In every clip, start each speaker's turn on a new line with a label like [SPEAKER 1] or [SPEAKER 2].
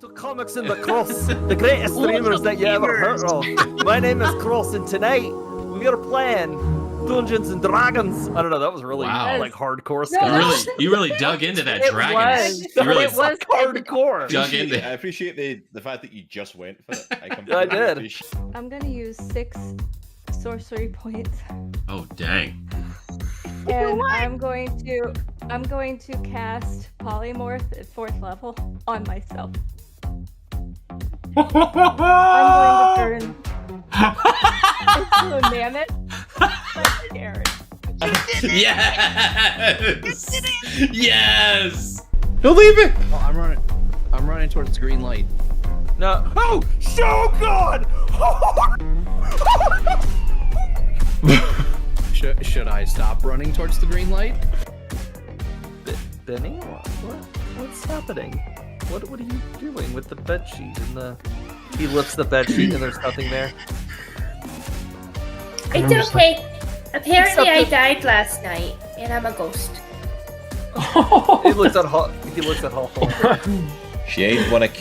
[SPEAKER 1] to Comics in the Cross, the greatest streamers that you ever heard of. My name is Cross, and tonight we are playing Dungeons and Dragons. I don't know, that was really like hardcore stuff.
[SPEAKER 2] You really dug into that dragon.
[SPEAKER 1] It was hardcore.
[SPEAKER 2] I
[SPEAKER 3] appreciate the fact that you just went for it.
[SPEAKER 1] I did.
[SPEAKER 4] I'm gonna use 6 sorcery points.
[SPEAKER 2] Oh dang.
[SPEAKER 4] And I'm going to cast polymorph at 4th level on myself. I'm going to turn into a mammoth like Aaron.
[SPEAKER 2] Yes! Yes!
[SPEAKER 3] Don't leave it!
[SPEAKER 5] Oh, I'm running towards the green light.
[SPEAKER 1] No. Oh! Shogun!
[SPEAKER 5] Should I stop running towards the green light?
[SPEAKER 1] Benny? What's happening? What are you doing with the bedsheet and the... He lifts the bedsheet and there's nothing there.
[SPEAKER 6] It's okay. Apparently I died last night and I'm a ghost.
[SPEAKER 1] He looks at Hawthorne.
[SPEAKER 3] She ate one of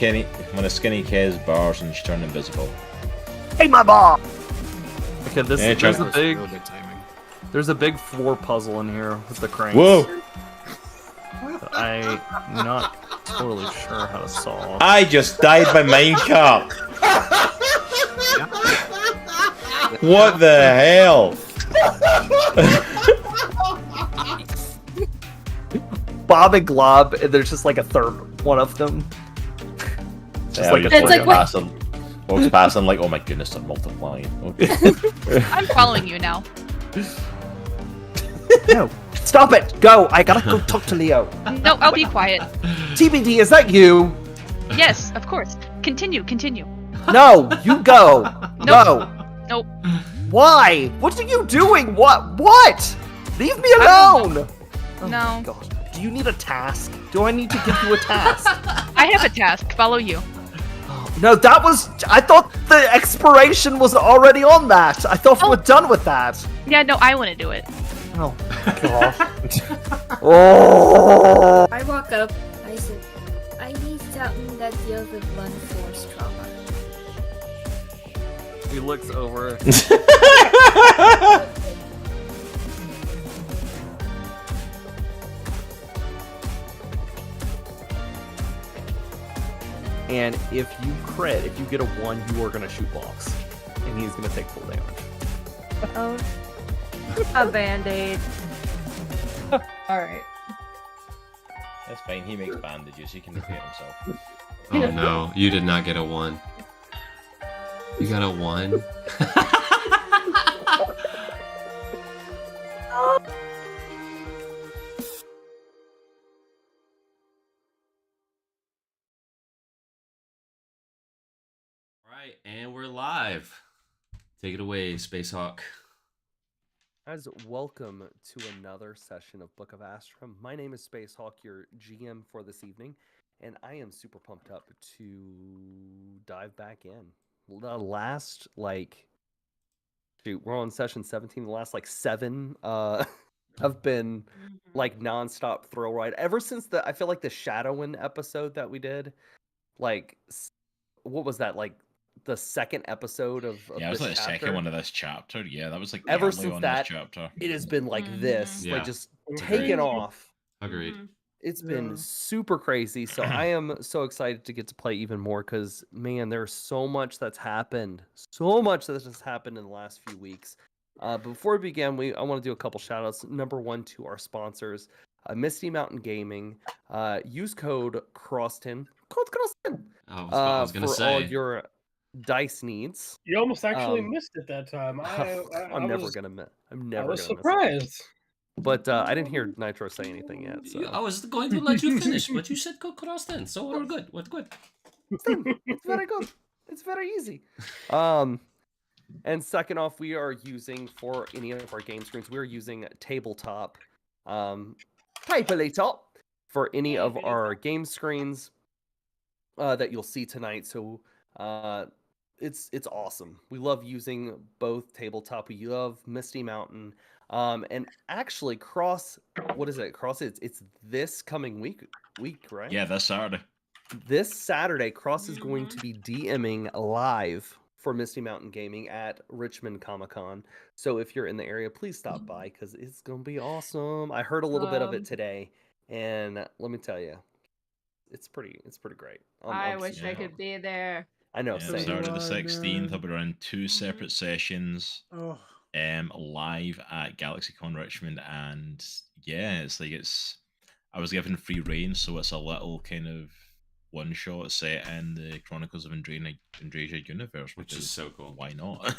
[SPEAKER 3] Skinny K's bars and she turned invisible.
[SPEAKER 1] Hey, my mom! Okay,
[SPEAKER 3] Yeah,
[SPEAKER 1] there's a big floor puzzle in here with the cranes.
[SPEAKER 3] Whoa!
[SPEAKER 1] I'm not totally sure how to solve.
[SPEAKER 3] I just died by minecart. What the hell?
[SPEAKER 1] Bob and Glob, and there's just like a third one of them. Just
[SPEAKER 3] Yeah,
[SPEAKER 1] like
[SPEAKER 3] it's
[SPEAKER 1] a
[SPEAKER 3] walks past them like, oh my goodness, they're multiplying. Okay.
[SPEAKER 7] I'm following you now.
[SPEAKER 1] No, stop it! Go! I gotta go talk to Leo.
[SPEAKER 7] No, I'll be quiet.
[SPEAKER 1] TBD, is that you?
[SPEAKER 7] Yes, of course. Continue.
[SPEAKER 1] No, you go.
[SPEAKER 7] Nope. Nope.
[SPEAKER 1] Why? What are you doing? What? Leave me alone. Oh
[SPEAKER 7] No.
[SPEAKER 1] my God. Do you need a task? Do I need to give you a task?
[SPEAKER 7] I have a task. Follow you.
[SPEAKER 1] No, that was... I thought the expiration was already on that. I thought we were done with that.
[SPEAKER 7] Yeah, no, I want to do it.
[SPEAKER 1] Oh, God. Oh.
[SPEAKER 6] I walk up, I said, I need something that deals with blunt force trauma.
[SPEAKER 1] He looks over. And if you crit, if you get a 1, you are going to shoot blocks. And he's going to take full damage.
[SPEAKER 4] Oh, a band-aid. Alright.
[SPEAKER 3] That's fine, he makes bandages, he can repair himself.
[SPEAKER 2] Oh no, you did not get a 1. You got a 1? Alright, and we're live. Take it away, Space Hawk.
[SPEAKER 1] Guys, welcome to another session of Book of Astra. My name is Space Hawk, your GM for this evening, and I am super pumped up to dive back in. The last, we're on session 17. The last, 7 have been, nonstop thrill ride. Ever since I feel like the Shadowin episode that we did, what was that, the second episode of
[SPEAKER 3] yeah, it was
[SPEAKER 1] this
[SPEAKER 3] the
[SPEAKER 1] chapter?
[SPEAKER 3] second one of this chapter. Yeah, that was the
[SPEAKER 1] Ever
[SPEAKER 3] only
[SPEAKER 1] since
[SPEAKER 3] one
[SPEAKER 1] that,
[SPEAKER 3] this chapter.
[SPEAKER 1] It has been this,
[SPEAKER 2] Yeah.
[SPEAKER 1] just taken off.
[SPEAKER 2] Agreed.
[SPEAKER 1] It's been super crazy, so I am so excited to get to play even more because, man, there's so much that's happened. So much that has happened in the last few weeks. But before we begin, I want to do a couple shout-outs. Number 1 to our sponsors, Misty Mountain Gaming. Use code CROSSTON. Code CROSSTON!
[SPEAKER 2] I was gonna
[SPEAKER 1] for
[SPEAKER 2] say.
[SPEAKER 1] all your dice needs.
[SPEAKER 8] You almost actually missed it that time.
[SPEAKER 1] I'm never gonna miss.
[SPEAKER 8] I was surprised.
[SPEAKER 1] But I didn't hear Nitro say anything yet. So.
[SPEAKER 2] I was going to let you finish, but you said go cross then, so we're good. We're good.
[SPEAKER 1] It's very good. It's very easy. And second off, we are using for any of our game screens, we are using tabletop, tabletop for any of our game screens that you'll see tonight. So it's awesome. We love using both tabletop. We love Misty Mountain. And actually, Cross, what is it? Cross, it's this coming week, right?
[SPEAKER 3] Yeah, this Saturday.
[SPEAKER 1] This Saturday, Cross is going to be DMing live for Misty Mountain Gaming at Richmond Comic Con. So if you're in the area, please stop by because it's gonna be awesome. I heard a little bit of it today, and let me tell you, it's pretty great.
[SPEAKER 4] I
[SPEAKER 1] I'm
[SPEAKER 4] wish
[SPEAKER 1] super
[SPEAKER 4] I
[SPEAKER 3] pumped.
[SPEAKER 4] could be there.
[SPEAKER 1] I know,
[SPEAKER 3] Yeah,
[SPEAKER 1] same.
[SPEAKER 3] Saturday the
[SPEAKER 8] So do I,
[SPEAKER 3] 16th.
[SPEAKER 8] man.
[SPEAKER 3] I'll be running 2 separate sessions
[SPEAKER 8] Oh,
[SPEAKER 3] live at GalaxyCon Richmond, and yeah, I was given free reign, so it's a little kind of one shot set in the Chronicles of Andrasia universe,
[SPEAKER 2] Which is
[SPEAKER 3] because
[SPEAKER 2] so cool.
[SPEAKER 3] why not?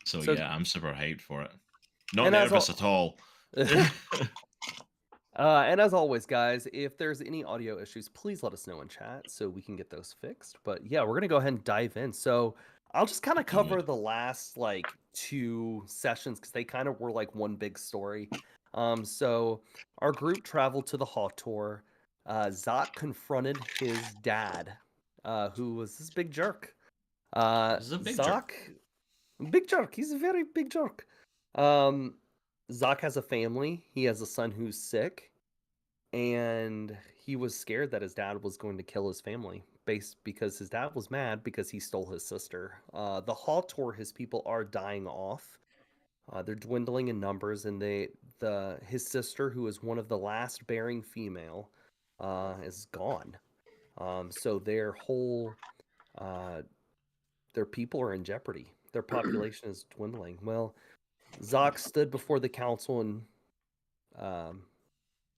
[SPEAKER 3] So
[SPEAKER 1] So-
[SPEAKER 3] yeah, I'm super hyped for it. Not
[SPEAKER 1] And as
[SPEAKER 3] nervous at all.
[SPEAKER 1] And as always, guys, if there's any audio issues, please let us know in chat so we can get those fixed. But yeah, we're gonna go ahead and dive in. So I'll just kind of cover the last like 2 sessions because they kind of were like one big story. So our group traveled to the Hall Tour. Zoc confronted his dad, who was this big jerk.
[SPEAKER 2] This is a big jerk.
[SPEAKER 1] Big jerk. He's a very big jerk. Zoc has a family. He has a son who's sick, and he was scared that his dad was going to kill his family, because his dad was mad because he stole his sister. The Hall Tour, his people are dying off. They're dwindling in numbers, and his sister, who is one of the last bearing female, is gone. So their people are in jeopardy. Their population is dwindling. Well, Zoc stood before the council and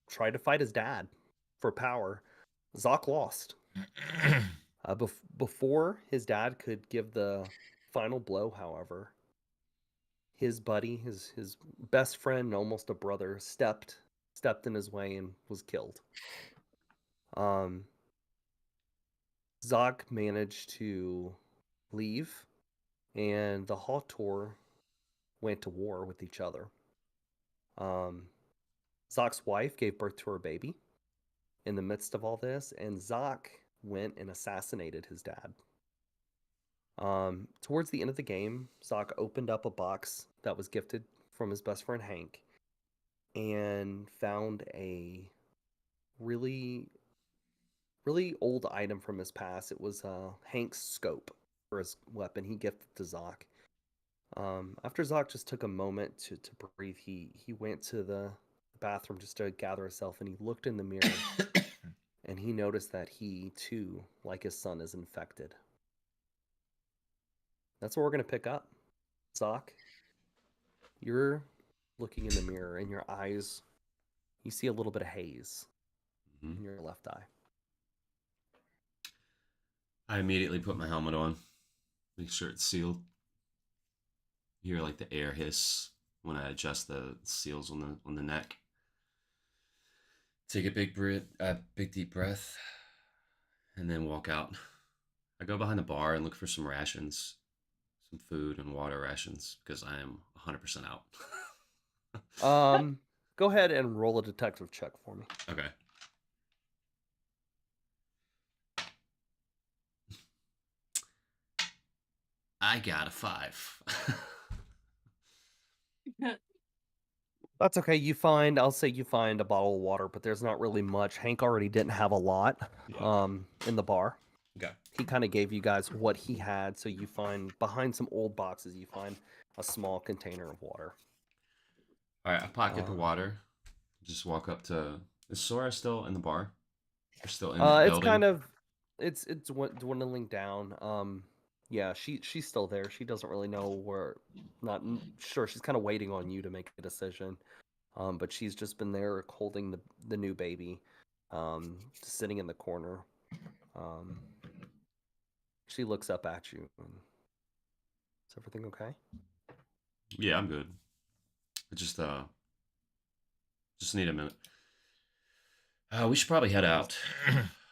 [SPEAKER 1] tried to fight his dad for power. Zoc lost. Before his dad could give the final blow, however, his buddy, his best friend, almost a brother, stepped in his way and was killed. Zoc managed to leave, and the Hall Tour went to war with each other. Zoc's wife gave birth to her baby in the midst of all this, and Zoc went and assassinated his dad. Towards the end of the game, Zoc opened up a box that was gifted from his best friend Hank and found a really, really old item from his past. It was Hank's scope for his weapon he gifted to Zoc. After Zoc just took a moment to breathe, he went to the bathroom just to gather himself, and he looked in the mirror and he noticed that he too, like his son, is infected. That's what we're going to pick up. Zoc, you're looking in the mirror, and your eyes, you see a little bit of haze in your left eye.
[SPEAKER 2] I immediately put my helmet on, make sure it's sealed. You hear like the air hiss when I adjust the seals on the neck. Take a big deep breath, and then walk out. I go behind the bar and look for some rations, some food and water rations, because I am 100% out.
[SPEAKER 1] Go ahead and roll a detective check for me.
[SPEAKER 2] Okay. I got a 5.
[SPEAKER 1] That's okay. I'll say you find a bottle of water, but there's not really much. Hank already didn't have a lot in the bar.
[SPEAKER 2] Okay.
[SPEAKER 1] He kind of gave you guys what he had, so you find behind some old boxes, you find a small container of water.
[SPEAKER 2] All right, I pocket the water. Just walk up to. Is Sora still in the bar? Or still in the building?
[SPEAKER 1] It's kind of, it's dwindling down. Yeah, she's still there. She doesn't really know where. Not sure. She's kind of waiting on you to make a decision. But she's just been there holding the new baby, sitting in the corner. She looks up at you. Is everything okay?
[SPEAKER 2] Yeah, I'm good. I just need a minute. We should probably head out.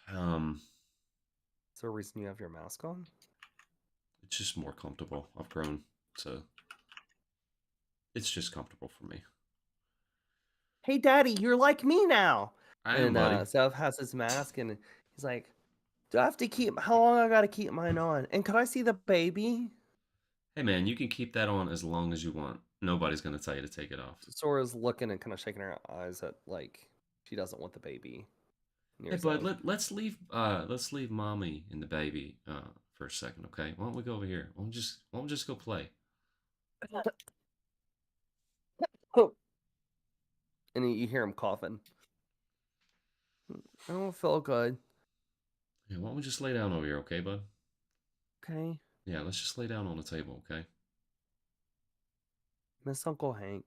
[SPEAKER 1] Is there a reason you have your mask on?
[SPEAKER 2] It's just more comfortable. I've grown, so it's just comfortable for me.
[SPEAKER 1] Hey, Daddy, you're like me now.
[SPEAKER 2] I am,
[SPEAKER 1] And
[SPEAKER 2] buddy.
[SPEAKER 1] Zev has his mask, and he's like, "Do I have to keep? How long I gotta keep mine on? And could I see the baby?"
[SPEAKER 2] Hey, man, you can keep that on as long as you want. Nobody's gonna tell you to take it off.
[SPEAKER 1] Sora's looking and kind of shaking her eyes at like she doesn't want the baby.
[SPEAKER 2] Hey, bud, let's leave mommy and the baby for a second, okay? Why don't we go over here? Why don't we just go play?
[SPEAKER 1] Oh. And you hear him coughing. I don't feel good.
[SPEAKER 2] Yeah, why don't we just lay down over here, okay, bud?
[SPEAKER 1] Okay.
[SPEAKER 2] Yeah, let's just lay down on the table, okay?
[SPEAKER 1] Miss Uncle Hank.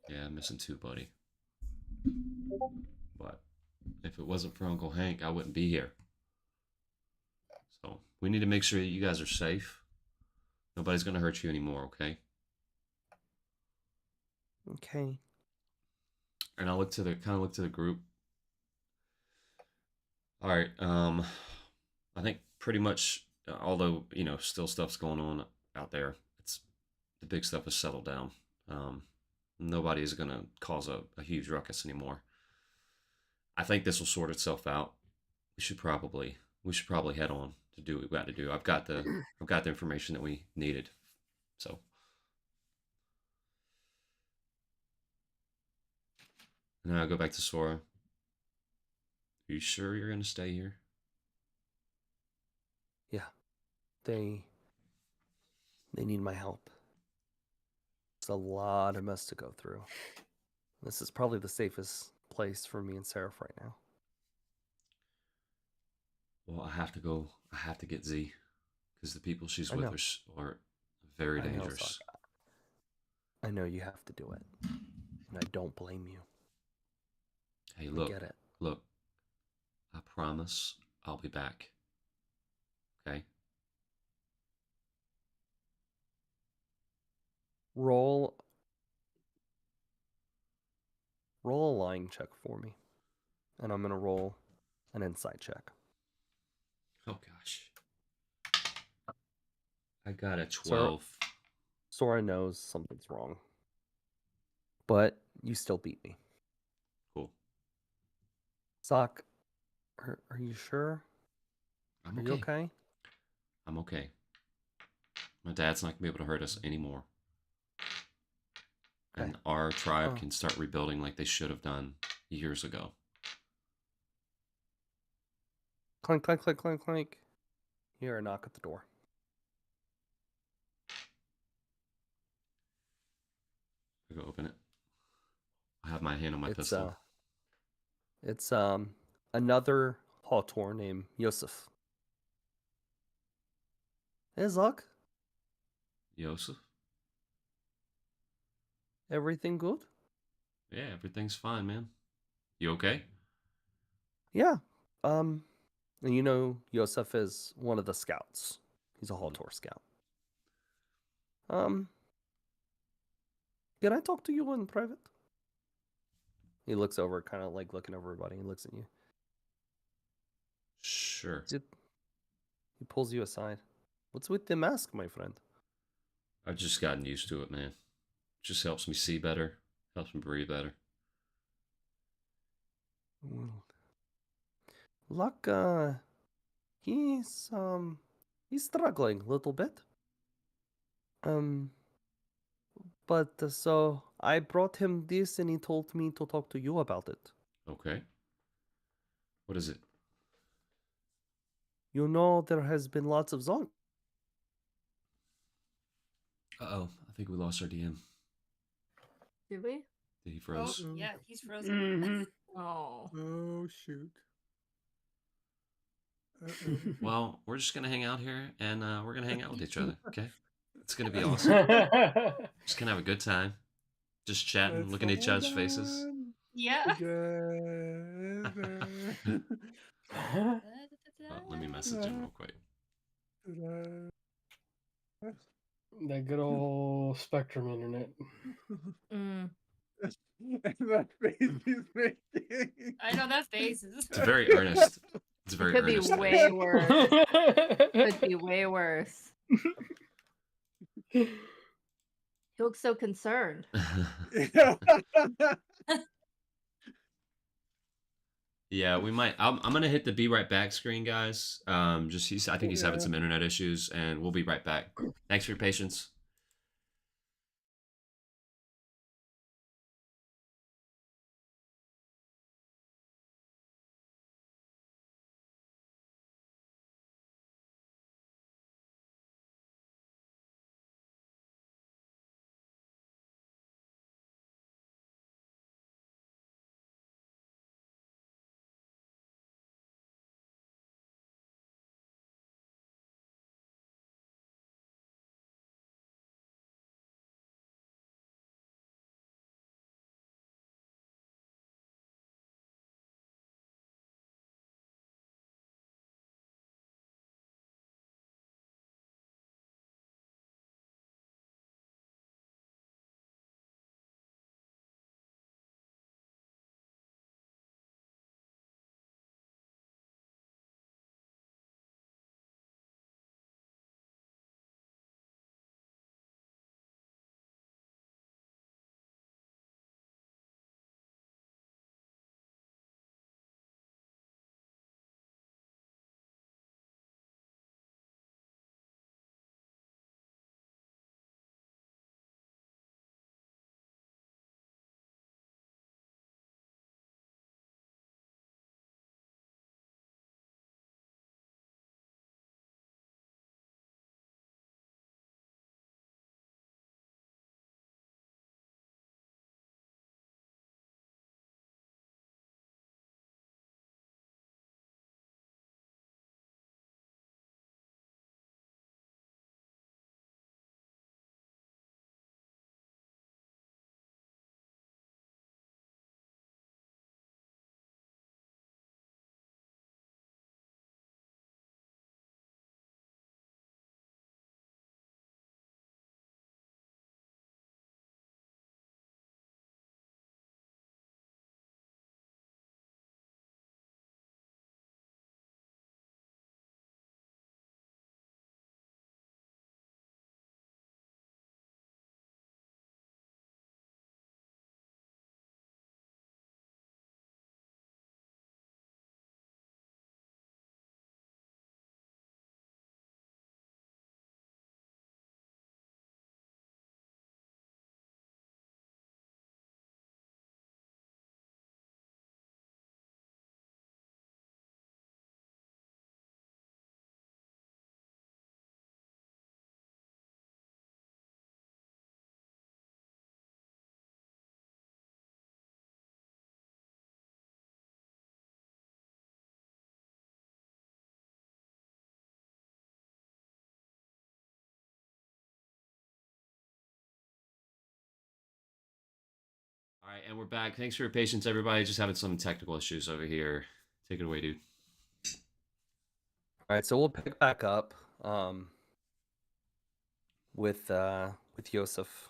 [SPEAKER 2] Yeah, I'm missing too, buddy. But if it wasn't for Uncle Hank, I wouldn't be here. So we need to make sure that you guys are safe. Nobody's gonna hurt you anymore, okay?
[SPEAKER 1] Okay.
[SPEAKER 2] And I look to the group. All right. I think pretty much, although still stuff's going on out there, it's the big stuff has settled down. Nobody is gonna cause a huge ruckus anymore. I think this will sort itself out. We should probably head on to do what we got to do. I've got the information that we needed. So now I go back to Sora. Are you sure you're gonna stay here?
[SPEAKER 1] Yeah. They need my help. It's a lot of mess to go through. This is probably the safest place for me and Seraph right now.
[SPEAKER 2] Well, I have to go. I have to get Z because the people she's
[SPEAKER 1] I
[SPEAKER 2] with
[SPEAKER 1] know.
[SPEAKER 2] are very
[SPEAKER 1] I know,
[SPEAKER 2] dangerous.
[SPEAKER 1] Sokka. I know you have to do it. And I don't blame you.
[SPEAKER 2] Hey,
[SPEAKER 1] I
[SPEAKER 2] look.
[SPEAKER 1] get it.
[SPEAKER 2] Look. I promise I'll be back. Okay?
[SPEAKER 1] Roll a lying check for me. And I'm going to roll an insight check.
[SPEAKER 2] Oh gosh. I got a 12.
[SPEAKER 1] Sora knows something's wrong. But you still beat me.
[SPEAKER 2] Cool.
[SPEAKER 1] Sock, are you sure?
[SPEAKER 2] I'm
[SPEAKER 1] Are
[SPEAKER 2] okay.
[SPEAKER 1] you okay?
[SPEAKER 2] I'm okay. My dad's not going to be able to hurt us anymore.
[SPEAKER 1] Okay.
[SPEAKER 2] And our tribe
[SPEAKER 1] Oh.
[SPEAKER 2] can start rebuilding like they should have done years ago.
[SPEAKER 1] Clink, clink, clink, clink, clink. You hear a knock at the door.
[SPEAKER 2] I go open it. I have my hand on my pistol.
[SPEAKER 1] It's another Hawtor named Yosef. Hey, Zuck.
[SPEAKER 2] Yosef?
[SPEAKER 1] Everything good?
[SPEAKER 2] Yeah, everything's fine, man. You okay?
[SPEAKER 1] Yeah. And you know Yosef is one of the scouts. He's a Hawtor scout. Can I talk to you in private? He looks over, kind of like looking over everybody. He looks at you.
[SPEAKER 2] Sure.
[SPEAKER 1] He pulls you aside. What's with the mask, my friend?
[SPEAKER 2] I've just gotten used to it, man. Just helps me see better, helps me breathe better.
[SPEAKER 1] Well, Luck, he's struggling a little bit. But so I brought him this, and he told me to talk to you about it.
[SPEAKER 2] Okay. What is it?
[SPEAKER 1] You know there has been lots of zombies.
[SPEAKER 2] Uh-oh. I think we lost our DM.
[SPEAKER 4] Did we?
[SPEAKER 2] He froze.
[SPEAKER 6] Oh, yeah, he's frozen.
[SPEAKER 4] Oh.
[SPEAKER 9] Oh shoot.
[SPEAKER 2] Well, we're just going to hang out here, and we're going to hang out with each other, okay? It's going to be awesome. Just going to have a good time. Just chatting, looking at each other's faces.
[SPEAKER 6] Yeah.
[SPEAKER 2] Let me message him real quick.
[SPEAKER 8] That good old Spectrum internet.
[SPEAKER 4] Mm.
[SPEAKER 9] That face he's making.
[SPEAKER 6] I know that face is.
[SPEAKER 2] It's very earnest. It's very
[SPEAKER 4] Could be
[SPEAKER 2] earnest.
[SPEAKER 4] way worse. Could be way worse. He looks so concerned.
[SPEAKER 2] Yeah, we might. I'm gonna hit the be right back screen, guys. I think he's having some internet issues, and we'll be right back. Thanks for your patience. right, and we're back. Thanks for your patience, everybody. Just having some technical issues over here. Take it away, dude.
[SPEAKER 1] All right, so we'll pick back up with Yosef.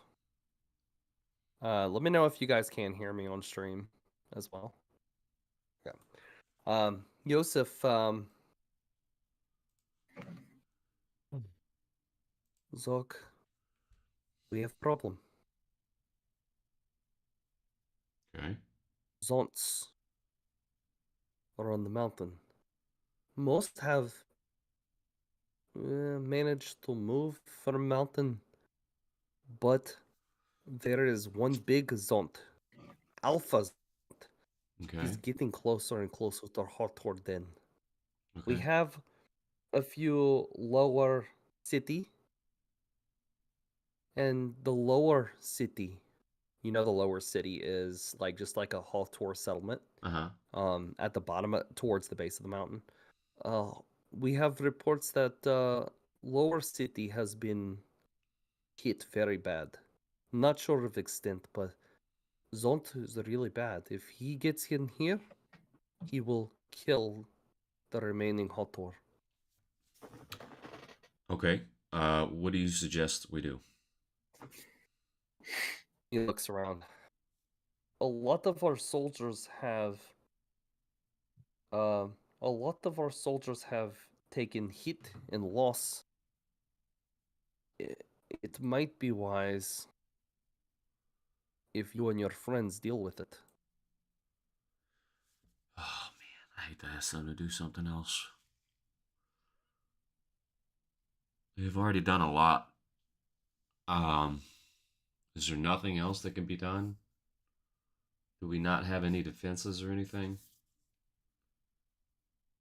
[SPEAKER 1] Let me know if you guys can hear me on stream as well. Yeah. Yosef, Zok, we have problem.
[SPEAKER 2] Okay.
[SPEAKER 1] Zonts are on the mountain. Most have managed to move from mountain, but there is one big Zont, Alpha Zont.
[SPEAKER 2] Okay.
[SPEAKER 1] He's getting closer and closer to Hawthorne Den. We
[SPEAKER 2] Okay.
[SPEAKER 1] have a few lower city, and the lower city, you know, the lower city is like just like a Hawthorne settlement. At the bottom, towards the base of the mountain. We have reports that lower city has been hit very bad. Not sure of extent, but Zont is really bad. If he gets in here, he will kill the remaining Hotor.
[SPEAKER 2] Okay. What do you suggest we do?
[SPEAKER 1] He looks around. A lot of our soldiers have taken hit and loss. It might be wise if you and your friends deal with it.
[SPEAKER 2] Oh man, I hate to ask them to do something else. They've already done a lot. Is there nothing else that can be done? Do we not have any defenses or anything?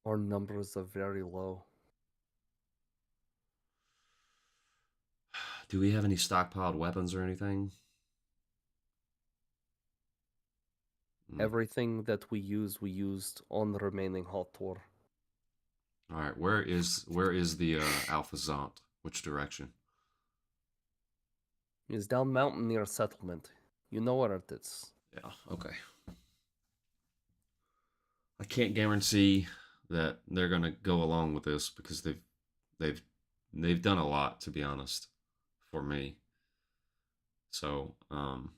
[SPEAKER 1] Our numbers are very low.
[SPEAKER 2] Do we have any stockpiled weapons or anything?
[SPEAKER 1] Everything that we used on the remaining Hotor.
[SPEAKER 2] All right, where is the Alpha Zont? Which direction?
[SPEAKER 1] It's down mountain near a settlement. You know where it is.
[SPEAKER 2] Yeah, okay. I can't guarantee that they're gonna go along with this because they've done a lot, to be honest, for me. So I'll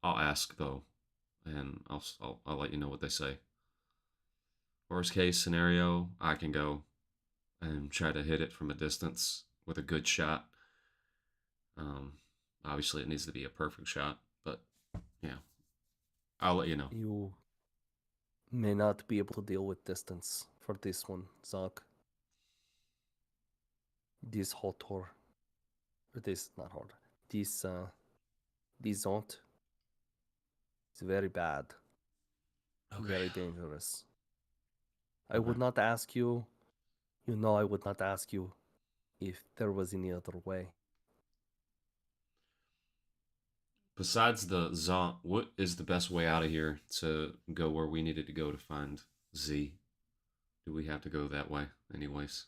[SPEAKER 2] ask though, and I'll let you know what they say. Worst case scenario, I can go and try to hit it from a distance with a good shot. Obviously, it needs to be a perfect shot, but yeah, I'll let you know.
[SPEAKER 1] You may not be able to deal with distance for this one, Zog. This Hotor. This not hard. This Zont is very bad.
[SPEAKER 2] Okay.
[SPEAKER 1] Very dangerous. I would not ask you, you know, I would not ask you if there was any other way.
[SPEAKER 2] Besides the Zont, what is the best way out of here to go where we needed to go to find Z? Do we have to go that way anyways?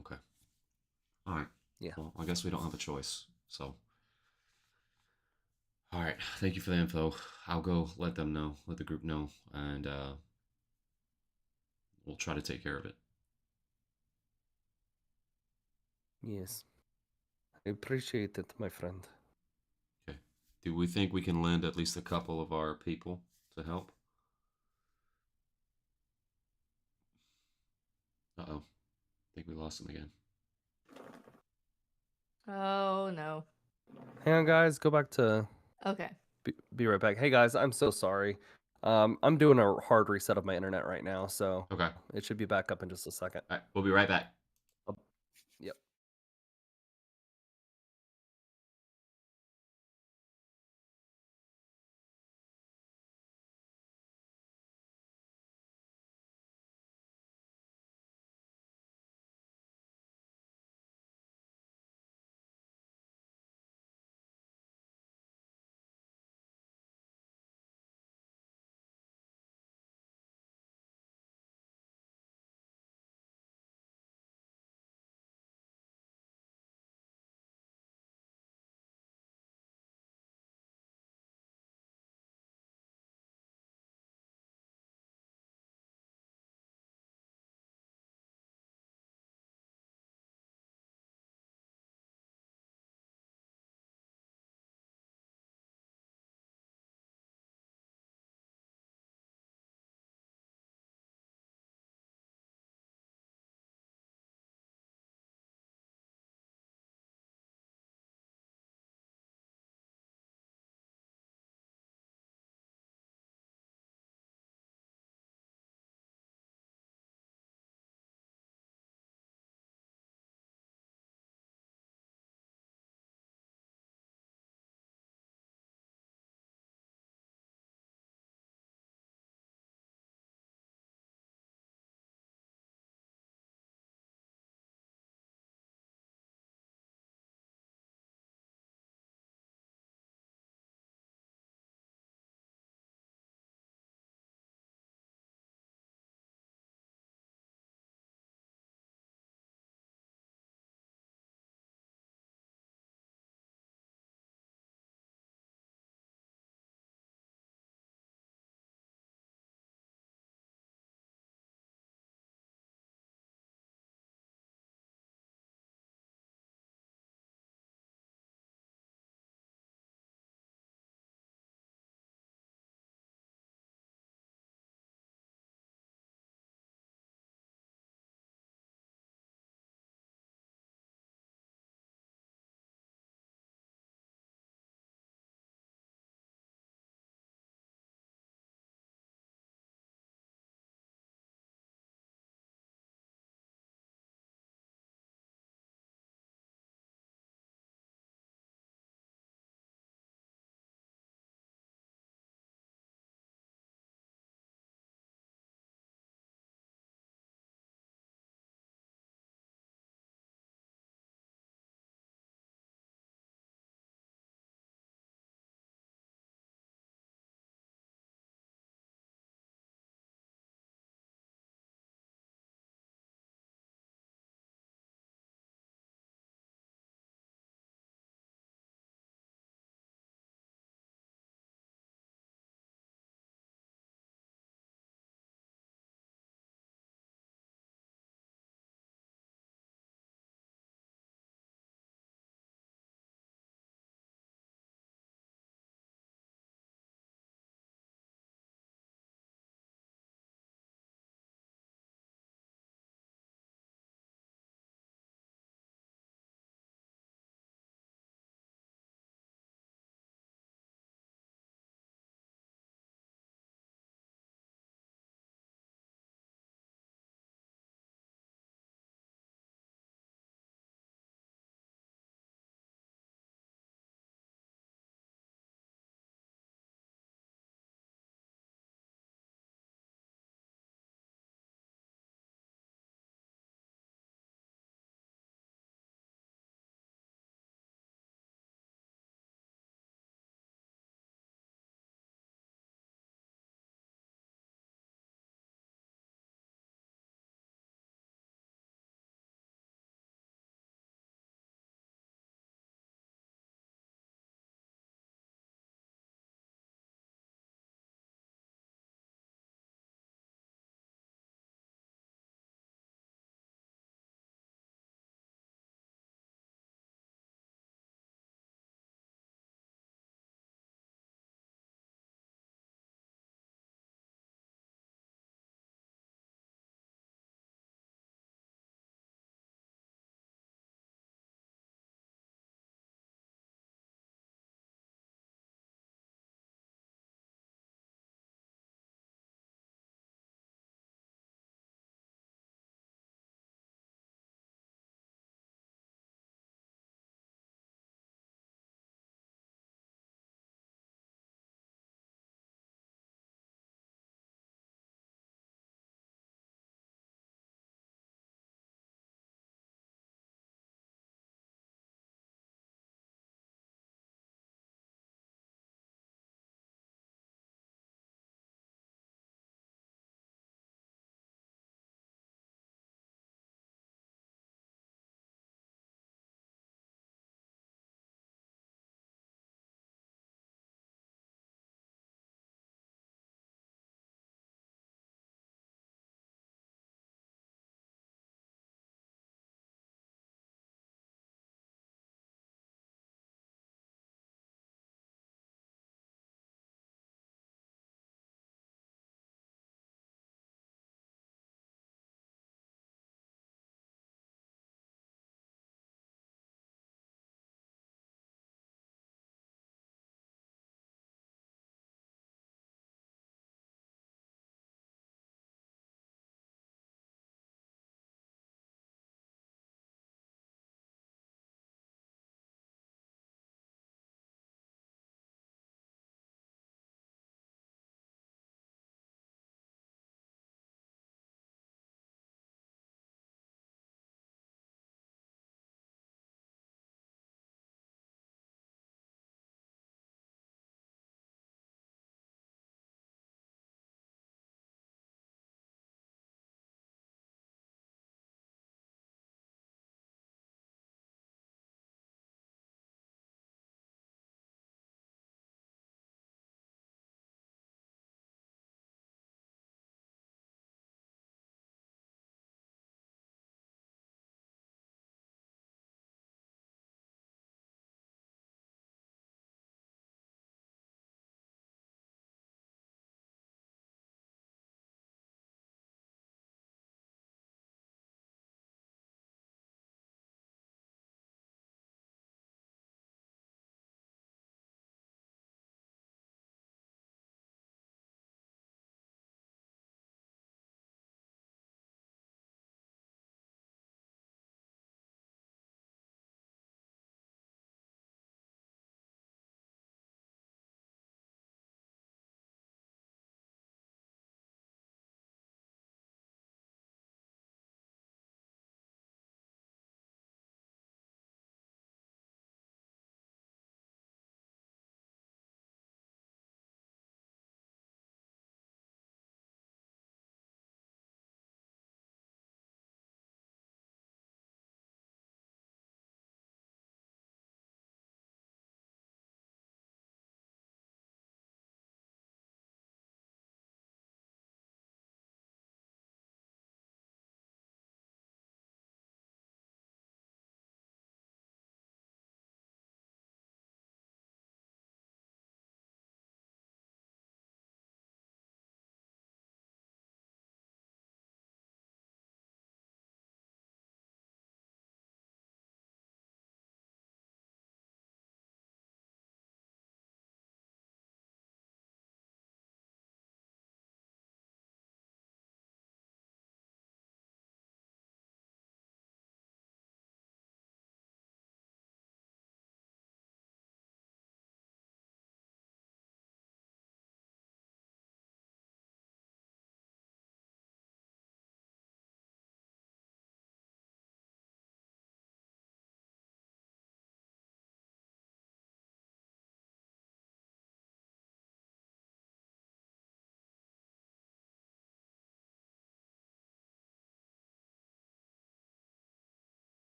[SPEAKER 2] Okay. All right.
[SPEAKER 1] Yeah.
[SPEAKER 2] Well, I guess we don't have a choice. So, all right. Thank you for the info. I'll go let them know, let the group know, and we'll try to take care of it.
[SPEAKER 1] Yes. I appreciate it, my friend.
[SPEAKER 2] Okay. Do we think we can lend at least a couple of our people to help? Uh-oh. I think we lost him again.
[SPEAKER 4] Oh no.
[SPEAKER 1] Hang on, guys. Go back to.
[SPEAKER 4] Okay.
[SPEAKER 1] Be right back. Hey, guys. I'm so sorry. I'm doing a hard reset of my internet right now, so
[SPEAKER 2] Okay.
[SPEAKER 1] it should be back up in just a second.
[SPEAKER 2] All right. We'll be right back.
[SPEAKER 1] Yep.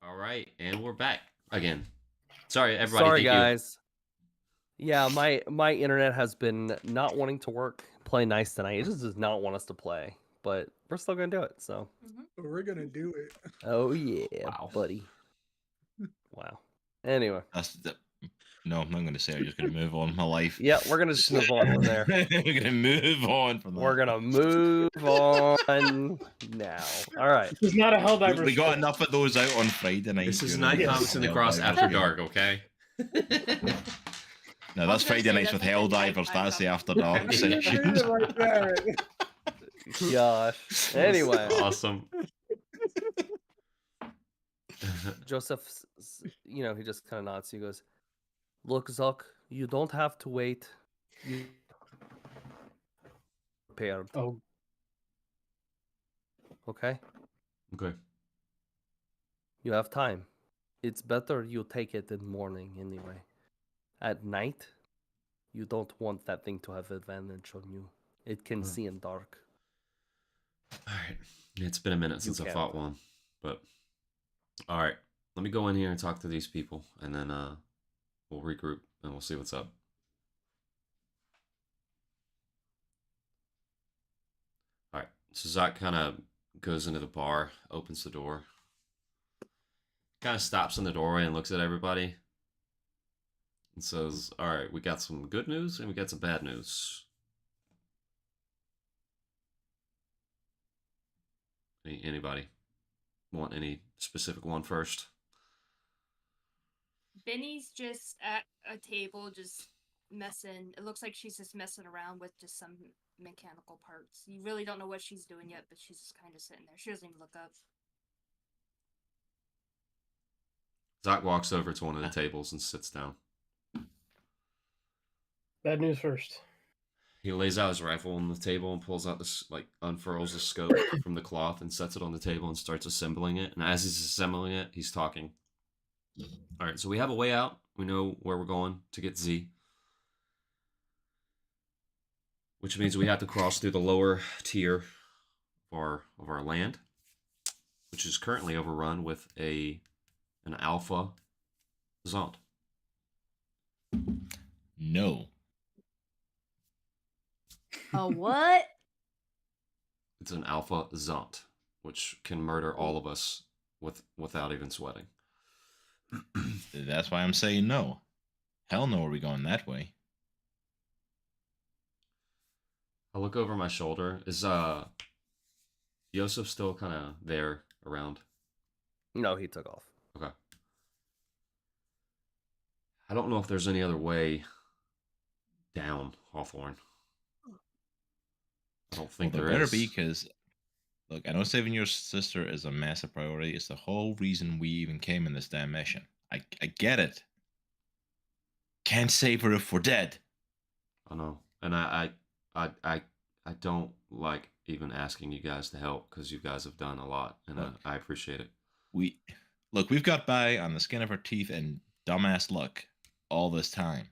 [SPEAKER 2] All right, and we're back again. Sorry, everybody.
[SPEAKER 1] Sorry,
[SPEAKER 2] thank you.
[SPEAKER 1] guys. Yeah, my internet has been not wanting to work. Play nice tonight. It just does not want us to play, but we're still gonna do it. So.
[SPEAKER 9] We're gonna do it.
[SPEAKER 1] Oh yeah,
[SPEAKER 2] Wow.
[SPEAKER 1] buddy. Wow. Anyway.
[SPEAKER 3] No, I'm not going to say. I'm just going to move on with my life.
[SPEAKER 1] Yeah, we're gonna just move on from there.
[SPEAKER 3] We're going to move on from that.
[SPEAKER 1] We're gonna move on now. All right.
[SPEAKER 8] This is not a Helldiver.
[SPEAKER 3] We got
[SPEAKER 8] script.
[SPEAKER 3] enough of those out on Friday night.
[SPEAKER 2] This is
[SPEAKER 3] during
[SPEAKER 2] Night
[SPEAKER 3] the
[SPEAKER 2] Comics in the Cross
[SPEAKER 3] Helldivers.
[SPEAKER 2] After Dark, okay?
[SPEAKER 3] No, that's
[SPEAKER 6] gonna
[SPEAKER 3] Friday
[SPEAKER 6] say
[SPEAKER 3] nights with
[SPEAKER 6] that's like a
[SPEAKER 3] Helldivers.
[SPEAKER 6] nighttime
[SPEAKER 3] That's the
[SPEAKER 6] comic.
[SPEAKER 3] After Dark
[SPEAKER 9] You say
[SPEAKER 3] session.
[SPEAKER 9] it like that.
[SPEAKER 1] Gosh. Anyway,
[SPEAKER 2] Awesome.
[SPEAKER 1] Joseph, he just kind of nods. He goes, "Look, Zuck, you don't have to wait. You prepared,
[SPEAKER 8] Oh,
[SPEAKER 1] okay?
[SPEAKER 2] Okay.
[SPEAKER 1] You have time. It's better you take it in morning anyway. At night, you don't want that thing to have advantage on you. It can see in dark.
[SPEAKER 2] All right. It's been a minute since I
[SPEAKER 1] can't.
[SPEAKER 2] fought one, but all right. Let me go in here and talk to these people, and then we'll regroup and we'll see what's up. All right. So Zach kind of goes into the bar, opens the door, kind of stops in the doorway and looks at everybody, and says, "All right, we got some good news and we got some bad news." Anybody want any specific one first?
[SPEAKER 6] Benny's just at a table, just messing. It looks like she's just messing around with just some mechanical parts. You really don't know what she's doing yet, but she's just kind of sitting there. She doesn't even look up.
[SPEAKER 2] Zach walks over to one of the tables and sits down.
[SPEAKER 8] bad news first.
[SPEAKER 2] He lays out his rifle on the table and pulls out this, unfurls the scope from the cloth and sets it on the table and starts assembling it. And as he's assembling it, he's talking. All right, so we have a way out. We know where we're going to get Z, which means we have to cross through the lower tier of our land, which is currently overrun with an alpha Zont.
[SPEAKER 3] No.
[SPEAKER 4] A what?
[SPEAKER 2] It's an alpha Zont, which can murder all of us without even sweating.
[SPEAKER 3] That's why I'm saying no. Hell no, are we going that way?
[SPEAKER 2] I look over my shoulder. Is Yosef still kind of there around?
[SPEAKER 1] No, he took off.
[SPEAKER 2] Okay. I don't know if there's any other way down Hawthorne. I don't think
[SPEAKER 3] Well,
[SPEAKER 2] there
[SPEAKER 3] better
[SPEAKER 2] is.
[SPEAKER 3] be, because look, I know saving your sister is a massive priority. It's the whole reason we even came in this damn mission. I get it. Can't save her if we're dead.
[SPEAKER 2] I know, and I don't like even asking you guys to help because you guys have done a lot, and I appreciate it.
[SPEAKER 3] We've got by on the skin of our teeth and dumbass luck all this time.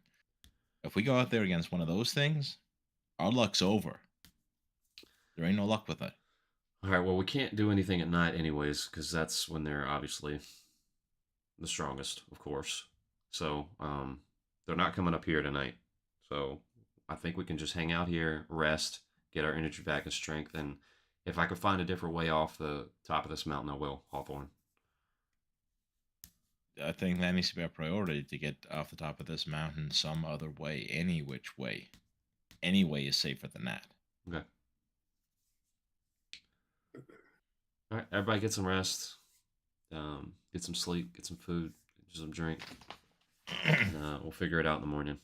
[SPEAKER 3] If we go out there against one of those things, our luck's over. There ain't no luck with it.
[SPEAKER 2] All right, well, we can't do anything at night anyways because that's when they're obviously the strongest, of course. So they're not coming up here tonight. So I think we can just hang out here, rest, get our energy back and strength, and if I could find a different way off the top of this mountain, I will, Hawthorne.
[SPEAKER 3] I think that needs to be our priority, to get off the top of this mountain some other way, any which way. Any way is safer than that.
[SPEAKER 2] Okay. All right, everybody get some rest, get some sleep, get some food, get some drink, and we'll figure it out in the morning.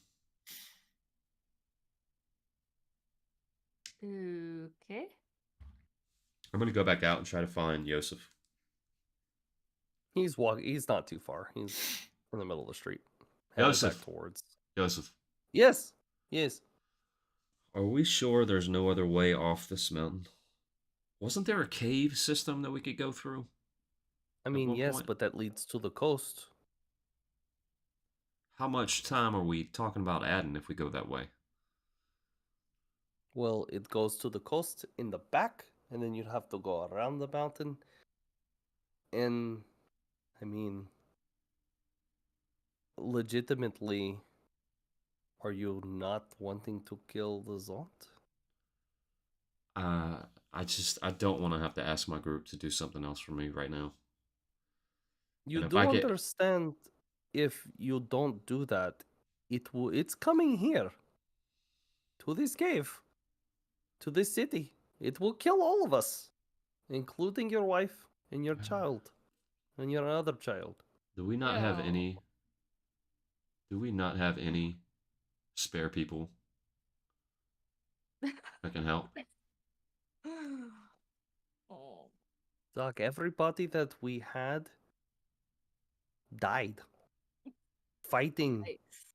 [SPEAKER 6] Okay.
[SPEAKER 2] I'm going to go back out and try to find Yosef.
[SPEAKER 1] He's walking. He's not too far. He's in the middle of the street. Headed
[SPEAKER 2] Joseph.
[SPEAKER 1] back towards.
[SPEAKER 2] Yosef,
[SPEAKER 1] Yes. Yes.
[SPEAKER 2] are we sure there's no other way off this mountain? Wasn't there a cave system that we could go through?
[SPEAKER 1] I mean,
[SPEAKER 2] what
[SPEAKER 1] yes,
[SPEAKER 2] point?
[SPEAKER 1] but that leads to the coast.
[SPEAKER 2] How much time are we talking about adding if we go that way?
[SPEAKER 1] Well, it goes to the coast in the back, and then you'd have to go around the mountain. And I mean, legitimately, are you not wanting to kill the Zont?
[SPEAKER 2] I don't want to have to ask my group to do something else for me right now.
[SPEAKER 1] You
[SPEAKER 2] And if
[SPEAKER 1] do
[SPEAKER 2] I get
[SPEAKER 1] understand if you don't do that, it's coming here. To this cave. To this city. It will kill all of us. Including your wife and your child. And your other child.
[SPEAKER 2] do we not have any? Do we not have any spare people that can help?
[SPEAKER 6] Oh.
[SPEAKER 1] Doc, everybody that we had died. Fighting
[SPEAKER 6] Yikes.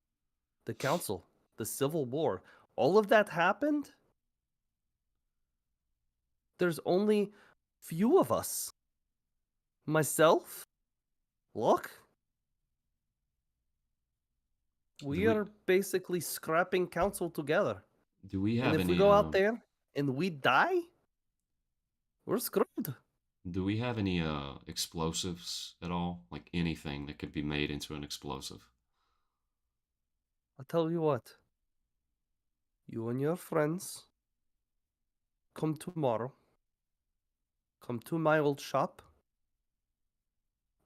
[SPEAKER 1] the council. The Civil War. All of that happened. There's only few of us. Myself? Look. We are basically scrapping council together.
[SPEAKER 2] Do we
[SPEAKER 1] And
[SPEAKER 2] have
[SPEAKER 1] if we
[SPEAKER 2] any?
[SPEAKER 1] go out there and we die, we're screwed.
[SPEAKER 2] Do we have any explosives at all? Like anything that could be made into an explosive?
[SPEAKER 1] I'll tell you what. You and your friends come tomorrow. Come to my old shop.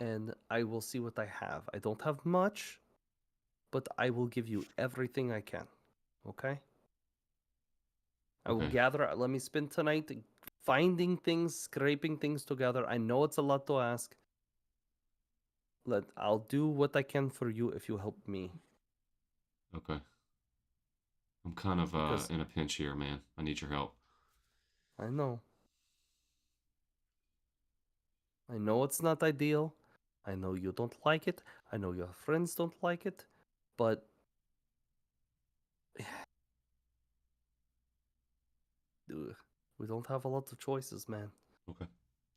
[SPEAKER 1] And I will see what I have. I don't have much, but I will give you everything I can. Okay? I will
[SPEAKER 2] Okay.
[SPEAKER 1] gather. Let me spend tonight finding things, scraping things together. I know it's a lot to ask. I'll do what I can for you if you help me.
[SPEAKER 2] Okay. I'm kind of
[SPEAKER 1] Because
[SPEAKER 2] in a pinch here, man. I need your help.
[SPEAKER 1] I know. I know it's not ideal. I know you don't like it. I know your friends don't like it. But we don't have a lot of choices, man.
[SPEAKER 2] Okay.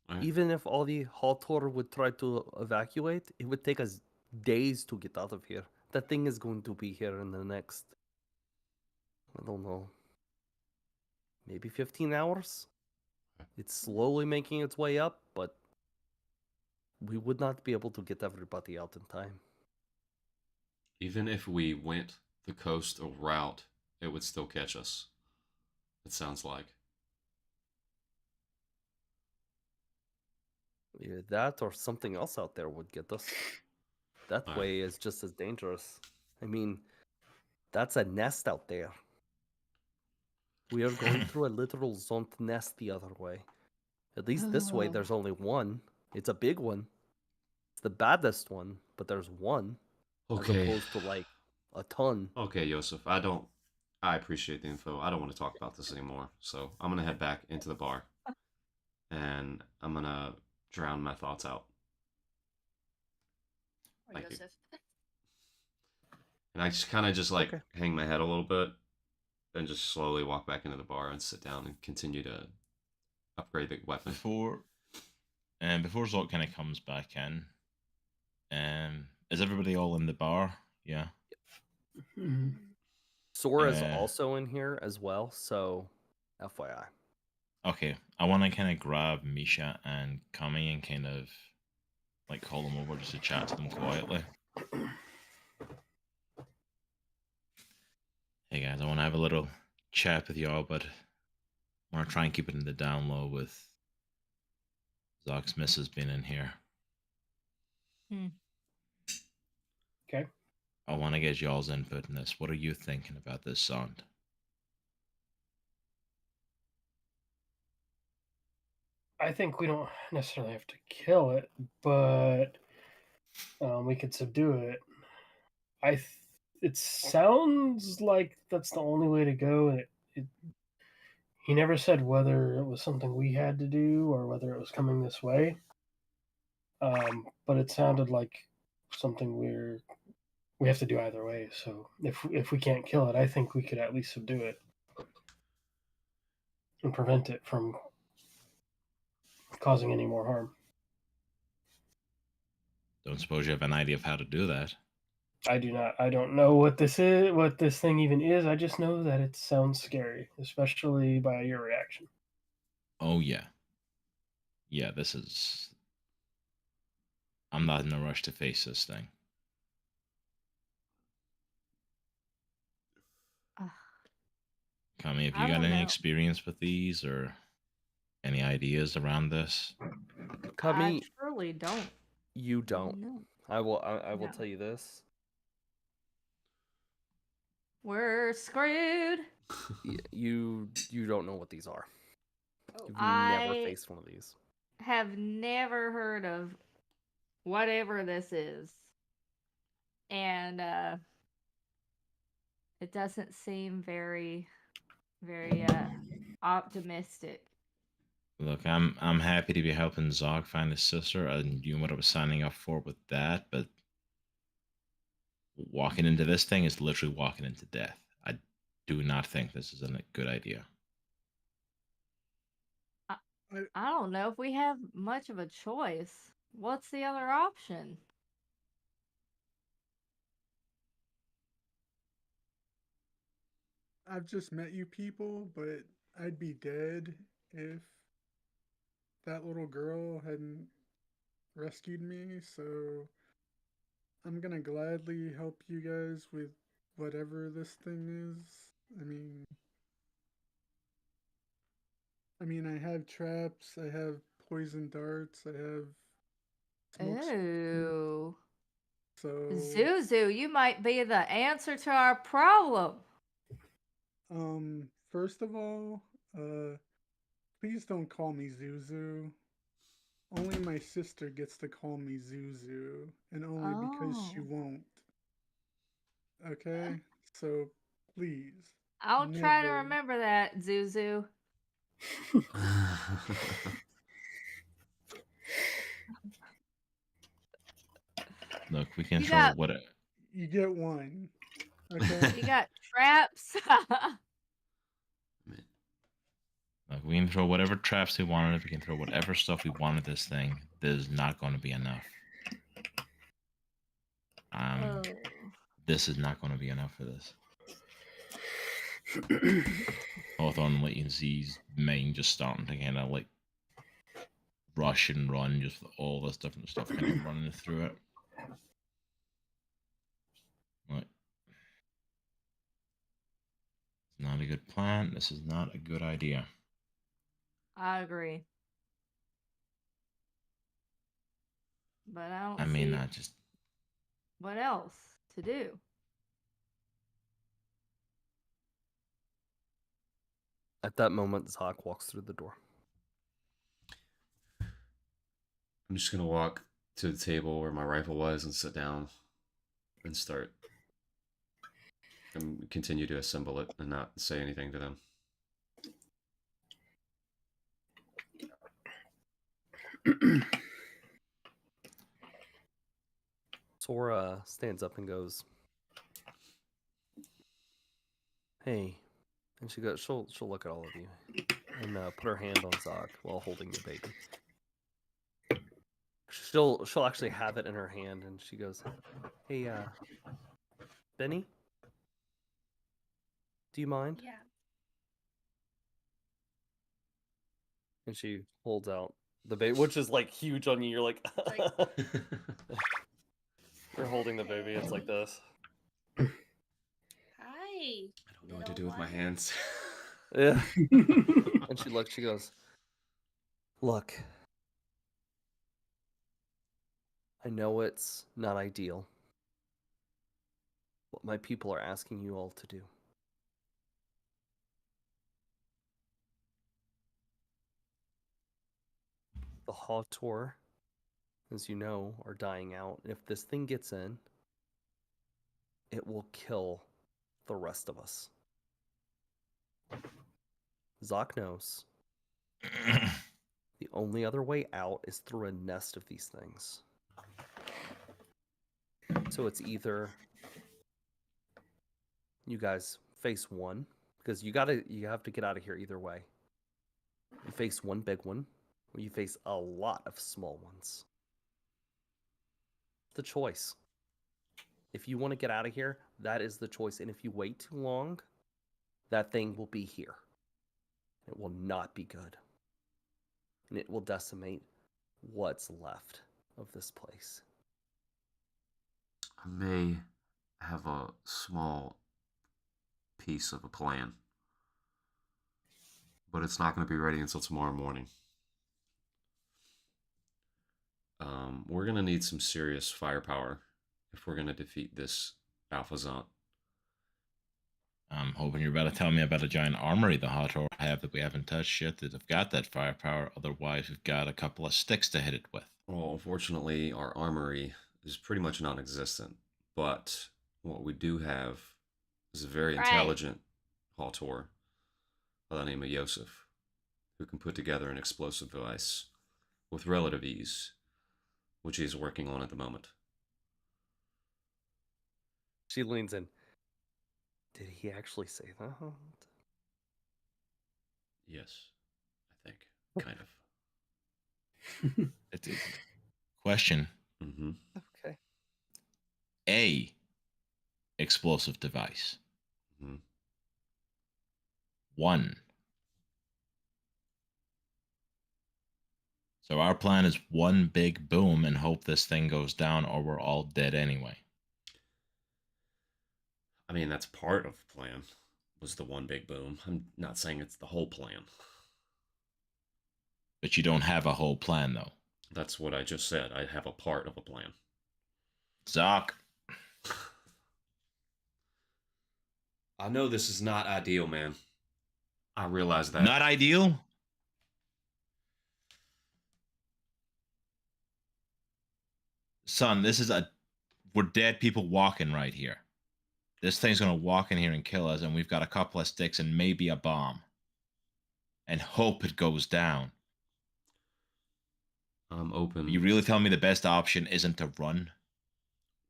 [SPEAKER 2] All right.
[SPEAKER 1] Even if all the Haltor would try to evacuate, it would take us days to get out of here. That thing is going to be here in the next, I don't know, maybe 15 hours? It's slowly making its way up, but we would not be able to get everybody out in time.
[SPEAKER 2] Even if we went the coastal route, it would still catch us. It sounds like.
[SPEAKER 1] Either that or something else out there would get us. That
[SPEAKER 2] Alright.
[SPEAKER 1] way is just as dangerous. I mean, that's a nest out there. We are going through a literal Zont nest the other way. At least this way, there's only one. It's a big one. It's the baddest one, but there's one. As
[SPEAKER 2] Okay.
[SPEAKER 1] opposed to like a ton.
[SPEAKER 2] Okay, Yosef. I appreciate the info. I don't want to talk about this anymore. So I'm gonna head back into the bar, and I'm gonna drown my thoughts out.
[SPEAKER 6] Or
[SPEAKER 2] Thank you.
[SPEAKER 6] Joseph.
[SPEAKER 2] And I just kind of like
[SPEAKER 1] Okay.
[SPEAKER 2] hang my head a little bit, and just slowly walk back into the bar and sit down and continue to upgrade the weapon.
[SPEAKER 3] Before Zot kind of comes back in, is everybody all in the bar? Yeah.
[SPEAKER 1] Sora's also in here as well, so FYI.
[SPEAKER 3] Okay, I want to kind of grab Misha and Kami and kind of like call them over just to chat to them quietly. Hey guys, I want to have a little chat with y'all, but I want to try and keep it in the down low with Zox Missus being in here.
[SPEAKER 8] Okay.
[SPEAKER 3] I want to get y'all's input in this. What are you thinking about this sound?
[SPEAKER 8] I think we don't necessarily have to kill it, but we could subdue it. It sounds like that's the only way to go. He never said whether it was something we had to do or whether it was coming this way. But it sounded like something we have to do either way. So if we can't kill it, I think we could at least subdue it and prevent it from causing any more harm.
[SPEAKER 3] Don't suppose you have an idea of how to do that?
[SPEAKER 8] I do not. I don't know what this is, what this thing even is. I just know that it sounds scary, especially by your reaction.
[SPEAKER 3] Oh yeah. Yeah, this is... I'm not in a rush to face this thing.
[SPEAKER 4] Ugh,
[SPEAKER 3] Kami, have
[SPEAKER 4] I
[SPEAKER 3] you got
[SPEAKER 4] don't
[SPEAKER 3] any
[SPEAKER 4] know.
[SPEAKER 3] experience with these or any ideas around this?
[SPEAKER 4] I
[SPEAKER 1] Kami,
[SPEAKER 4] truly don't
[SPEAKER 1] you don't.
[SPEAKER 4] know.
[SPEAKER 1] I will
[SPEAKER 4] No.
[SPEAKER 1] tell you this.
[SPEAKER 4] We're screwed.
[SPEAKER 1] You don't know what these are.
[SPEAKER 6] Oh,
[SPEAKER 1] You've never
[SPEAKER 4] I
[SPEAKER 1] faced one of these.
[SPEAKER 4] have never heard of whatever this is. And it doesn't seem very optimistic.
[SPEAKER 3] Look, I'm happy to be helping Zog find his sister and doing what I was signing up for with that, but walking into this thing is literally walking into death. I do not think this is a good idea.
[SPEAKER 4] I don't know if we have much of a choice. What's the other option?
[SPEAKER 9] I've just met you people, but I'd be dead if that little girl hadn't rescued me. So I'm gonna gladly help you guys with whatever this thing is. I have traps, I have poison darts, I have smoke screen.
[SPEAKER 4] Ooh.
[SPEAKER 9] So
[SPEAKER 4] Zuzu, you might be the answer to our problem.
[SPEAKER 9] first of all, please don't call me Zuzu. Only my sister gets to call me Zuzu, and only because she
[SPEAKER 4] Oh.
[SPEAKER 9] won't. Okay? So please.
[SPEAKER 4] I'll try to
[SPEAKER 9] Never.
[SPEAKER 4] remember that, Zuzu.
[SPEAKER 3] Look, we can
[SPEAKER 4] You
[SPEAKER 3] throw
[SPEAKER 4] got-
[SPEAKER 3] what
[SPEAKER 9] You get one. Okay?
[SPEAKER 4] You got traps.
[SPEAKER 3] Look, we can throw whatever traps we wanted. We can throw whatever stuff we wanted. This thing, there's not going to be enough.
[SPEAKER 4] Oh.
[SPEAKER 3] This is not going to be enough for this. Hawthorne Latency's main just starting to kind of like rush and run, just with all this different stuff kind of running through it. Right. It's not a good plan. This is not a good idea.
[SPEAKER 4] I agree. But I don't
[SPEAKER 3] I mean,
[SPEAKER 4] see
[SPEAKER 3] I just
[SPEAKER 4] what else to do.
[SPEAKER 1] At that moment, Zach walks through the door.
[SPEAKER 2] I'm just gonna walk to the table where my rifle was and sit down and start and continue to assemble it and not say anything to them.
[SPEAKER 1] Sora stands up and goes, "Hey," and she'll look at all of you and put her hand on Zog while holding the baby. She'll actually have it in her hand, and she goes, "Hey, Benny, do you mind?"
[SPEAKER 6] yeah.
[SPEAKER 1] And she holds out the baby, which is like huge on you. You're like, you're holding the baby. It's like this.
[SPEAKER 6] Hi.
[SPEAKER 2] I don't know what to do with my hands.
[SPEAKER 1] Yeah. And she looks. She goes, "Look, I know it's not ideal. What my people are asking you all to do. The Hawtor, as you know, are dying out. If this thing gets in, it will kill the rest of us. Zoc knows the only other way out is through a nest of these things. So it's either you guys face one, because you have to get out of here either way. You face one big one, or you face a lot of small ones. The choice. If you want to get out of here, that is the choice. And if you wait too long, that thing will be here. It will not be good. And it will decimate what's left of this place.
[SPEAKER 2] I may have a small piece of a plan, but it's not going to be ready until tomorrow morning. We're going to need some serious firepower if we're going to defeat this Alpha Zont.
[SPEAKER 3] I'm hoping you're about to tell me about a giant armory the Hator have that we haven't touched yet that have got that firepower. Otherwise, we've got a couple of sticks to hit it with.
[SPEAKER 2] Well, unfortunately, our armory is pretty much non-existent. But what we do have is a very
[SPEAKER 4] Right.
[SPEAKER 2] intelligent Hator by the name of Yosef, who can put together an explosive device with relative ease, which he's working on at the moment.
[SPEAKER 1] She leans in. Did he actually say that?
[SPEAKER 2] Yes, I think. Kind of.
[SPEAKER 3] It's a question.
[SPEAKER 2] Mm-hmm.
[SPEAKER 1] Okay.
[SPEAKER 3] A explosive device.
[SPEAKER 2] Mm-hmm.
[SPEAKER 3] 1. So our plan is one big boom and hope this thing goes down or we're all dead anyway.
[SPEAKER 2] I mean, that's part of the plan, was the one big boom. I'm not saying it's the whole plan.
[SPEAKER 3] But you don't have a whole plan, though.
[SPEAKER 2] That's what I just said. I have a part of a plan.
[SPEAKER 3] Zoc.
[SPEAKER 2] I know this is not ideal, man. I realize that.
[SPEAKER 3] Not ideal? Son, this is we're dead people walking right here. This thing's gonna walk in here and kill us, and we've got a couple of sticks and maybe a bomb. And hope it goes down.
[SPEAKER 2] I'm open.
[SPEAKER 3] You really tell me the best option isn't to run?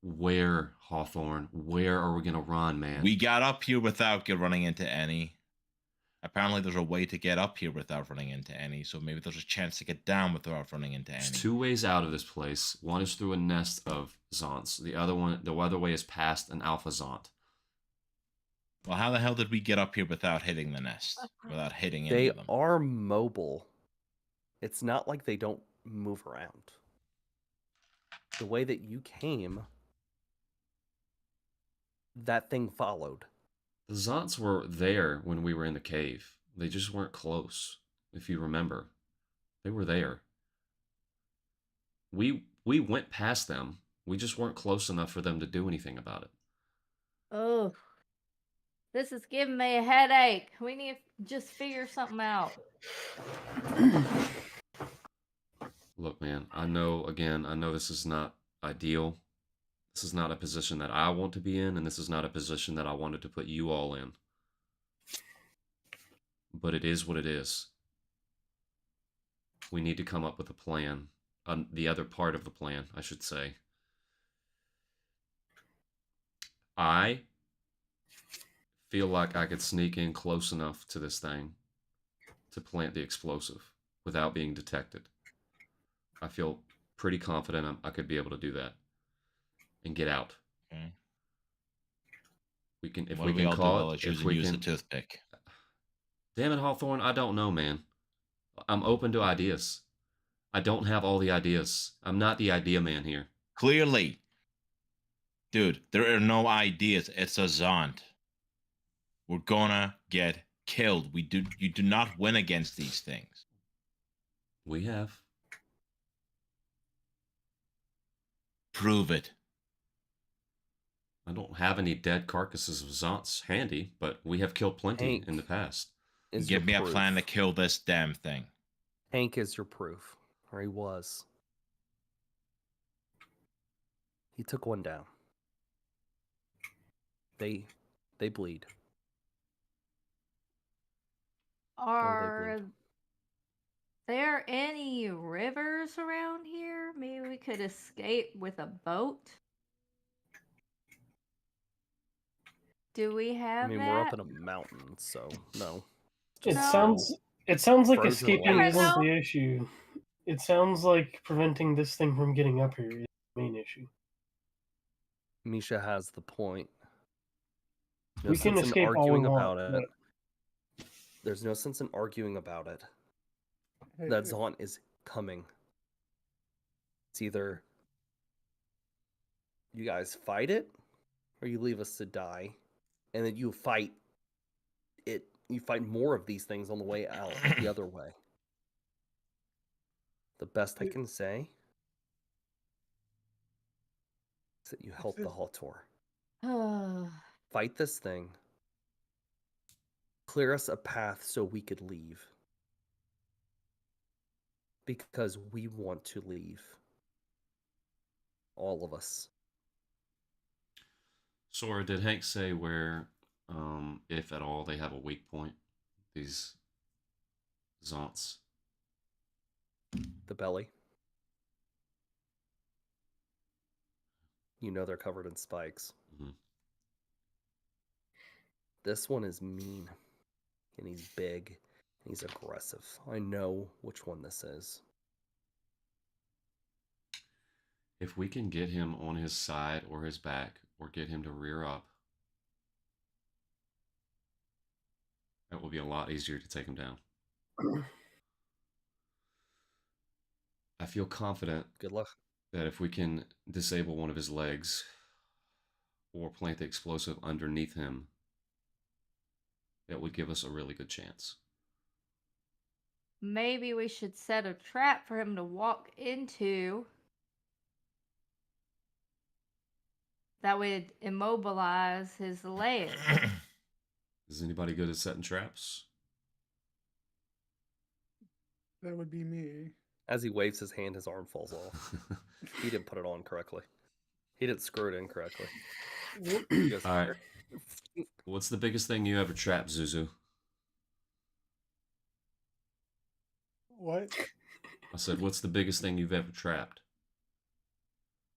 [SPEAKER 2] Where, Hawthorne? Where are we gonna run, man?
[SPEAKER 3] We got up here without running into any. Apparently there's a way to get up here without running into any, so maybe there's a chance to get down without running into any.
[SPEAKER 2] There's 2 ways out of this place. One is through a nest of Zonts. The other way is past an Alpha Zont.
[SPEAKER 3] Well, how the hell did we get up here without hitting the nest? Without hitting any
[SPEAKER 1] They
[SPEAKER 3] of them?
[SPEAKER 1] are mobile. It's not like they don't move around. The way that you came, that thing followed.
[SPEAKER 2] The Zonts were there when we were in the cave. They just weren't close, if you remember. They were there. We went past them. We just weren't close enough for them to do anything about it.
[SPEAKER 4] Oh, this is giving me a headache. We need to just figure something out.
[SPEAKER 2] Look, man, I know this is not ideal. This is not a position that I want to be in, and this is not a position that I wanted to put you all in. But it is what it is. We need to come up with a plan. The other part of the plan, I should say. I feel like I could sneak in close enough to this thing to plant the explosive without being detected. I feel pretty confident I could be able to do that and get out.
[SPEAKER 3] Okay.
[SPEAKER 2] We can, if
[SPEAKER 3] What
[SPEAKER 2] we
[SPEAKER 3] do
[SPEAKER 2] can
[SPEAKER 3] all
[SPEAKER 2] call
[SPEAKER 3] do? I'll
[SPEAKER 2] it,
[SPEAKER 3] choose
[SPEAKER 2] if
[SPEAKER 3] and
[SPEAKER 2] we
[SPEAKER 3] use
[SPEAKER 2] can.
[SPEAKER 3] the toothpick.
[SPEAKER 2] Damn it, Hawthorne, I don't know, man. I'm open to ideas. I don't have all the ideas. I'm not the idea man here.
[SPEAKER 3] Clearly. Dude, there are no ideas. It's a Zont. We're gonna get killed. You do not win against these things.
[SPEAKER 2] We have.
[SPEAKER 3] Prove it.
[SPEAKER 2] I don't have any dead carcasses of Zonts handy, but we have killed plenty
[SPEAKER 1] Hank
[SPEAKER 2] in the past.
[SPEAKER 1] is
[SPEAKER 3] Give
[SPEAKER 1] your
[SPEAKER 3] me a
[SPEAKER 1] proof.
[SPEAKER 3] plan to kill this damn thing.
[SPEAKER 1] Hank is your proof, or he was. He took one down. They bleed.
[SPEAKER 4] Are there any rivers around here? Maybe we could escape with a boat? Do we have
[SPEAKER 1] I mean,
[SPEAKER 4] that?
[SPEAKER 1] we're up in a mountain, so no.
[SPEAKER 8] It
[SPEAKER 4] No.
[SPEAKER 8] sounds like
[SPEAKER 1] Frozen
[SPEAKER 8] escaping
[SPEAKER 1] away.
[SPEAKER 8] isn't the issue. It sounds like preventing this thing from getting up here is the main issue.
[SPEAKER 1] Misha has the point. No
[SPEAKER 8] We can
[SPEAKER 1] sense in
[SPEAKER 8] escape all we
[SPEAKER 1] arguing
[SPEAKER 8] want,
[SPEAKER 1] about it. There's no sense in arguing about it.
[SPEAKER 9] Hey,
[SPEAKER 1] That Zont is coming. It's either you guys fight it, or you leave us to die, and then you fight it. You fight more of these things on the way out the other way. The best I can say is that you help the Haltor. Fight this thing. Clear us a path so we could leave. Because we want to leave. All of us.
[SPEAKER 2] Sora, did Hank say where, if at all, they have a weak point? These Zonts.
[SPEAKER 1] The belly. You know they're covered in spikes.
[SPEAKER 2] Mm-hmm.
[SPEAKER 1] This one is mean. And he's big. And he's aggressive. I know which one this is.
[SPEAKER 2] If we can get him on his side or his back, or get him to rear up, that will be a lot easier to take him down. I feel confident.
[SPEAKER 1] Good luck.
[SPEAKER 2] That if we can disable one of his legs or plant the explosive underneath him, that would give us a really good chance.
[SPEAKER 4] Maybe we should set a trap for him to walk into. That would immobilize his leg.
[SPEAKER 2] Is anybody good at setting traps?
[SPEAKER 9] That would be me.
[SPEAKER 1] As he waves his hand, his arm falls off. He didn't put it on correctly. He didn't screw it in correctly. He goes,
[SPEAKER 2] All right. What's the biggest thing you ever trapped, Zuzu?
[SPEAKER 9] What?
[SPEAKER 2] I said, what's the biggest thing you've ever trapped?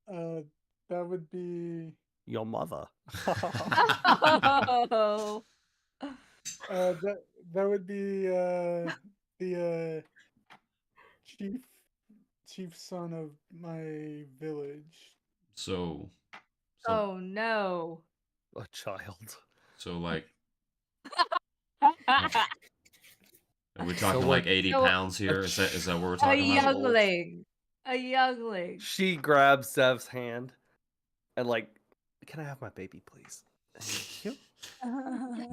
[SPEAKER 9] That would be
[SPEAKER 1] your mother.
[SPEAKER 4] Oh.
[SPEAKER 9] That would be the chief son of my village.
[SPEAKER 2] So
[SPEAKER 4] Oh no.
[SPEAKER 1] A child.
[SPEAKER 2] So like, are we talking
[SPEAKER 1] So,
[SPEAKER 2] like 80
[SPEAKER 4] so-
[SPEAKER 2] pounds here? Is that what we're
[SPEAKER 4] A
[SPEAKER 2] talking about?
[SPEAKER 4] youngling. A youngling.
[SPEAKER 1] She grabs Zev's hand and like, can I have my baby, please? Thank you.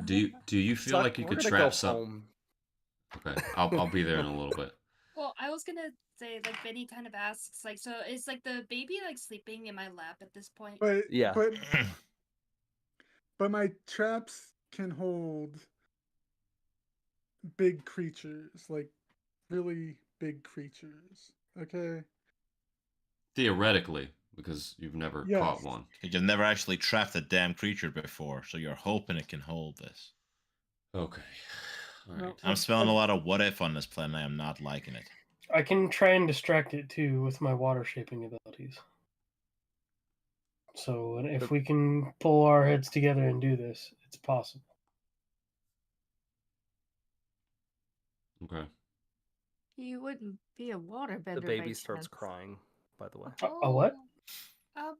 [SPEAKER 2] Do you feel like you could trap something? Okay, I'll be there in a little bit.
[SPEAKER 6] Well, I was gonna say, like, Benny kind of asks, like, so is like the baby like sleeping in my lap at this point?
[SPEAKER 9] But
[SPEAKER 1] Yeah.
[SPEAKER 9] But my traps can hold big creatures, like really big creatures. Okay.
[SPEAKER 2] Theoretically, because you've never
[SPEAKER 9] Yes.
[SPEAKER 2] caught one.
[SPEAKER 3] You've never actually trapped a damn creature before, so you're hoping it can hold this.
[SPEAKER 2] Okay. All right.
[SPEAKER 9] No.
[SPEAKER 3] I'm smelling a lot of what if on this plan. I am not liking it.
[SPEAKER 8] I can try and distract it too with my water shaping abilities. So if we can pull our heads together and do this, it's possible.
[SPEAKER 2] Okay.
[SPEAKER 4] You wouldn't be a waterbender.
[SPEAKER 1] The baby
[SPEAKER 4] by
[SPEAKER 1] starts
[SPEAKER 4] chance.
[SPEAKER 1] crying, by the way.
[SPEAKER 8] A what?
[SPEAKER 6] Do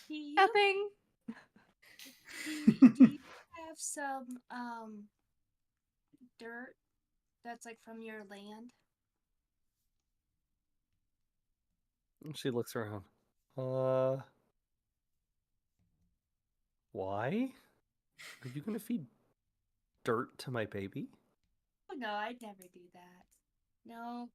[SPEAKER 6] you,
[SPEAKER 4] Nothing.
[SPEAKER 6] do you have some dirt that's like from your land?
[SPEAKER 1] And she looks around. Why? Are you gonna feed dirt to my baby?
[SPEAKER 6] Oh no, I'd never do that. No.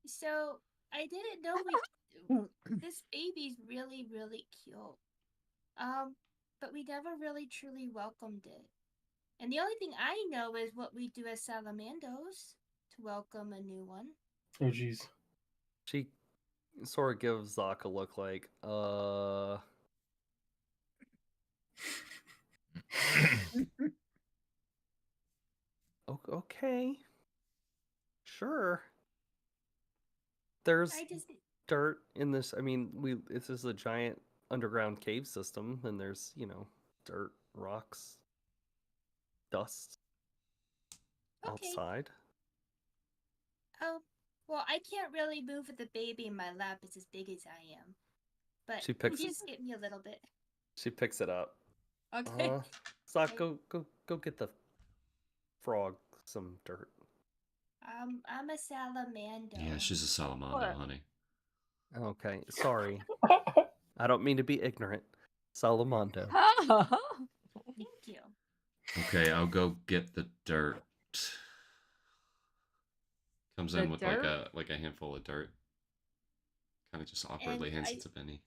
[SPEAKER 6] So I didn't know this baby's really, really cute. But we never really truly welcomed it. And the only thing I know is what we do as salamandos to welcome a new one.
[SPEAKER 8] Oh, jeez.
[SPEAKER 1] She sort of gives Zach a look like, okay. Sure. There's
[SPEAKER 6] I just
[SPEAKER 1] dirt in this. I mean, this is a giant underground cave system, and there's, dirt, rocks, dust outside.
[SPEAKER 6] Well, I can't really move with the baby in my lap. It's as big as I am. But
[SPEAKER 1] She picks
[SPEAKER 6] you
[SPEAKER 1] it.
[SPEAKER 6] just get me a little bit.
[SPEAKER 1] She picks it up.
[SPEAKER 6] Okay.
[SPEAKER 1] Zach, go get the frog some dirt.
[SPEAKER 6] I'm a salamando.
[SPEAKER 2] Yeah, she's a salamando,
[SPEAKER 4] What?
[SPEAKER 2] honey.
[SPEAKER 1] Okay, sorry. I don't mean to be ignorant. Salamando.
[SPEAKER 6] Thank you.
[SPEAKER 2] Okay, I'll go get the dirt. Comes
[SPEAKER 4] The
[SPEAKER 2] in with
[SPEAKER 4] dirt?
[SPEAKER 2] like a handful of dirt. Kind of just
[SPEAKER 6] And
[SPEAKER 2] awkwardly hands it to Benny.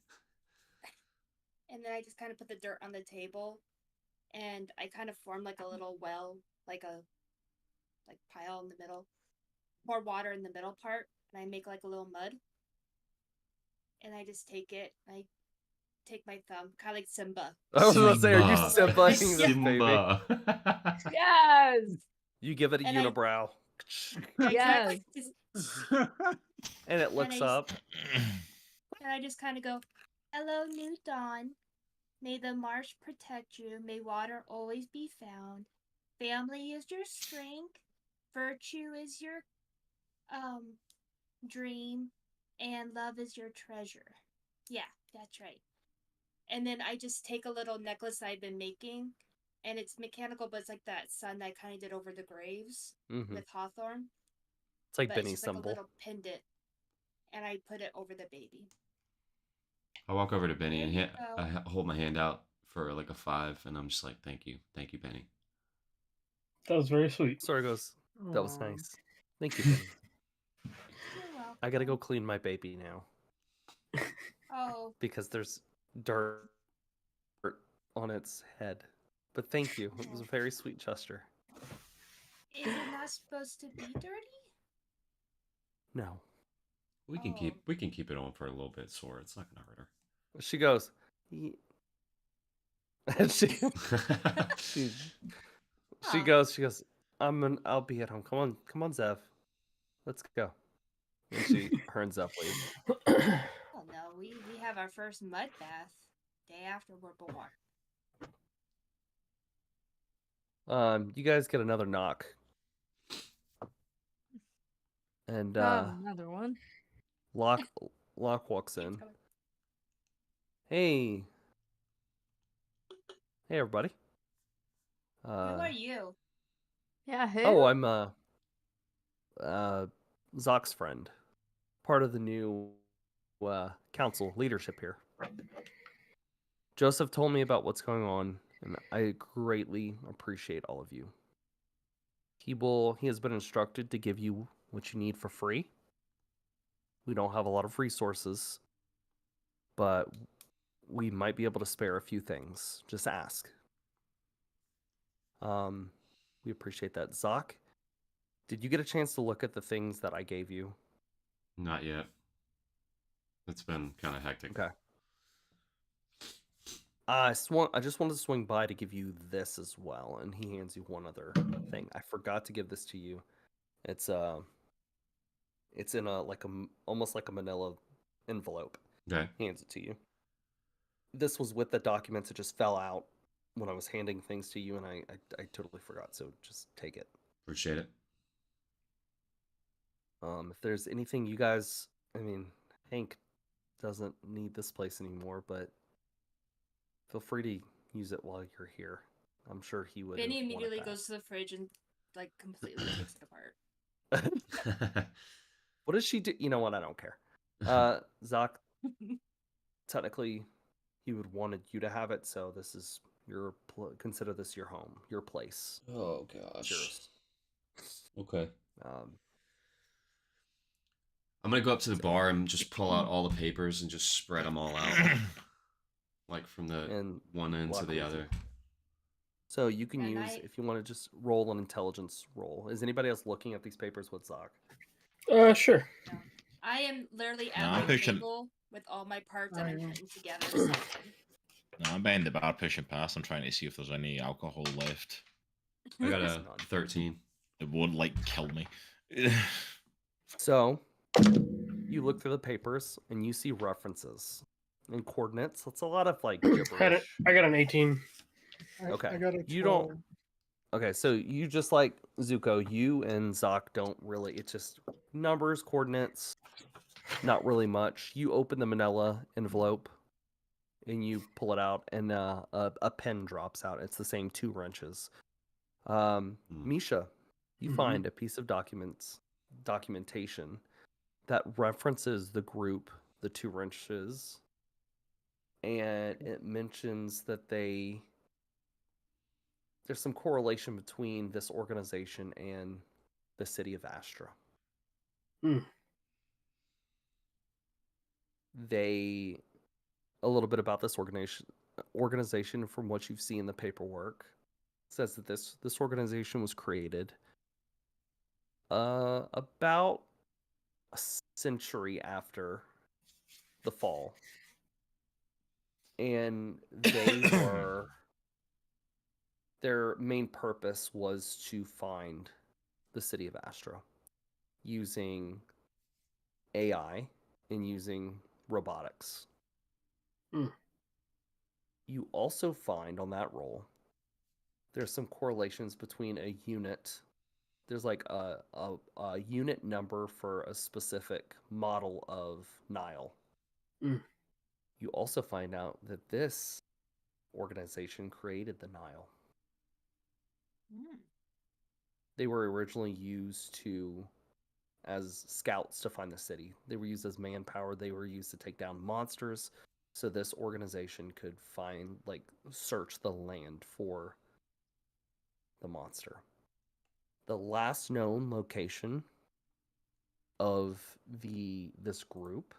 [SPEAKER 6] And then I just kind of put the dirt on the table, and I kind of form like a little well, like a pile in the middle. Pour water in the middle part, and I make like a little mud. And I just take it. I take my thumb, kind of like Simba.
[SPEAKER 1] I was gonna say, are you
[SPEAKER 2] Simba.
[SPEAKER 1] Simbaing this baby?
[SPEAKER 2] Simba.
[SPEAKER 4] Yes.
[SPEAKER 1] You give it a
[SPEAKER 6] And I-
[SPEAKER 1] unibrow.
[SPEAKER 6] Yeah,
[SPEAKER 4] Yes.
[SPEAKER 6] exactly.
[SPEAKER 1] And it looks
[SPEAKER 6] I-
[SPEAKER 1] up.
[SPEAKER 6] And I just kind of go, "Hello, new dawn. May the marsh protect you. May water always be found. Family is your strength. Virtue is your dream, and love is your treasure." Yeah, that's right. And then I just take a little necklace I've been making, and it's mechanical, but it's like that sun that I kind of did over the graves
[SPEAKER 1] Mm-hmm.
[SPEAKER 6] with hawthorn.
[SPEAKER 1] It's like
[SPEAKER 6] But it's
[SPEAKER 1] Benny's
[SPEAKER 6] just like a
[SPEAKER 1] symbol.
[SPEAKER 6] little pendant, and I put it over the baby.
[SPEAKER 2] I walk over to Benny and
[SPEAKER 6] There you go.
[SPEAKER 2] I hold my hand out for like a 5, and I'm just like, thank you, Benny.
[SPEAKER 8] That was very sweet.
[SPEAKER 1] Sora goes, that was
[SPEAKER 9] Aw.
[SPEAKER 1] nice. Thank you, Benny.
[SPEAKER 6] You're welcome.
[SPEAKER 1] I gotta go clean my baby now
[SPEAKER 6] Oh,
[SPEAKER 1] because there's dirt on its head. But thank you. It was a very sweet gesture.
[SPEAKER 6] is it not supposed to be dirty?
[SPEAKER 1] No.
[SPEAKER 2] We can
[SPEAKER 6] Oh.
[SPEAKER 2] keep it on for a little bit, Sora. It's not gonna hurt her.
[SPEAKER 1] She goes. She goes. I'll be at home. Come on, Zev. Let's go. And her and Zev leave.
[SPEAKER 6] Oh no, we have our first mud bath day after we're born.
[SPEAKER 1] You guys get another knock. And
[SPEAKER 4] Another one.
[SPEAKER 1] Locke walks in. Hey. Hey everybody.
[SPEAKER 6] Who are you?
[SPEAKER 4] Yeah, who?
[SPEAKER 1] Oh, I'm Zock's friend. Part of the new council leadership here. Joseph told me about what's going on, and I greatly appreciate all of you. He has been instructed to give you what you need for free. We don't have a lot of resources, but we might be able to spare a few things. Just ask. We appreciate that. Zock, did you get a chance to look at the things that I gave you?
[SPEAKER 2] Not yet. It's been kind of hectic.
[SPEAKER 1] Okay. I just wanted to swing by to give you this as well, and he hands you one other thing. I forgot to give this to you. It's in almost like a manila envelope.
[SPEAKER 2] Okay.
[SPEAKER 1] He hands it to you. This was with the documents. It just fell out when I was handing things to you, and I totally forgot. So just take it.
[SPEAKER 2] Appreciate it.
[SPEAKER 1] If there's anything you guys, Hank doesn't need this place anymore, but feel free to use it while you're here. I'm sure he would.
[SPEAKER 6] Benny immediately
[SPEAKER 1] want it
[SPEAKER 6] goes to the fridge and like completely takes it apart.
[SPEAKER 1] back. What does she do? You know what? I don't care. Zoc, technically, he would wanted you to have it, so this is consider this your home, your place.
[SPEAKER 2] Oh
[SPEAKER 1] It's yours.
[SPEAKER 2] Okay.
[SPEAKER 1] Um,
[SPEAKER 2] I'm gonna go up to the bar and just pull out all the papers and just spread them all out, like from the
[SPEAKER 1] and
[SPEAKER 2] one end to
[SPEAKER 1] lock
[SPEAKER 2] the
[SPEAKER 1] them.
[SPEAKER 2] other.
[SPEAKER 1] So you can
[SPEAKER 6] And
[SPEAKER 1] use, if you want to just roll an intelligence roll. Is anybody else looking at these papers with Zoc?
[SPEAKER 8] Sure.
[SPEAKER 6] No. I am literally
[SPEAKER 3] No,
[SPEAKER 6] at
[SPEAKER 3] I'm
[SPEAKER 6] my
[SPEAKER 3] pushing-
[SPEAKER 6] table with all my parts and I'm putting together something.
[SPEAKER 3] No, I'm behind the bar pushing past. I'm trying to see if there's any alcohol left.
[SPEAKER 2] I got
[SPEAKER 1] It's
[SPEAKER 2] a
[SPEAKER 1] none.
[SPEAKER 2] 13.
[SPEAKER 3] It won't like kill me.
[SPEAKER 1] So you look through the papers and you see references and coordinates. That's a lot of like gibberish.
[SPEAKER 8] I got an 18.
[SPEAKER 1] Okay.
[SPEAKER 9] I got a 12.
[SPEAKER 1] You don't. Okay, so you just like Zuko, you and Zoc don't really. It's just numbers, coordinates, not really much. You open the manila envelope and you pull it out, and a pen drops out. It's the same 2 wrenches. Misha, you
[SPEAKER 9] Mhm.
[SPEAKER 1] find a piece of documentation that references the group the two wrenches, and it mentions that there's some correlation between this organization and the city of Astra. A little bit about this organization from what you've seen in the paperwork says that this organization was created about a century after the fall, and their main purpose was to find the city of Astra using AI and using robotics. You also find on that roll there's some correlations between a unit. There's like a unit number for a specific model of Nile. You also find out that this organization created the Nile. They were originally used as scouts to find the city. They were used as manpower. They were used to take down monsters. So this organization could search the land for the monster. The last known location of this group,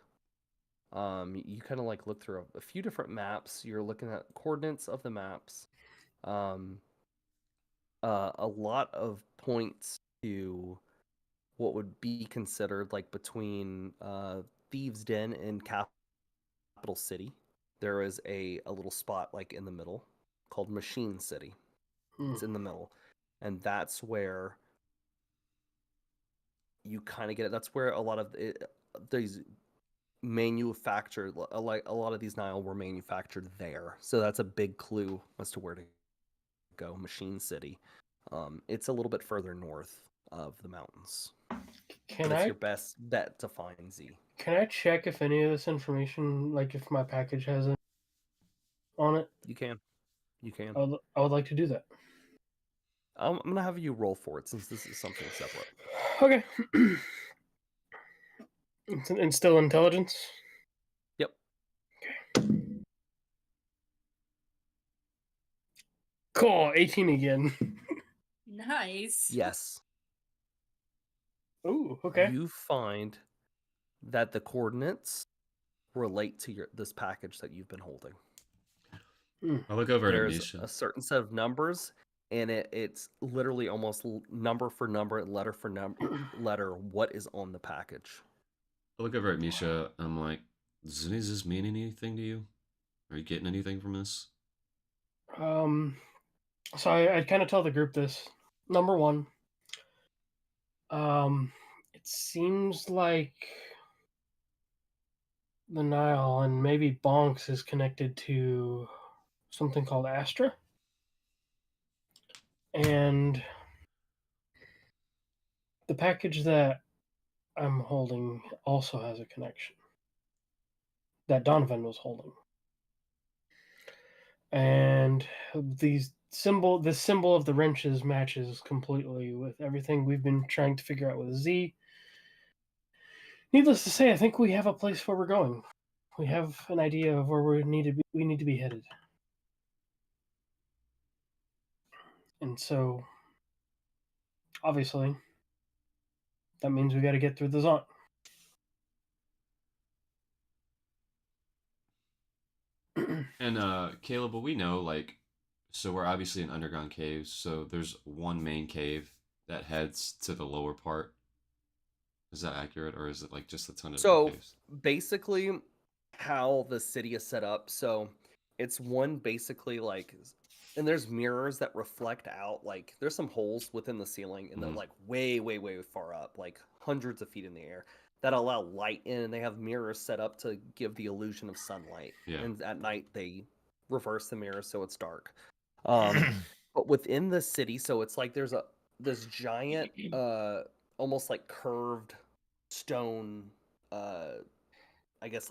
[SPEAKER 1] you kind of look through a few different maps. You're looking at coordinates of the maps. A lot of points to what would be considered between Thieves' Den and Capital City. There is a little spot in the middle called Machine City. It's in the middle, and that's where you kind of get it. That's where a lot of these manufactured, a lot of these Nile were manufactured there. So that's a big clue as to where to go. Machine City. It's a little bit further north of the mountains. It's your best bet to find Z.
[SPEAKER 8] Can I check if any of this information, if my package has it on it?
[SPEAKER 1] You can.
[SPEAKER 8] I would like to do that.
[SPEAKER 1] I'm gonna have you roll for it since this is something separate.
[SPEAKER 8] Okay. And still intelligence?
[SPEAKER 1] Yep.
[SPEAKER 8] Okay. Cool. 18 again.
[SPEAKER 6] Nice.
[SPEAKER 1] Yes.
[SPEAKER 8] Ooh, okay.
[SPEAKER 1] You find that the coordinates relate to this package that you've been holding.
[SPEAKER 2] I look over at
[SPEAKER 1] There's
[SPEAKER 2] Misha.
[SPEAKER 1] a certain set of numbers, and it's literally almost number for number, letter for letter, what is on the package.
[SPEAKER 2] I look over at Misha. I'm like, does any of this mean anything to you? Are you getting anything from this?
[SPEAKER 8] So I kind of tell the group this. Number one, it seems like the Nile and maybe Bonks is connected to something called Astra. And the package that I'm holding also has a connection that Donovan was holding. And this symbol of the wrenches matches completely with everything we've been trying to figure out with Z. Needless to say, I think we have a place where we're going. We have an idea of where we need to be headed. And so, obviously, that means we got to get through the zone.
[SPEAKER 2] And Caleb, well, we know so we're obviously in underground caves. So there's one main cave that heads to the lower part. Is that accurate, or is it just a ton of different caves?
[SPEAKER 1] Basically, how the city is set up. So it's one basically and there's mirrors that reflect out. There's some holes within the ceiling, and they're way, way, way far up, hundreds of feet in the air, that allow light in, and they have mirrors set up to give the illusion of sunlight.
[SPEAKER 2] Yeah.
[SPEAKER 1] And at night they reverse the mirror so it's dark. But within the city, so it's there's this giant almost curved stone, I guess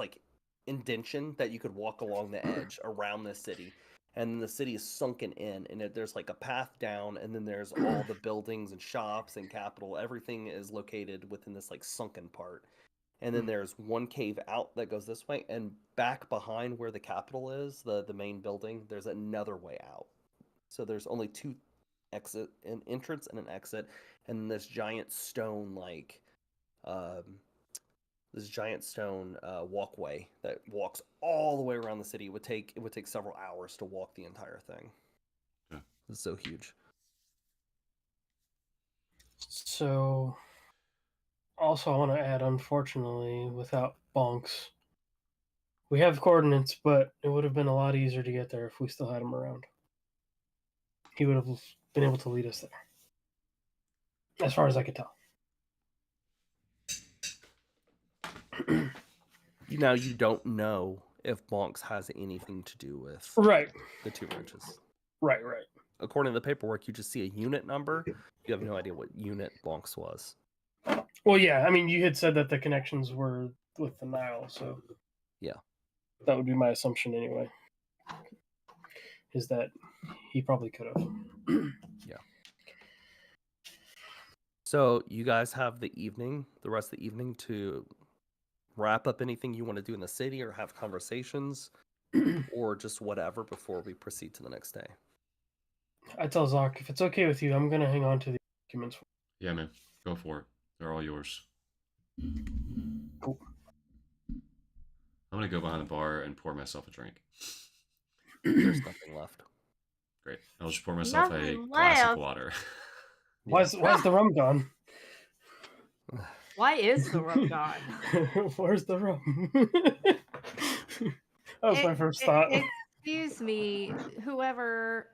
[SPEAKER 1] indention that you could walk along the edge around the city, and the city is sunken in, and there's a path down, and then there's all the buildings and shops and capital. Everything is located within this sunken part, and then there's one cave out that goes this way, and back behind where the Capitol is, the main building, there's another way out. So there's only two an entrance and an exit, and this giant stone walkway that walks all the way around the city. It would take several hours to walk the entire thing.
[SPEAKER 2] Yeah.
[SPEAKER 1] It's so huge.
[SPEAKER 8] So, also, I want to add, unfortunately, without Bonks, we have coordinates, but it would have been a lot easier to get there if we still had him around. He would have been able to lead us there, as far as I could tell.
[SPEAKER 1] Now you don't know if Bonks has anything to do with
[SPEAKER 8] Right.
[SPEAKER 1] the two wrenches.
[SPEAKER 8] Right.
[SPEAKER 1] According to the paperwork, you just see a unit number. You have no idea what unit Bonks was.
[SPEAKER 8] Well, yeah. I mean, you had said that the connections were with the Nile, so
[SPEAKER 1] yeah,
[SPEAKER 8] that would be my assumption anyway. Is that he probably could have.
[SPEAKER 1] Yeah. So you guys have the rest of the evening to wrap up anything you want to do in the city or have conversations or just whatever before we proceed to the next day.
[SPEAKER 8] I tell Zoc, if it's okay with you, I'm going to hang on to the documents.
[SPEAKER 2] Yeah, man. Go for it. They're all yours.
[SPEAKER 8] Cool.
[SPEAKER 2] I'm going to go behind the bar and pour myself a drink.
[SPEAKER 1] There's nothing left.
[SPEAKER 2] Great. I'll just pour myself a
[SPEAKER 4] Nothing
[SPEAKER 2] glass of
[SPEAKER 4] left.
[SPEAKER 2] water.
[SPEAKER 8] Why's the rum gone?
[SPEAKER 4] Why is the rum gone?
[SPEAKER 8] Where's the rum? That was my first thought.
[SPEAKER 4] Excuse me, whoever.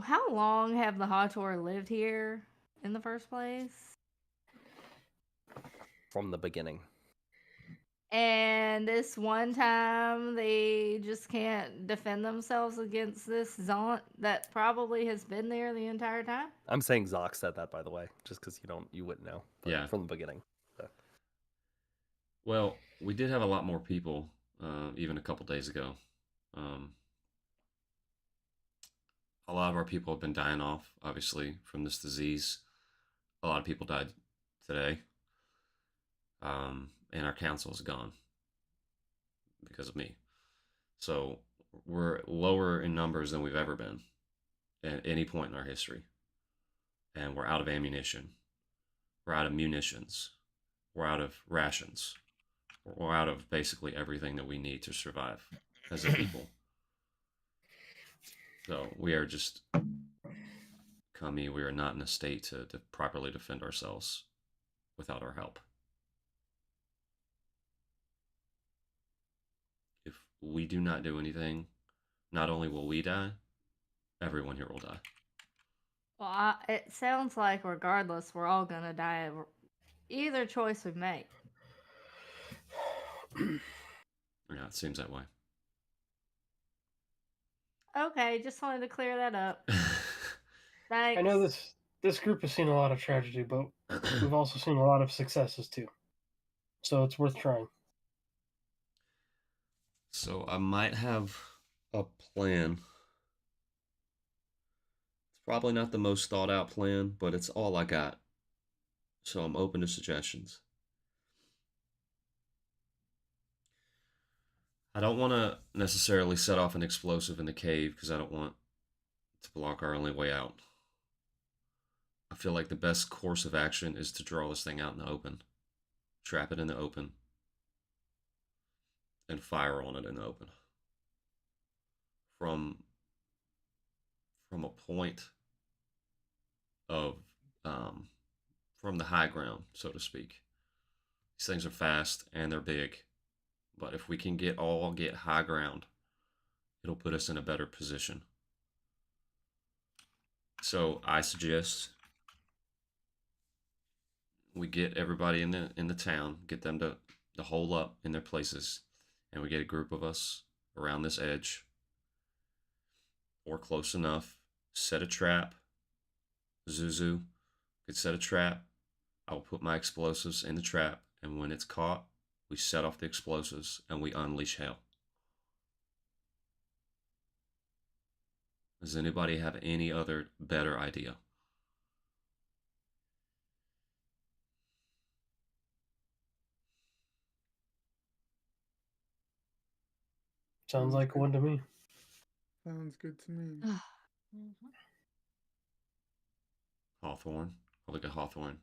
[SPEAKER 4] How long have the Hator lived here in the first place?
[SPEAKER 1] From the beginning.
[SPEAKER 4] And this one time they just can't defend themselves against this Zaunt that probably has been there the entire time?
[SPEAKER 1] I'm saying Zoc said that, by the way, just because you wouldn't know.
[SPEAKER 2] Yeah.
[SPEAKER 1] From the beginning. So.
[SPEAKER 2] Well, we did have a lot more people, even a couple days ago. A lot of our people have been dying off, obviously, from this disease. A lot of people died today. And our council is gone because of me. So we're lower in numbers than we've ever been at any point in our history. And we're out of ammunition. We're out of munitions. We're out of rations. We're out of basically everything that we need to survive as a people. So we are just we are not in a state to properly defend ourselves without our help. If we do not do anything, not only will we die, everyone here will die.
[SPEAKER 4] Well, it sounds like regardless, we're all gonna die. Either choice we make.
[SPEAKER 2] Yeah, it seems that way.
[SPEAKER 4] Okay, just wanted to clear that up. Thanks.
[SPEAKER 8] I know this group has seen a lot of tragedy, but we've also seen a lot of successes too. So it's worth trying.
[SPEAKER 2] So I might have a plan. It's probably not the most thought out plan, but it's all I got. So I'm open to suggestions. I don't want to necessarily set off an explosive in the cave because I don't want to block our only way out. I feel like the best course of action is to draw this thing out in the open. Trap it in the open. And fire on it in the open. From a point of, from the high ground, so to speak. These things are fast and they're big. But if we can get high ground, it'll put us in a better position. So I suggest we get everybody in the town, get them to hole up in their places, and we get a group of us around this edge or close enough, set a trap. Zuzu could set a trap. I will put my explosives in the trap, and when it's caught, we set off the explosives and we unleash hell. Does anybody have any other better idea?
[SPEAKER 8] Sounds like one to me.
[SPEAKER 9] Sounds good to me.
[SPEAKER 2] Hawthorne. I'll look at Hawthorne.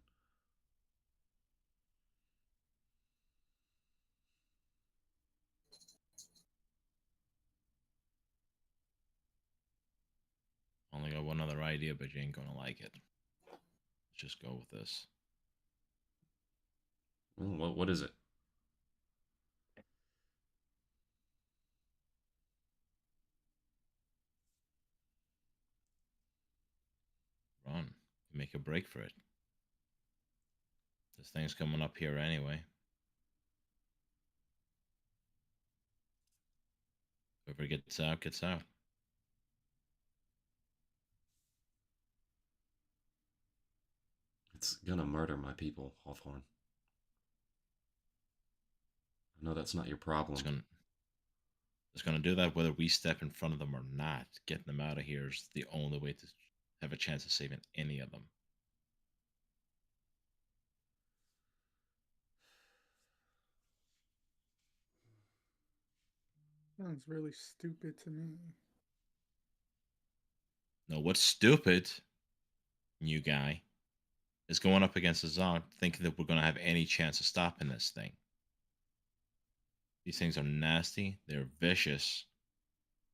[SPEAKER 3] Only got one other idea, but you ain't gonna like it. Let's just go with this.
[SPEAKER 2] What is it?
[SPEAKER 3] Run. Make a break for it. This thing's coming up here anyway. Whoever gets out, gets out.
[SPEAKER 2] It's gonna murder my people, Hawthorne. I know that's not your problem.
[SPEAKER 3] It's gonna do that whether we step in front of them or not. Getting them out of here is the only way to have a chance of saving any of them.
[SPEAKER 9] Sounds really stupid to me.
[SPEAKER 3] No, what's stupid, new guy, is going up against a Zod thinking that we're gonna have any chance of stopping this thing. These things are nasty, they're vicious,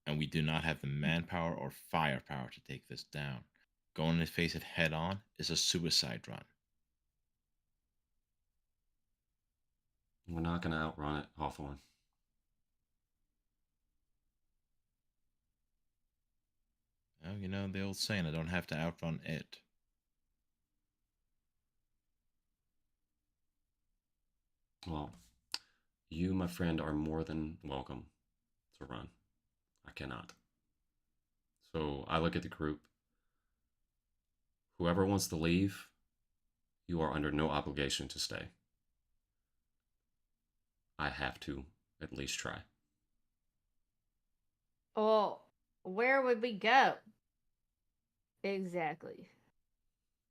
[SPEAKER 3] and we do not have the manpower or firepower to take this down. Going to face it head on is a suicide run.
[SPEAKER 2] We're not gonna outrun it, Hawthorne.
[SPEAKER 3] Well, you know the old saying, I don't have to outrun it.
[SPEAKER 2] Well, you, my friend, are more than welcome to run. I cannot. So I look at the group. Whoever wants to leave, you are under no obligation to stay. I have to at least try.
[SPEAKER 4] Well, where would we go? Exactly.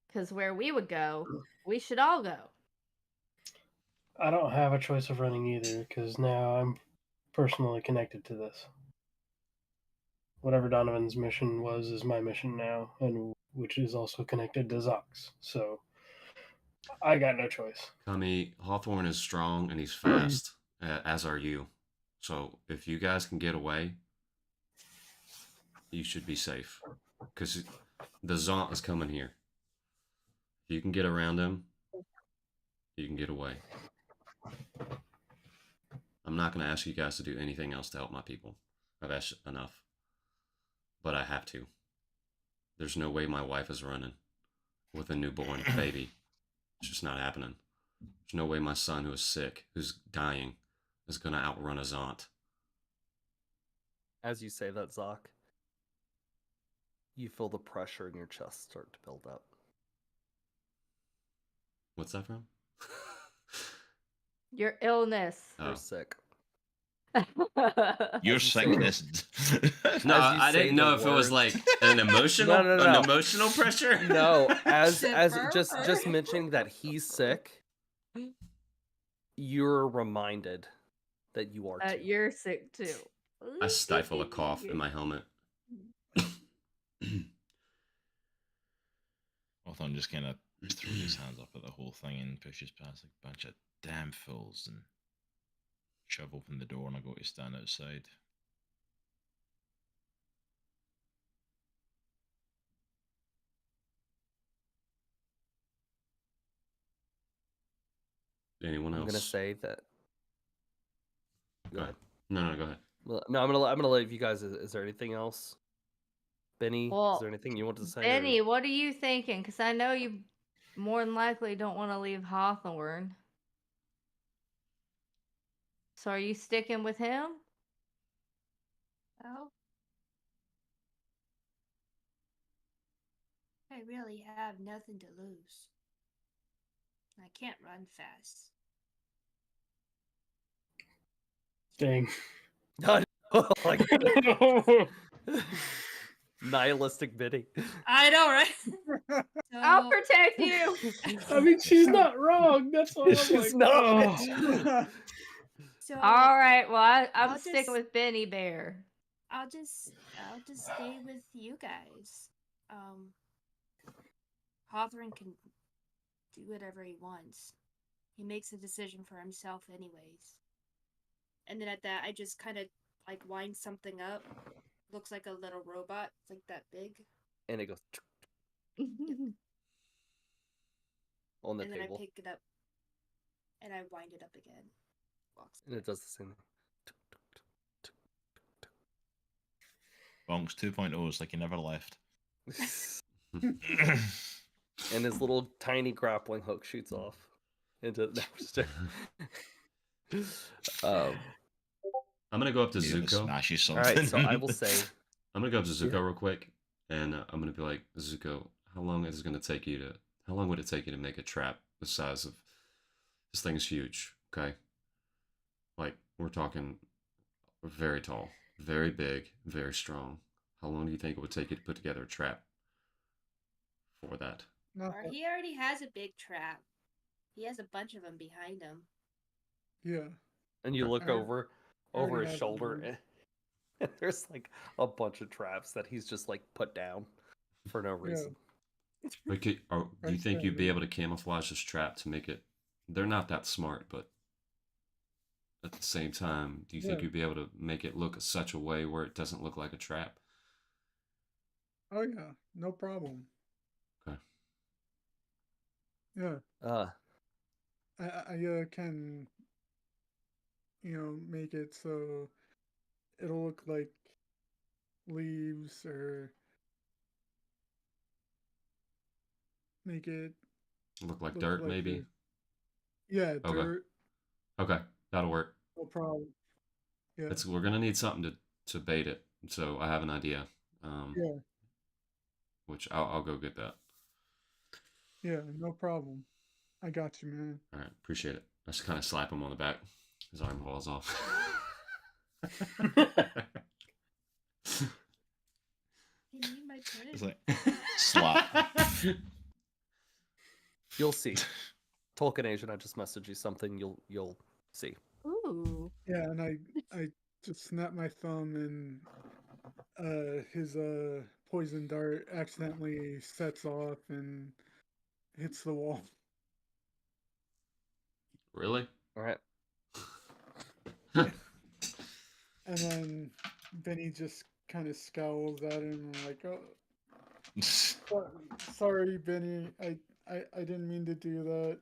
[SPEAKER 4] Because where we would go, we should all go.
[SPEAKER 8] I don't have a choice of running either, because now I'm personally connected to this. Whatever Donovan's mission was is my mission now, and which is also connected to Zox. So I got no choice.
[SPEAKER 2] Kami, Hawthorne is strong and he's fast, as are you. So if you guys can get away, you should be safe. Because the Zont is coming here. If you can get around him, you can get away. I'm not going to ask you guys to do anything else to help my people. I've asked enough. But I have to. There's no way my wife is running with a newborn baby. It's just not happening. There's no way my son, who is sick, who's dying, is going to outrun his aunt.
[SPEAKER 1] As you say that, Zoc, you feel the pressure in your chest start to build up.
[SPEAKER 2] What's that from?
[SPEAKER 4] Your illness.
[SPEAKER 1] You're sick.
[SPEAKER 3] Your sickness.
[SPEAKER 2] No, I didn't know if it was like an emotional, an emotional pressure.
[SPEAKER 1] No, as just mentioning that he's sick, you're reminded that you are too.
[SPEAKER 4] You're sick too.
[SPEAKER 2] I stifle a cough in my helmet.
[SPEAKER 3] Hawthorne just kind of threw his hands up at the whole thing and pushes past a bunch of damn fools and shove open the door, and I go to stand outside.
[SPEAKER 2] Anyone else?
[SPEAKER 1] I'm gonna say that.
[SPEAKER 2] Go ahead. No, go ahead.
[SPEAKER 1] Well, no, I'm gonna leave you guys. Is there anything else, Benny?
[SPEAKER 4] Well,
[SPEAKER 1] is there anything you want to say?
[SPEAKER 4] Benny, what are you thinking? Because I know you more than likely don't want to leave Hawthorne. So are you sticking with him?
[SPEAKER 6] Well, I really have nothing to lose. I can't run fast.
[SPEAKER 8] Dang.
[SPEAKER 1] Nihilistic Benny.
[SPEAKER 6] I know, right?
[SPEAKER 4] I'll protect you.
[SPEAKER 8] I mean, she's not wrong. That's why I'm
[SPEAKER 1] She's
[SPEAKER 8] like,
[SPEAKER 1] not.
[SPEAKER 8] oh.
[SPEAKER 6] So
[SPEAKER 4] All right. Well, I'm
[SPEAKER 6] I'll
[SPEAKER 4] sticking
[SPEAKER 6] just-
[SPEAKER 4] with Benny Bear.
[SPEAKER 6] I'll just stay with you guys. Hawthorne can do whatever he wants. He makes a decision for himself anyways. And then at that I just kind of like wind something up. Looks like a little robot. It's like that big.
[SPEAKER 1] And it goes on the
[SPEAKER 6] And then I
[SPEAKER 1] table,
[SPEAKER 6] pick it up and I wind it up again. Walks
[SPEAKER 1] and it does the same
[SPEAKER 3] Bonks 2.0 is like he never left.
[SPEAKER 1] thing. And his little tiny grappling hook shoots off into no, just-
[SPEAKER 2] I'm gonna go up to
[SPEAKER 3] Neither of us
[SPEAKER 2] Zuko.
[SPEAKER 3] smashes
[SPEAKER 1] all
[SPEAKER 3] something.
[SPEAKER 1] right, so I will say
[SPEAKER 2] I'm gonna go up to Zuko
[SPEAKER 1] Yeah.
[SPEAKER 2] real quick, and I'm gonna be like, Zuko, how long is it gonna take you to? How long would it take you to make a trap the size of this thing's huge? Okay, like we're talking very tall, very big, very strong. How long do you think it would take you to put together a trap for that?
[SPEAKER 9] Not
[SPEAKER 6] Or
[SPEAKER 9] that,
[SPEAKER 6] he already has a big trap. He has a bunch of them behind him.
[SPEAKER 9] yeah.
[SPEAKER 1] and you
[SPEAKER 2] Okay.
[SPEAKER 1] look
[SPEAKER 9] I already-
[SPEAKER 1] over
[SPEAKER 9] I already
[SPEAKER 1] his
[SPEAKER 9] have it
[SPEAKER 1] shoulder,
[SPEAKER 9] made.
[SPEAKER 1] and there's like a bunch of traps that he's just like put down for no
[SPEAKER 9] Yeah.
[SPEAKER 1] reason.
[SPEAKER 2] Like, do you
[SPEAKER 9] Right
[SPEAKER 2] think
[SPEAKER 9] there,
[SPEAKER 2] you'd be
[SPEAKER 9] man.
[SPEAKER 2] able to camouflage this trap to make it? They're not that smart, but at the same time, do you think
[SPEAKER 9] Yeah.
[SPEAKER 2] you'd be able to make it look such a way where it doesn't look like a trap?
[SPEAKER 9] Oh yeah, no problem.
[SPEAKER 2] Okay.
[SPEAKER 9] Yeah,
[SPEAKER 1] Uh,
[SPEAKER 9] I can make it so it'll look like leaves or make it
[SPEAKER 2] Look like
[SPEAKER 9] look
[SPEAKER 2] dirt,
[SPEAKER 9] like
[SPEAKER 2] maybe.
[SPEAKER 9] yeah,
[SPEAKER 2] Okay.
[SPEAKER 9] dirt,
[SPEAKER 2] Okay, that'll work.
[SPEAKER 9] no problem. Yeah,
[SPEAKER 2] We're gonna need something to bait it. So I have an idea.
[SPEAKER 9] yeah,
[SPEAKER 2] Which I'll go get that.
[SPEAKER 9] yeah, no problem. I got you, man.
[SPEAKER 2] All right, appreciate it. I just kind of slap him on the back. His arm falls off.
[SPEAKER 6] Hey, me, my turn.
[SPEAKER 3] It's like slap.
[SPEAKER 1] you'll see. Tolkien Asian, I just messaged you something. You'll see.
[SPEAKER 4] Ooh.
[SPEAKER 9] Yeah, and I just snap my thumb and his poison dart accidentally sets off and hits the wall.
[SPEAKER 2] Really?
[SPEAKER 1] All right.
[SPEAKER 9] And then Benny just kind of scowls at him and like, oh, sorry, Benny. I didn't mean to do that.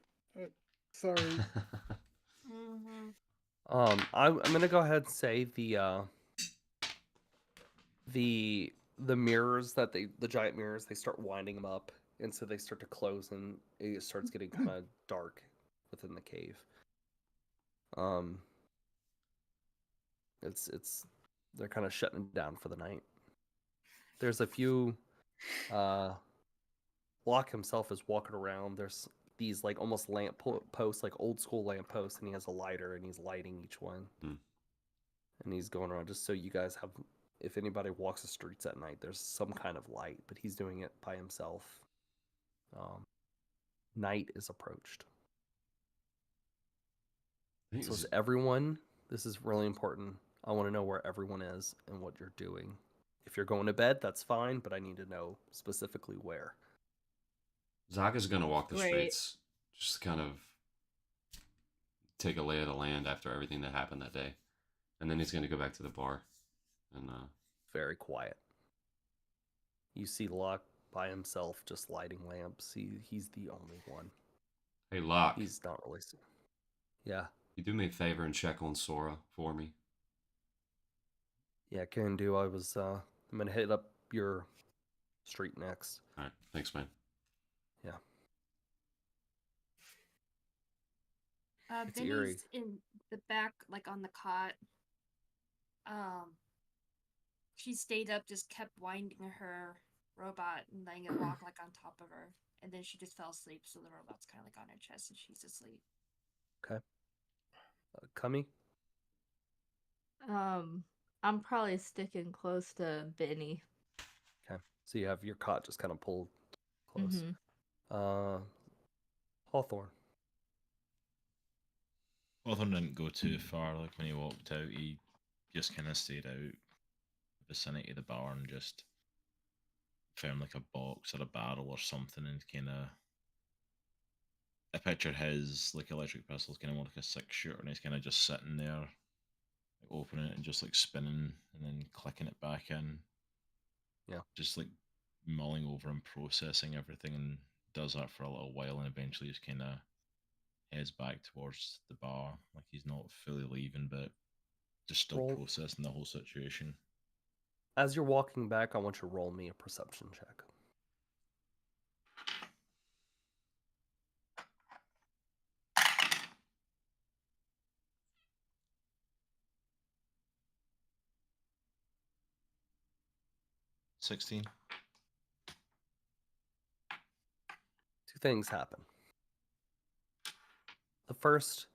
[SPEAKER 9] Sorry.
[SPEAKER 6] Mm-hmm.
[SPEAKER 1] I'm gonna go ahead and say the mirrors that the giant mirrors, they start winding them up, and so they start to close, and it starts getting kind of dark within the cave. It's they're kind of shutting it down for the night. There's a few. Locke himself is walking around. There's these like almost lamp posts, like old school lamp posts, and he has a lighter and he's lighting each one. And he's going around just so you guys have, if anybody walks the streets at night, there's some kind of light, but he's doing it by himself. Night is approached. So is everyone, this is really important. I want to know where everyone is and what you're doing. If you're going to bed, that's fine, but I need to know specifically where.
[SPEAKER 2] Zaga's gonna walk the
[SPEAKER 4] Great.
[SPEAKER 2] streets, just to kind of take a lay of the land after everything that happened that day, and then he's gonna go back to the bar, and
[SPEAKER 1] Very quiet. You see Locke by himself, just lighting lamps. He's the only one.
[SPEAKER 2] hey Locke,
[SPEAKER 1] He's not really. Yeah,
[SPEAKER 2] you do me a favor and check on Sora for me.
[SPEAKER 1] yeah, can do. I'm gonna hit up your street next.
[SPEAKER 2] All right, thanks, man.
[SPEAKER 1] Yeah. It's
[SPEAKER 6] Benny's
[SPEAKER 1] eerie.
[SPEAKER 6] in the back, like on the cot. She stayed up, just kept winding her robot and letting it walk like on top of her, and then she just fell asleep. So the robot's kind of like on her chest, and she's asleep.
[SPEAKER 1] Okay. Cummy?
[SPEAKER 4] I'm probably sticking close to Benny.
[SPEAKER 1] Okay. So you have your cot just kind of pulled close.
[SPEAKER 4] Mhm.
[SPEAKER 1] Hawthorne.
[SPEAKER 3] Hawthorne didn't go too far. Like when he walked out, he just kind of stayed out vicinity of the bar and just found like a box or a barrel or something and kind of. I picture his like electric pistol's kind of more like a 6-shooter, and he's kind of just sitting there, like, opening it and just like spinning and then clicking it back in.
[SPEAKER 1] Yeah.
[SPEAKER 3] Just like mulling over and processing everything, and does that for a little while, and eventually just kind of heads back towards the bar, like he's not fully leaving, but just still
[SPEAKER 1] Roll.
[SPEAKER 3] processing the whole situation.
[SPEAKER 1] As you're walking back, I want you to roll me a perception check.
[SPEAKER 3] $16.
[SPEAKER 1] Two things happen. The first,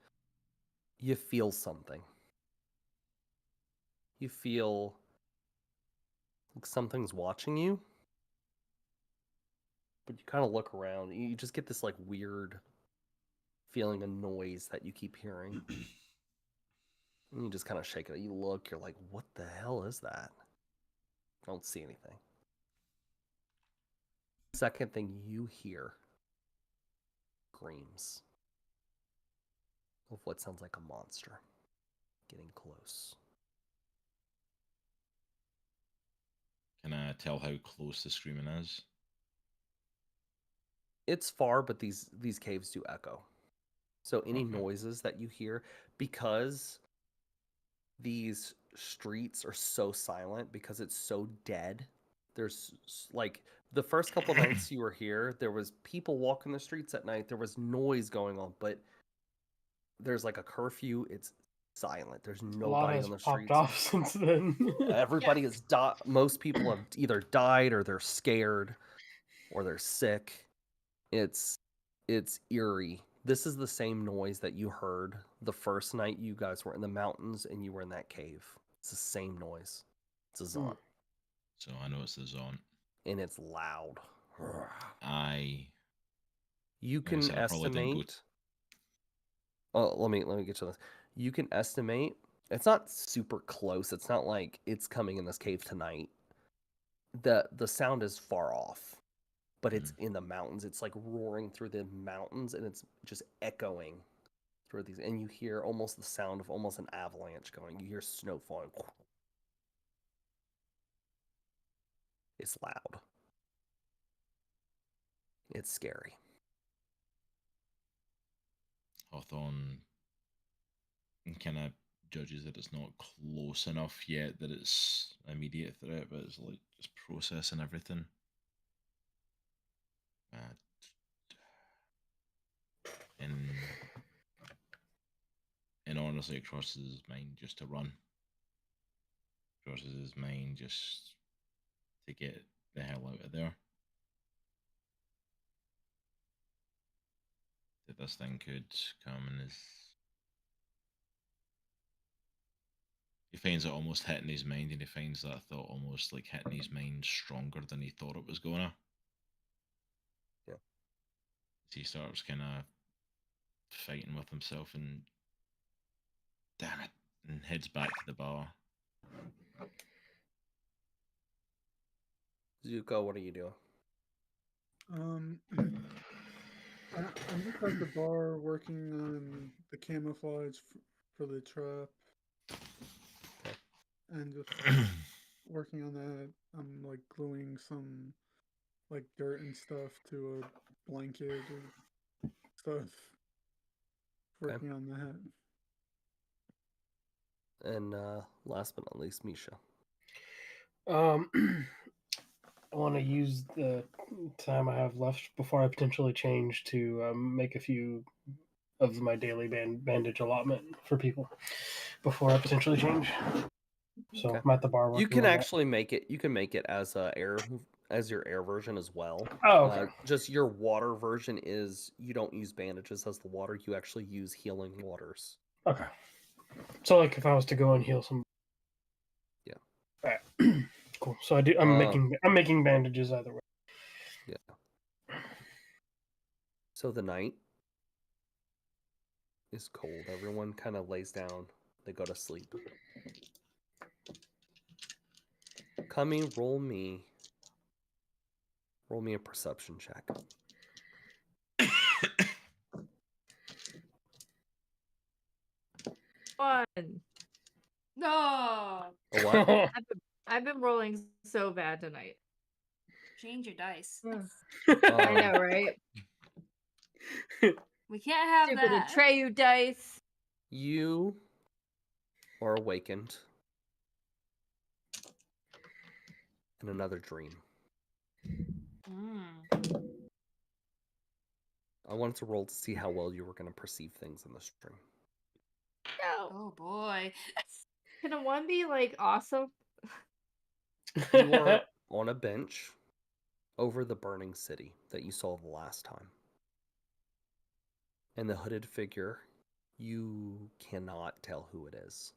[SPEAKER 1] you feel something. You feel like something's watching you, but you kind of look around. You just get this like weird feeling of noise that you keep hearing. And you just kind of shake it. You look, you're like, what the hell is that? I don't see anything. Second thing you hear, screams of what sounds like a monster getting close.
[SPEAKER 3] Can I tell how close the screaming is?
[SPEAKER 1] It's far, but these caves do echo. So any
[SPEAKER 3] Okay.
[SPEAKER 1] noises that you hear, because these streets are so silent, because it's so dead, there's like the first couple nights you were here, there was people walking the streets at night, there was noise going on, but there's like a curfew, it's silent. There's
[SPEAKER 8] A lot
[SPEAKER 1] nobody
[SPEAKER 8] has
[SPEAKER 1] on the
[SPEAKER 8] popped
[SPEAKER 1] streets.
[SPEAKER 8] off since then.
[SPEAKER 1] Everybody is most people have either died or they're scared or they're sick. It's eerie. This is the same noise that you heard the first night you guys were in the mountains and you were in that cave. It's the same noise. It's a Zont.
[SPEAKER 3] So I know it's the Zont.
[SPEAKER 1] And it's loud. You
[SPEAKER 3] Like I
[SPEAKER 1] can
[SPEAKER 3] said, I probably didn't go
[SPEAKER 1] estimate. Oh, let me get to this. You can estimate. It's not super close. It's not like it's coming in this cave tonight. The sound is far off, but it's in the mountains. It's like roaring through the mountains, and it's just echoing through these. And you hear almost the sound of almost an avalanche going. You hear snow falling. It's loud. It's scary.
[SPEAKER 3] Hawthorne kind of judges that it's not close enough yet that it's immediate threat, but it's like just processing everything. And honestly, it crosses his mind just to run. Crosses his mind just to get the hell out of there. That this thing could come and he finds it almost hitting his mind, and he finds that thought almost like hitting his mind stronger than he thought it was gonna.
[SPEAKER 1] Yeah.
[SPEAKER 3] He starts kind of fighting with himself and damn it, and heads back to the bar.
[SPEAKER 1] Zuko, what are you doing?
[SPEAKER 9] I'm inside the bar working on the camouflage for the trap.
[SPEAKER 1] Okay.
[SPEAKER 9] And just working on that. I'm like gluing some like dirt and stuff to a blanket or stuff. Working on that.
[SPEAKER 1] And last but not least, Misha.
[SPEAKER 8] I want to use the time I have left before I potentially change to make a few of my daily bandage allotment for people before I potentially change. So
[SPEAKER 1] Okay.
[SPEAKER 8] I'm at the bar.
[SPEAKER 1] You can
[SPEAKER 8] on that.
[SPEAKER 1] actually make it. You can make it as your air version as well.
[SPEAKER 8] Oh, okay.
[SPEAKER 1] Just your water version is you don't use bandages as the water. You actually use healing waters.
[SPEAKER 8] Okay. So like if I was to go and heal some.
[SPEAKER 1] Yeah.
[SPEAKER 8] All right. Cool. So I'm making bandages either way.
[SPEAKER 1] Yeah. So the night is cold. Everyone kind of lays down. They go to sleep. Cummy, roll me a perception check.
[SPEAKER 4] Fun.
[SPEAKER 6] No.
[SPEAKER 1] A what?
[SPEAKER 4] I've been rolling so bad tonight.
[SPEAKER 6] Change your dice.
[SPEAKER 4] I know, right?
[SPEAKER 6] We can't have
[SPEAKER 4] Stupid
[SPEAKER 6] that.
[SPEAKER 4] Atreyu dice.
[SPEAKER 1] You are awakened in another dream. I wanted to roll to see how well you were going to perceive things in this dream.
[SPEAKER 4] No.
[SPEAKER 6] Oh boy.
[SPEAKER 4] Can a one be like awesome?
[SPEAKER 1] You are on a bench over the burning city that you saw the last time. And the hooded figure, you cannot tell who it is.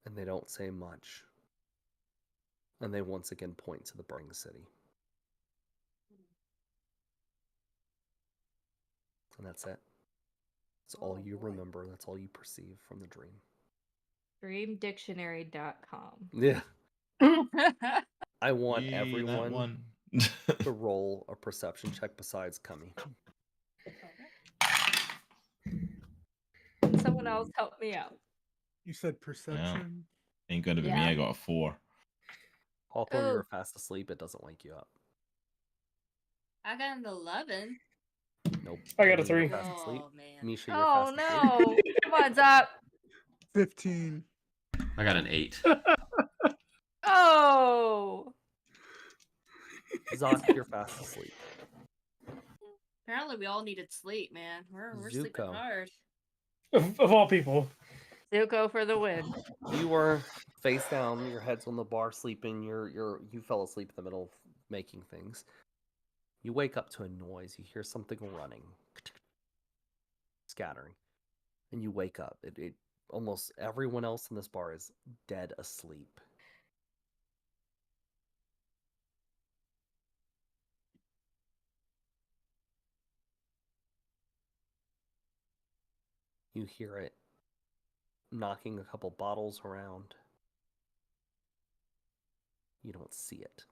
[SPEAKER 1] And they don't say much. And they once again point to the burning city. And that's it. That's all you remember. That's all you perceive from the dream.
[SPEAKER 4] Dreamdictionary.com.
[SPEAKER 1] Yeah. I want
[SPEAKER 3] Yay,
[SPEAKER 1] everyone
[SPEAKER 3] that one.
[SPEAKER 1] to roll a perception check besides Cummy.
[SPEAKER 4] Can someone else help me out?
[SPEAKER 9] You said perception.
[SPEAKER 3] Ain't gonna be me.
[SPEAKER 4] Yeah.
[SPEAKER 3] I got a 4.
[SPEAKER 1] Hawthorne,
[SPEAKER 4] Ooh.
[SPEAKER 1] you're fast asleep. It doesn't wake you up.
[SPEAKER 6] I got an 11.
[SPEAKER 1] Nope.
[SPEAKER 8] I got a
[SPEAKER 1] You're
[SPEAKER 8] 3.
[SPEAKER 1] fast asleep.
[SPEAKER 6] Oh man.
[SPEAKER 1] Misha, you're
[SPEAKER 4] Oh
[SPEAKER 1] fast asleep.
[SPEAKER 4] no! Come on, Zop.
[SPEAKER 9] 15.
[SPEAKER 2] I got an 8.
[SPEAKER 4] Oh.
[SPEAKER 1] Zoc, you're fast asleep.
[SPEAKER 6] Apparently we all needed sleep, man. We're sleeping
[SPEAKER 1] Zuko.
[SPEAKER 6] hard.
[SPEAKER 8] Of all people.
[SPEAKER 4] Zuko for the win.
[SPEAKER 1] You were face down, your head's on the bar sleeping, you fell asleep in the middle of making things. You wake up to a noise, you hear something running, scattering, and you wake up. It almost everyone else in this bar is dead asleep. You hear it knocking a couple bottles around. You don't see it.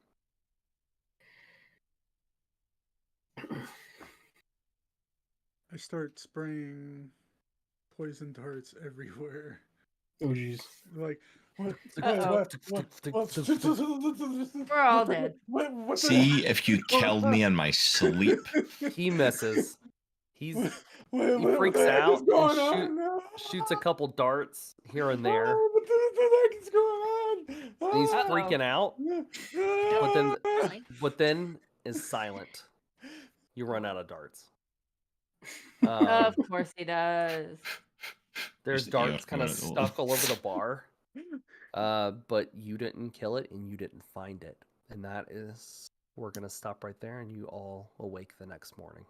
[SPEAKER 9] I start spraying poison darts everywhere.
[SPEAKER 8] Oh jeez.
[SPEAKER 9] Like, what?
[SPEAKER 4] Uh-oh.
[SPEAKER 9] We're
[SPEAKER 4] We're all dead.
[SPEAKER 3] See, if you killed me in my sleep.
[SPEAKER 1] He misses. He
[SPEAKER 9] what
[SPEAKER 1] freaks
[SPEAKER 9] the heck
[SPEAKER 1] out
[SPEAKER 9] is going
[SPEAKER 1] and
[SPEAKER 9] on?
[SPEAKER 1] shoots a couple darts here and there.
[SPEAKER 9] Oh, what the heck is going on?
[SPEAKER 1] And he's
[SPEAKER 4] Uh-oh.
[SPEAKER 1] freaking out, but then is silent. You run out of darts.
[SPEAKER 4] Of course he does.
[SPEAKER 1] There's
[SPEAKER 3] Just
[SPEAKER 1] darts kind of
[SPEAKER 3] earthquake.
[SPEAKER 1] stuck all over the bar, but you didn't kill it and you didn't find it. And that is, we're going to stop right there and you all awake the next morning.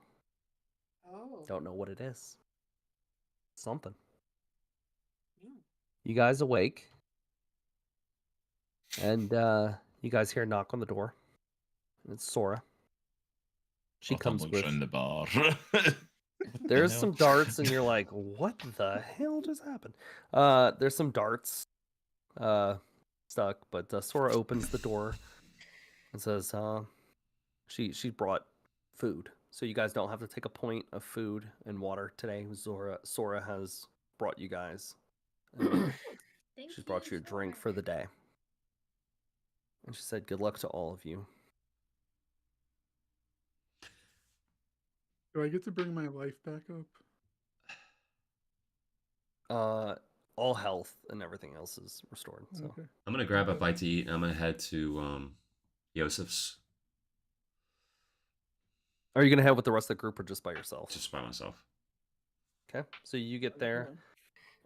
[SPEAKER 6] Oh.
[SPEAKER 1] Don't know what it is. Something. You guys awake. And you guys hear a knock on the door. And it's Sora. She comes
[SPEAKER 3] looks
[SPEAKER 1] with...
[SPEAKER 3] around the bar.
[SPEAKER 1] There's some darts, and you're like, what the hell just happened? There's some darts stuck, but Sora opens the door and says, she brought food. So you guys don't have to take a point of food and water today. Sora has brought you guys. She's brought you a drink for the day. And she said, good luck to all of you.
[SPEAKER 9] Do I get to bring my life back up?
[SPEAKER 1] All health and everything else is restored. So
[SPEAKER 9] Okay.
[SPEAKER 2] I'm gonna grab a bite to eat and I'm gonna head to Yosef's.
[SPEAKER 1] are you gonna head with the rest of the group or just by yourself?
[SPEAKER 2] Just by myself.
[SPEAKER 1] Okay, so you get there,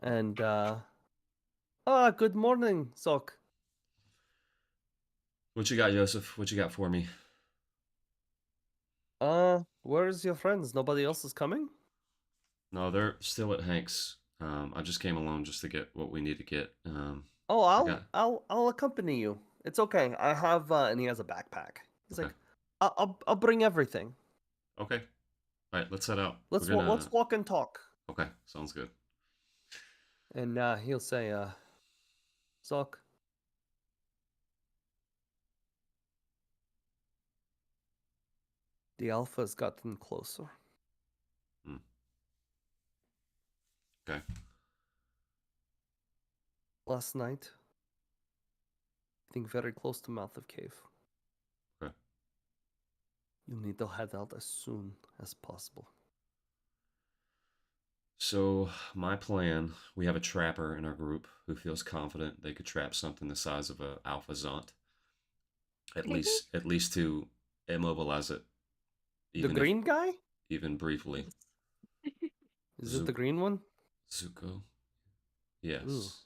[SPEAKER 1] and good morning, Sok.
[SPEAKER 2] What you got, Yosef? What you got for me?
[SPEAKER 1] Where's your friends? Nobody else is coming?
[SPEAKER 2] No, they're still at Hank's. I just came alone just to get what we need to get.
[SPEAKER 1] I'll accompany you. It's okay. I have and he has a backpack. He's
[SPEAKER 2] Okay.
[SPEAKER 1] like, I'll bring everything.
[SPEAKER 2] Okay. All right, let's head out.
[SPEAKER 1] Let's
[SPEAKER 2] We're gonna...
[SPEAKER 1] let's walk and talk.
[SPEAKER 2] Okay, sounds good.
[SPEAKER 1] And he'll say, Zoc, the Alpha's gotten closer.
[SPEAKER 2] Okay.
[SPEAKER 1] Last night, I think very close to mouth of cave.
[SPEAKER 2] Okay.
[SPEAKER 1] You need to head out as soon as possible.
[SPEAKER 2] So my plan, we have a trapper in our group who feels confident they could trap something the size of a alpha zont. At least to immobilize it.
[SPEAKER 1] The green guy?
[SPEAKER 2] Even briefly.
[SPEAKER 1] Is it the green one?
[SPEAKER 2] Zuko. Yes.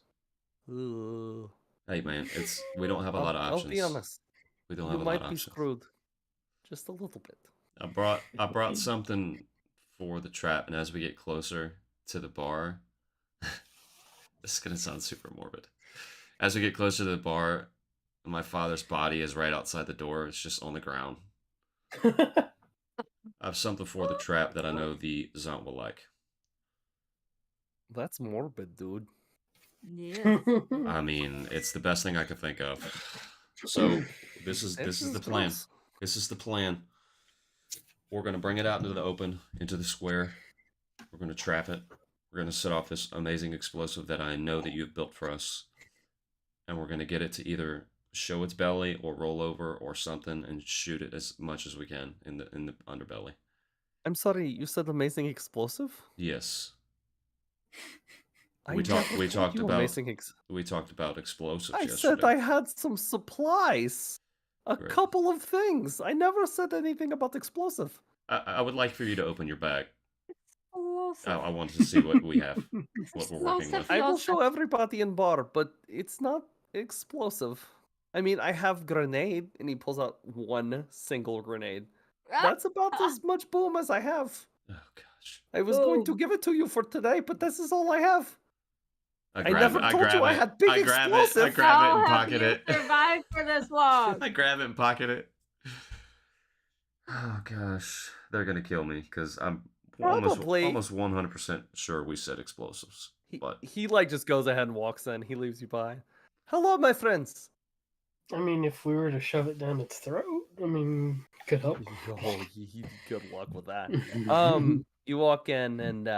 [SPEAKER 1] Ooh.
[SPEAKER 2] Hey man, we don't have a lot of options.
[SPEAKER 1] I'll be honest.
[SPEAKER 2] We don't have a lot of options.
[SPEAKER 1] You might be screwed. Just a little bit.
[SPEAKER 2] I brought something for the trap, and as we get closer to the bar, this is gonna sound super morbid. As we get closer to the bar, my father's body is right outside the door. It's just on the ground. I have something for the trap that I know the Zont will like.
[SPEAKER 1] That's morbid, dude.
[SPEAKER 4] Yeah.
[SPEAKER 2] I mean, it's the best thing I could think of. So this is the plan. This is the plan. We're gonna bring it out into the open, into the square. We're gonna trap it. We're gonna set off this amazing explosive that I know that you've built for us, and we're gonna get it to either show its belly or roll over or something, and shoot it as much as we can in the underbelly.
[SPEAKER 1] I'm sorry, you said amazing explosive?
[SPEAKER 2] Yes.
[SPEAKER 1] I
[SPEAKER 2] We talked about explosives
[SPEAKER 1] I
[SPEAKER 2] yesterday.
[SPEAKER 1] said I had some supplies. A
[SPEAKER 2] Great.
[SPEAKER 1] couple of things. I never said anything about explosive.
[SPEAKER 2] I would like for you to open your bag.
[SPEAKER 4] Explosive.
[SPEAKER 2] I wanted to see what we have, what we're working with.
[SPEAKER 1] I will show everybody in bar, but it's not explosive. I mean, I have grenade, and he pulls out one single grenade. That's about as much boom as I have.
[SPEAKER 2] Oh gosh.
[SPEAKER 1] I was going to give it to you for today, but this is all I have.
[SPEAKER 2] I
[SPEAKER 1] never told you I had big explosive.
[SPEAKER 2] I grab it and pocket it.
[SPEAKER 4] Survived for this long.
[SPEAKER 2] I grab it and pocket it. Oh gosh, they're gonna kill me because I'm almost 100% sure we said explosives. But
[SPEAKER 1] He like just goes ahead and walks in. He leaves you by. Hello, my friends.
[SPEAKER 8] I mean, if we were to shove it down its throat, I mean, could help.
[SPEAKER 1] Oh, good luck with that. You walk in and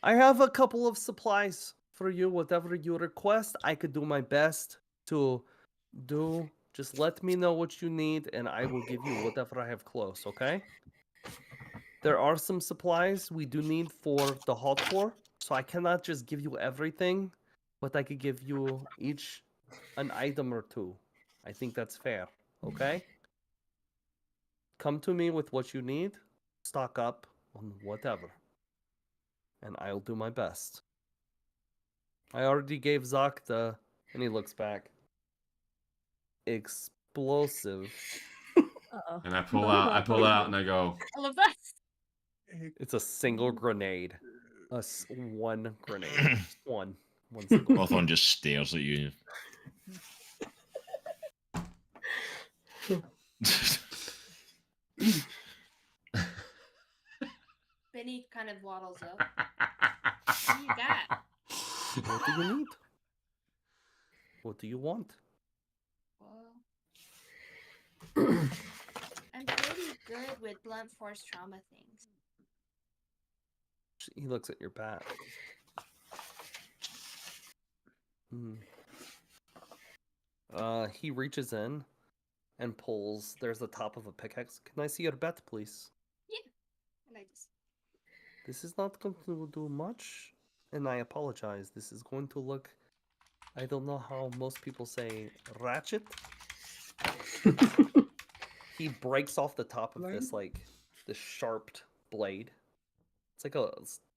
[SPEAKER 1] I have a couple of supplies for you. Whatever you request, I could do my best to do. Just let me know what you need, and I will give you whatever I have close, okay? There are some supplies we do need for the hot floor, so I cannot just give you everything, but I could give you each an item or two. I think that's fair, okay? Come to me with what you need, stock up on whatever, and I'll do my best. I already gave Zoc and he looks back, explosive.
[SPEAKER 4] Uh-oh.
[SPEAKER 2] and I pull out and I go,
[SPEAKER 6] I love that.
[SPEAKER 1] It's a single grenade. One grenade. Just one single.
[SPEAKER 3] Hawthorne just stares at you.
[SPEAKER 6] Benny kind of waddles up. What do you got?
[SPEAKER 1] What do you need? What do you want?
[SPEAKER 6] Well, I'm pretty good with blunt force trauma things.
[SPEAKER 1] He looks at your bat. He reaches in and pulls. There's the top of a pickaxe. Can I see your bat, please?
[SPEAKER 6] Yeah. And I just...
[SPEAKER 1] This is not going to do much, and I apologize. This is going to look... I don't know how most people say ratchet. He breaks off the top of this, like, this sharped blade. It's like a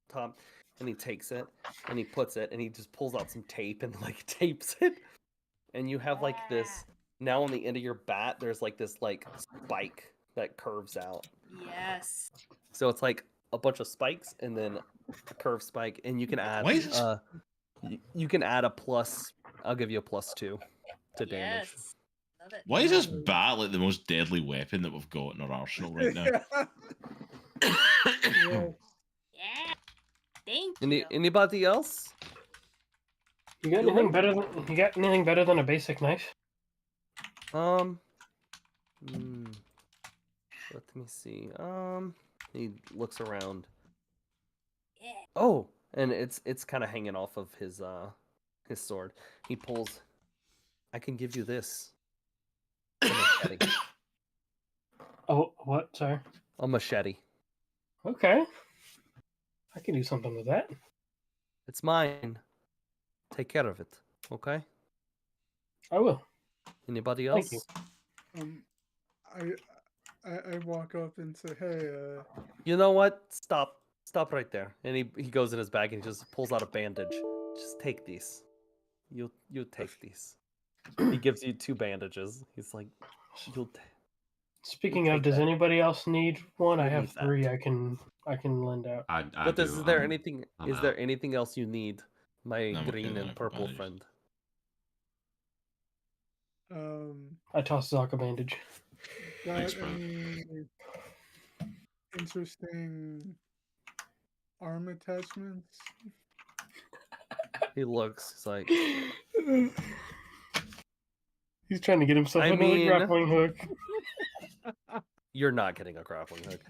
[SPEAKER 1] top, and he takes it, and he puts it, and he just pulls out some tape and, like, tapes it. And you have, like, this... Now on the end of your bat, there's, like, this, like, spike that curves out.
[SPEAKER 6] Yes.
[SPEAKER 1] So it's, like, a bunch of spikes, and then a curved spike, and you can add... you can add a plus... I'll give you a +2 to damage.
[SPEAKER 6] Yes. love it.
[SPEAKER 3] Why is this bat like the most deadly weapon that we've got in our arsenal right now?
[SPEAKER 9] Yeah.
[SPEAKER 6] Yeah. Thank you.
[SPEAKER 1] Anybody else?
[SPEAKER 8] You got anything better than a basic knife?
[SPEAKER 1] Let me see. He looks around.
[SPEAKER 6] Yeah.
[SPEAKER 1] Oh, and it's kind of hanging off of his sword. He pulls. I can give you this. A machete.
[SPEAKER 8] Oh, what? Sorry.
[SPEAKER 1] A machete.
[SPEAKER 8] Okay. I can do something with that.
[SPEAKER 1] It's mine. Take care of it. Okay.
[SPEAKER 8] I will.
[SPEAKER 1] Anybody
[SPEAKER 8] Thank
[SPEAKER 1] else?
[SPEAKER 8] you.
[SPEAKER 9] I walk up and say, "Hey,
[SPEAKER 1] You know what? Stop right there." And he goes in his bag and he just pulls out a bandage. Just take these. You take these. He gives you 2 bandages. He's like, you'll.
[SPEAKER 8] Speaking
[SPEAKER 1] take
[SPEAKER 8] of, does
[SPEAKER 1] that.
[SPEAKER 8] anybody else need one? I
[SPEAKER 1] You'll
[SPEAKER 8] have
[SPEAKER 1] need that.
[SPEAKER 8] 3 I can lend out.
[SPEAKER 2] I
[SPEAKER 1] But
[SPEAKER 2] do.
[SPEAKER 1] is there anything?
[SPEAKER 2] I'm
[SPEAKER 1] Is there
[SPEAKER 2] out.
[SPEAKER 1] anything else you need, my
[SPEAKER 3] No, I'm okay
[SPEAKER 1] green
[SPEAKER 3] then,
[SPEAKER 1] and
[SPEAKER 3] I've got
[SPEAKER 1] purple
[SPEAKER 3] bandages.
[SPEAKER 1] friend?
[SPEAKER 8] I tossed Zoc a bandage.
[SPEAKER 2] Thanks,
[SPEAKER 9] got
[SPEAKER 2] bro.
[SPEAKER 9] any interesting arm attachments?"
[SPEAKER 1] He looks. He's like,
[SPEAKER 8] He's trying to get himself
[SPEAKER 1] I
[SPEAKER 8] another
[SPEAKER 1] mean-
[SPEAKER 8] grappling hook.
[SPEAKER 1] you're not getting a grappling hook.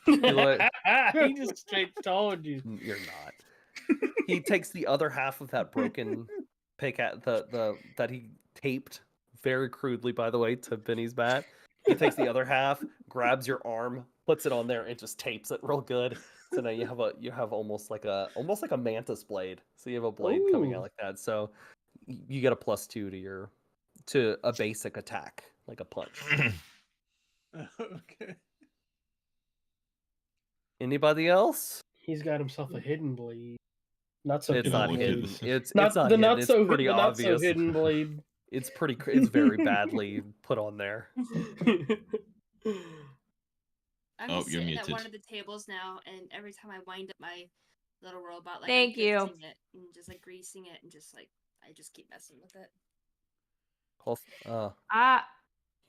[SPEAKER 8] He just straight told you.
[SPEAKER 1] You're not. He takes the other half of that broken pick at the that he taped very crudely, by the way, to Benny's bat. He takes the other half, grabs your arm, puts it on there, and just tapes it real good. So now you have almost like a mantis blade. So you have a blade coming
[SPEAKER 8] Ooh.
[SPEAKER 1] out like that. So you get a +2 to a basic attack, like a punch.
[SPEAKER 9] Okay.
[SPEAKER 1] Anybody else?
[SPEAKER 8] He's got himself a hidden blade. Not so
[SPEAKER 1] It's
[SPEAKER 8] hidden
[SPEAKER 1] not
[SPEAKER 8] blade.
[SPEAKER 1] hidden. It's
[SPEAKER 8] Not
[SPEAKER 1] it's not
[SPEAKER 8] the
[SPEAKER 1] hidden.
[SPEAKER 8] not
[SPEAKER 1] It's
[SPEAKER 8] so
[SPEAKER 1] pretty
[SPEAKER 8] the not
[SPEAKER 1] obvious.
[SPEAKER 8] so hidden blade.
[SPEAKER 1] It's very badly put on there.
[SPEAKER 6] I'm
[SPEAKER 3] Oh,
[SPEAKER 6] just
[SPEAKER 3] you're
[SPEAKER 6] sitting at one
[SPEAKER 3] muted.
[SPEAKER 6] of the tables now, and every time I wind up my little robot, like
[SPEAKER 4] Thank
[SPEAKER 6] I'm
[SPEAKER 4] you.
[SPEAKER 6] fixing it and just like greasing it, and just like I just keep messing with it.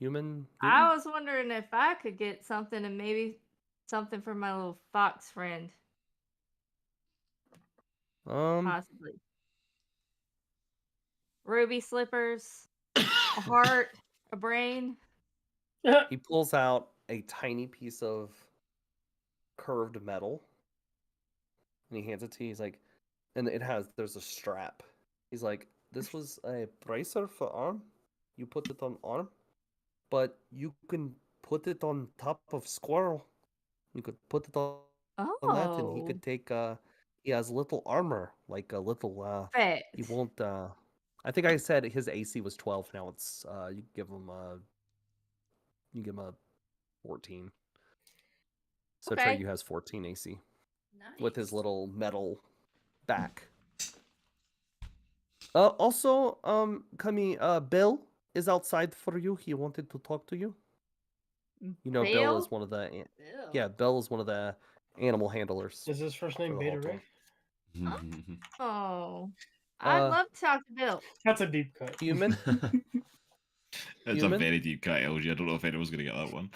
[SPEAKER 1] Human.
[SPEAKER 4] I was wondering if I could get something, and maybe something for my little fox friend, possibly. Ruby slippers, a heart, a brain.
[SPEAKER 1] He pulls out a tiny piece of curved metal and he hands it to you. He's like, and there's a strap. He's like, this was a bracer for arm. You put it on arm, but you can put it on top of squirrel. You could put it on that, and he
[SPEAKER 4] Oh,
[SPEAKER 1] could take. He has little armor, like a little.
[SPEAKER 4] perfect.
[SPEAKER 1] He won't. I think I said his AC was 12. Now it's you give him a 14. So
[SPEAKER 4] Okay.
[SPEAKER 1] Trey has 14 AC
[SPEAKER 6] Nice.
[SPEAKER 1] with his little metal back. Also, Kami, Bill is outside for you. He wanted to talk to you. You know, Bill is
[SPEAKER 4] Bill?
[SPEAKER 1] one of the
[SPEAKER 6] Ew.
[SPEAKER 1] yeah, Bill is one of the animal handlers.
[SPEAKER 8] Is his first name
[SPEAKER 1] For the
[SPEAKER 8] Beta
[SPEAKER 1] whole
[SPEAKER 8] Ray?
[SPEAKER 4] Oh, I'd
[SPEAKER 1] Uh,
[SPEAKER 4] love to talk to Bill.
[SPEAKER 8] That's a deep cut.
[SPEAKER 1] Human.
[SPEAKER 3] It's
[SPEAKER 1] Human?
[SPEAKER 3] a very deep cut, LG. I don't know if anyone's going to get that one.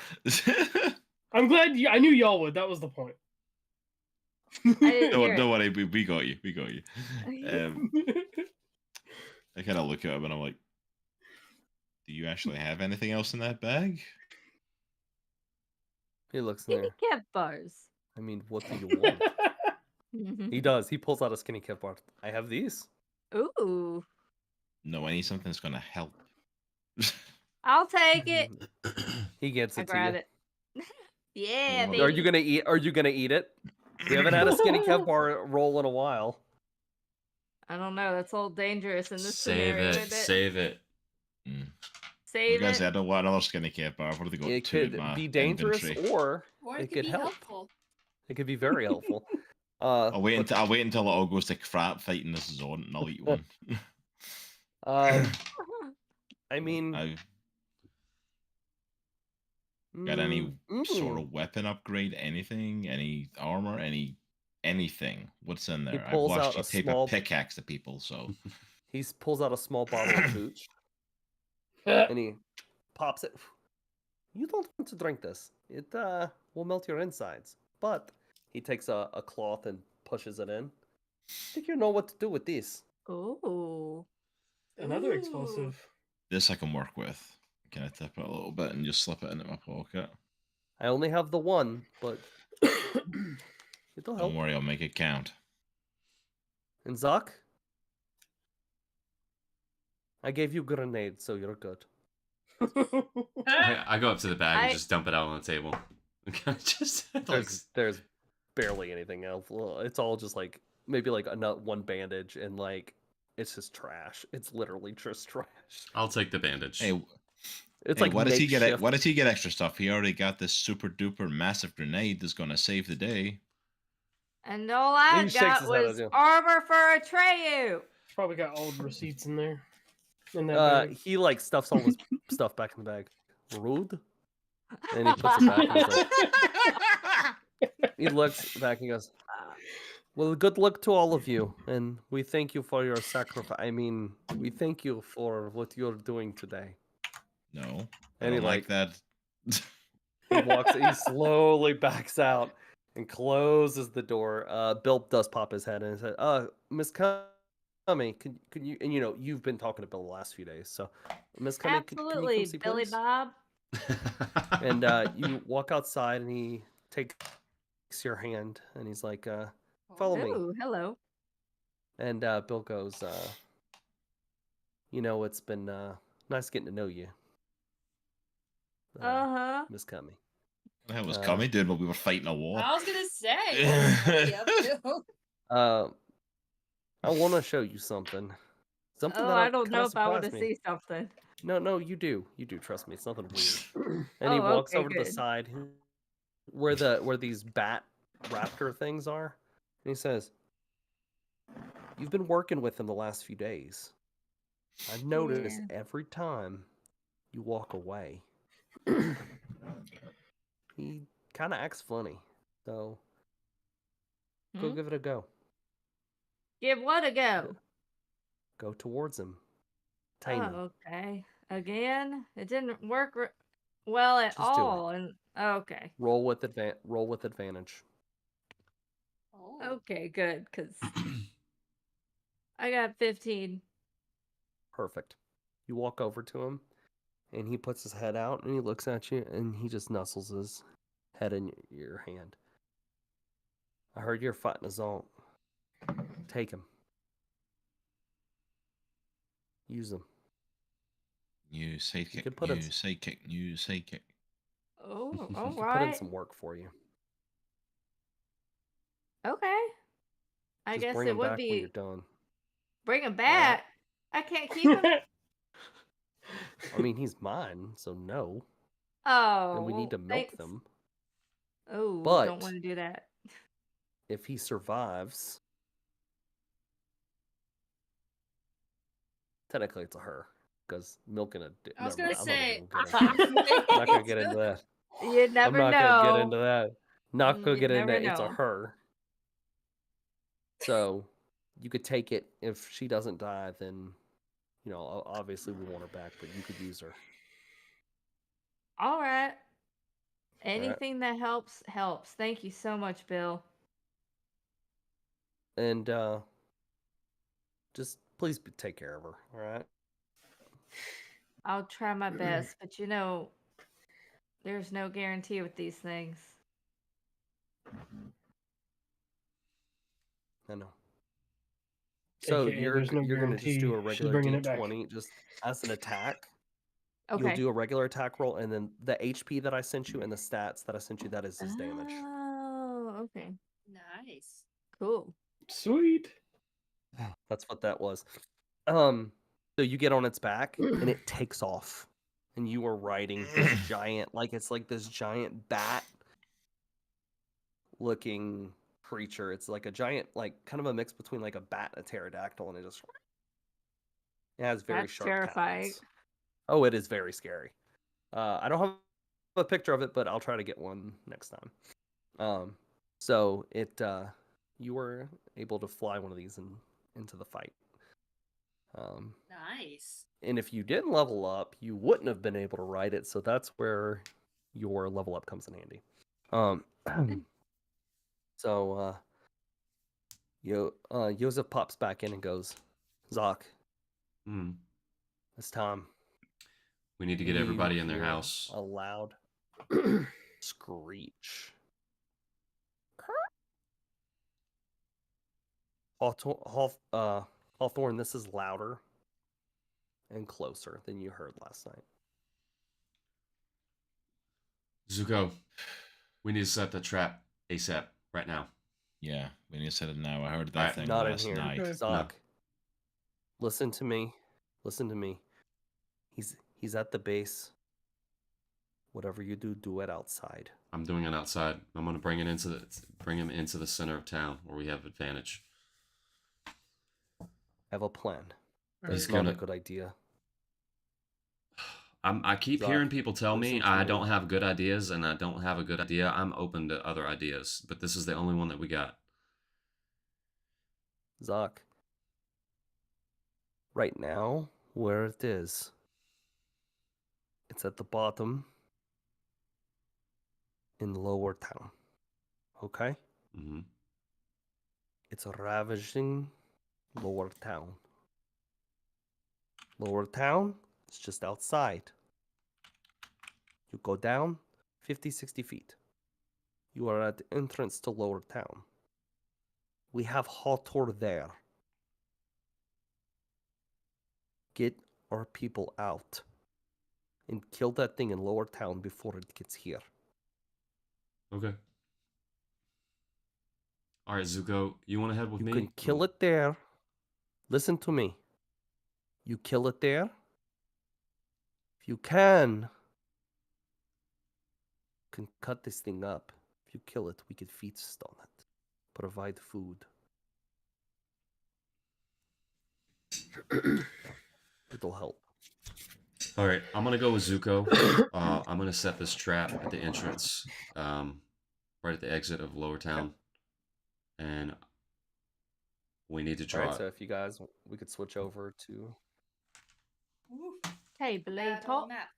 [SPEAKER 8] I'm glad I knew y'all would. That was the point.
[SPEAKER 4] I didn't hear
[SPEAKER 3] Don't
[SPEAKER 4] it.
[SPEAKER 3] worry, we got you. We got you. I kind of look at him and I'm like, do you actually have anything else in that bag?
[SPEAKER 1] He looks in
[SPEAKER 4] Skinny
[SPEAKER 1] there.
[SPEAKER 4] cat bars.
[SPEAKER 1] I mean, what do you want? He does. He pulls out a skinny kip bar. I have these.
[SPEAKER 4] Ooh,
[SPEAKER 3] No, I need something that's going to help.
[SPEAKER 4] I'll take it.
[SPEAKER 1] He gets
[SPEAKER 4] I
[SPEAKER 1] it to
[SPEAKER 4] grab
[SPEAKER 1] you.
[SPEAKER 4] it. Yeah,
[SPEAKER 3] Are
[SPEAKER 4] baby.
[SPEAKER 1] Are you gonna eat? Are you gonna eat it? We haven't had a skinny kip bar roll in a while.
[SPEAKER 4] I don't know. That's all dangerous in this
[SPEAKER 2] Save
[SPEAKER 4] scenario.
[SPEAKER 2] it.
[SPEAKER 4] isn't it?
[SPEAKER 2] Save it.
[SPEAKER 3] I was
[SPEAKER 4] Save
[SPEAKER 3] going to
[SPEAKER 4] it.
[SPEAKER 3] say, I don't want another skinny cat bar. I've already got
[SPEAKER 1] It
[SPEAKER 3] 2 in
[SPEAKER 1] could
[SPEAKER 3] my
[SPEAKER 1] be dangerous,
[SPEAKER 3] inventory.
[SPEAKER 1] or
[SPEAKER 6] Or
[SPEAKER 1] it
[SPEAKER 6] it could
[SPEAKER 1] could
[SPEAKER 6] be
[SPEAKER 1] help.
[SPEAKER 6] helpful.
[SPEAKER 1] It could be very helpful.
[SPEAKER 3] I'll wait until it all goes to crap fighting this zone, and I'll eat one.
[SPEAKER 1] I mean,
[SPEAKER 3] I've got any sort of weapon upgrade, anything, any armor, anything. What's in there? I've
[SPEAKER 1] pulls
[SPEAKER 3] watched
[SPEAKER 1] out
[SPEAKER 3] you
[SPEAKER 1] a
[SPEAKER 3] tape
[SPEAKER 1] small-
[SPEAKER 3] a pickaxe to people, so
[SPEAKER 1] he pulls out a small bottle of hooch and he pops it. You don't want to drink this. It will melt your insides. But he takes a cloth and pushes it in. I think you know what to do with this.
[SPEAKER 4] Ooh.
[SPEAKER 8] Another
[SPEAKER 6] Ooh.
[SPEAKER 8] explosive.
[SPEAKER 3] This I can work with. Can I tip it a little bit and just slip it into my pocket?
[SPEAKER 1] I only have the one, but it'll help.
[SPEAKER 3] Don't worry, I'll make it count.
[SPEAKER 1] And Zuck, I gave you grenade, so you're good.
[SPEAKER 2] I go up to the bag and
[SPEAKER 4] I-
[SPEAKER 2] just dump it out on the table. Just like,
[SPEAKER 1] There's barely anything else. Well, it's all just like maybe like one bandage and like it's just trash. It's literally just trash.
[SPEAKER 2] I'll take the bandage.
[SPEAKER 3] Hey,
[SPEAKER 1] It's
[SPEAKER 3] hey,
[SPEAKER 1] like
[SPEAKER 3] what does he get?
[SPEAKER 1] makeshift.
[SPEAKER 3] What does he get extra stuff? He already got this super duper massive grenade that's gonna save the day.
[SPEAKER 4] And all I
[SPEAKER 1] He shakes
[SPEAKER 4] got
[SPEAKER 1] his head
[SPEAKER 4] was
[SPEAKER 1] at you.
[SPEAKER 4] armor for Atreyu.
[SPEAKER 8] Probably got old receipts in there. In that bag.
[SPEAKER 1] He like stuffs all his stuff back in the bag. Rude. And he puts it back. And he's like, he looks back and he goes, "Well, good luck to all of you, and we thank you for your sacrifice. I mean, we thank you for what you're doing today."
[SPEAKER 3] No, I
[SPEAKER 1] And he
[SPEAKER 3] don't like that.
[SPEAKER 1] he slowly backs out and closes the door. Bill does pop his head in and said, Miss Cummey, can you, and you know, you've been talking to Bill the last few days, so Miss Cummey, can you
[SPEAKER 4] Absolutely,
[SPEAKER 1] come see,
[SPEAKER 4] Billy
[SPEAKER 1] please?
[SPEAKER 4] Bob.
[SPEAKER 1] And you walk outside and he takes your hand and he's like, follow me.
[SPEAKER 4] Ooh, hello.
[SPEAKER 1] And Bill goes, you know, it's been nice getting to know you,
[SPEAKER 4] Uh-huh.
[SPEAKER 1] Miss Cummey.
[SPEAKER 3] What the hell was
[SPEAKER 1] Uh,
[SPEAKER 3] Kami doing while we were fighting a war?
[SPEAKER 6] I was gonna say, what was he up to?
[SPEAKER 1] I want to show you something. Something
[SPEAKER 4] Oh,
[SPEAKER 1] that
[SPEAKER 4] I don't
[SPEAKER 1] kinda
[SPEAKER 4] know if I want to
[SPEAKER 1] surprised me.
[SPEAKER 4] see something.
[SPEAKER 1] No, you do. You do. Trust me, it's nothing weird. And he
[SPEAKER 4] Oh,
[SPEAKER 1] walks
[SPEAKER 4] okay,
[SPEAKER 1] over to the
[SPEAKER 4] good.
[SPEAKER 1] side where these bat raptor things are, and he says, "You've been working with him the last few days. I've noticed every time you walk away, he kind of acts funny. So go
[SPEAKER 4] Hmm?
[SPEAKER 1] give it a go.
[SPEAKER 4] Give what a go?
[SPEAKER 1] Go towards him. Tame him.
[SPEAKER 4] Oh, okay. Again? It didn't work well at
[SPEAKER 1] Just do it.
[SPEAKER 4] all. And okay.
[SPEAKER 1] Roll with advantage.
[SPEAKER 6] Oh.
[SPEAKER 4] Okay, good, because I got 15.
[SPEAKER 1] Perfect. You walk over to him, and he puts his head out, and he looks at you, and he just nuzzles his head in your hand. I heard you're fighting a Zonk. Take him. Use him.
[SPEAKER 3] New sidekick,
[SPEAKER 1] could put
[SPEAKER 3] new
[SPEAKER 1] in-
[SPEAKER 3] sidekick, new sidekick.
[SPEAKER 4] Oh,
[SPEAKER 1] He
[SPEAKER 4] all
[SPEAKER 1] could put in
[SPEAKER 4] right.
[SPEAKER 1] some work for you.
[SPEAKER 4] Okay. I
[SPEAKER 1] Just
[SPEAKER 4] guess
[SPEAKER 1] bring
[SPEAKER 4] it
[SPEAKER 1] him
[SPEAKER 4] would
[SPEAKER 1] back when you're
[SPEAKER 4] be
[SPEAKER 1] done.
[SPEAKER 4] bring him back. I can't keep him.
[SPEAKER 1] I mean, he's mine, so no.
[SPEAKER 4] Oh,
[SPEAKER 1] And we need to
[SPEAKER 4] well,
[SPEAKER 1] milk
[SPEAKER 4] thanks.
[SPEAKER 1] them.
[SPEAKER 4] Oh, don't
[SPEAKER 1] But-
[SPEAKER 4] want to do that.
[SPEAKER 1] If he survives, technically it's a her, because milking a.
[SPEAKER 6] I was
[SPEAKER 1] never
[SPEAKER 6] gonna
[SPEAKER 1] mind,
[SPEAKER 6] say.
[SPEAKER 1] I'm not gonna get into that.
[SPEAKER 4] You
[SPEAKER 1] I'm
[SPEAKER 4] never
[SPEAKER 1] not
[SPEAKER 4] know.
[SPEAKER 1] gonna get into that. Not gonna
[SPEAKER 4] You
[SPEAKER 1] get into
[SPEAKER 4] never
[SPEAKER 1] it. It's a
[SPEAKER 4] know.
[SPEAKER 1] her. So you could take it. If she doesn't die, then you know obviously we want her back, but you could use her.
[SPEAKER 4] All right. Anything that helps helps. Thank you so much, Bill.
[SPEAKER 1] And just please take care of her. All right.
[SPEAKER 4] I'll try my best, but you know, there's no guarantee with these things.
[SPEAKER 1] I know. So
[SPEAKER 8] AKA,
[SPEAKER 1] you're
[SPEAKER 8] there's no
[SPEAKER 1] gonna just do a
[SPEAKER 8] guarantee she's
[SPEAKER 1] regular
[SPEAKER 8] bringing it back.
[SPEAKER 1] D20 just as an attack. You'll
[SPEAKER 4] Okay.
[SPEAKER 1] do a regular attack roll, and then the HP that I sent you and the stats that I sent you, that is his damage.
[SPEAKER 4] Oh, okay.
[SPEAKER 6] Nice.
[SPEAKER 4] Cool.
[SPEAKER 8] Sweet.
[SPEAKER 1] That's what that was. So you get on its back, and it takes off, and you are riding this giant, like it's like this giant bat-looking creature. It's like a giant, like kind of a mix between like a bat and a pterodactyl, and it has very
[SPEAKER 4] That's
[SPEAKER 1] sharp
[SPEAKER 4] terrifying.
[SPEAKER 1] talons. Oh, it is very scary. I don't have a picture of it, but I'll try to get one next time. So you were able to fly one of these into the fight.
[SPEAKER 6] Nice.
[SPEAKER 1] And if you didn't level up, you wouldn't have been able to ride it. So that's where your level up comes in handy. So Joseph pops back in and goes, Zoc,
[SPEAKER 2] Hmm.
[SPEAKER 1] it's time.
[SPEAKER 2] We need to get
[SPEAKER 1] You
[SPEAKER 2] everybody in their
[SPEAKER 1] hear
[SPEAKER 2] house.
[SPEAKER 1] a loud screech. Hawthorne, this is louder and closer than you heard last night.
[SPEAKER 2] Zuko, we need to set the trap ASAP right now.
[SPEAKER 3] Yeah, we need to set it now. I heard that
[SPEAKER 2] Alright.
[SPEAKER 3] thing
[SPEAKER 1] Not in
[SPEAKER 3] last
[SPEAKER 1] here.
[SPEAKER 3] night.
[SPEAKER 9] Okay.
[SPEAKER 1] Zoc, listen to me. Listen to me. He's at the base. Whatever you do, do it outside.
[SPEAKER 2] I'm doing it outside. I'm gonna bring him into the center of town where we have advantage.
[SPEAKER 1] I have a plan.
[SPEAKER 2] He's
[SPEAKER 1] That's not
[SPEAKER 2] gonna-
[SPEAKER 1] a good idea.
[SPEAKER 2] I keep
[SPEAKER 1] Zoc,
[SPEAKER 2] hearing people tell me
[SPEAKER 1] listen to
[SPEAKER 2] I
[SPEAKER 1] me.
[SPEAKER 2] don't have good ideas, and I don't have a good idea. I'm open to other ideas, but this is the only one that we got.
[SPEAKER 1] Zoc, right now, where it is, it's at the bottom in Lower Town. Okay?
[SPEAKER 2] Mm-hmm.
[SPEAKER 1] It's ravaging Lower Town. Lower Town is just outside. You go down 50, 60 feet. You are at the entrance to Lower Town. We have Hawthorne there. Get our people out and kill that thing in Lower Town before it gets here.
[SPEAKER 2] Okay. All right, Zuko, you want to head with
[SPEAKER 1] You
[SPEAKER 2] me?
[SPEAKER 1] can kill it there. Listen to me. You kill it there. If you can cut this thing up. If you kill it, we can feast on it. Provide food. It'll help.
[SPEAKER 2] All right, I'm gonna go with Zuko. I'm gonna set this trap at the entrance, right at the exit of Lower Town, and we need to
[SPEAKER 1] All
[SPEAKER 2] draw
[SPEAKER 1] right,
[SPEAKER 2] it.
[SPEAKER 1] so if you guys, we could switch over to
[SPEAKER 4] Tabletop.
[SPEAKER 6] Map.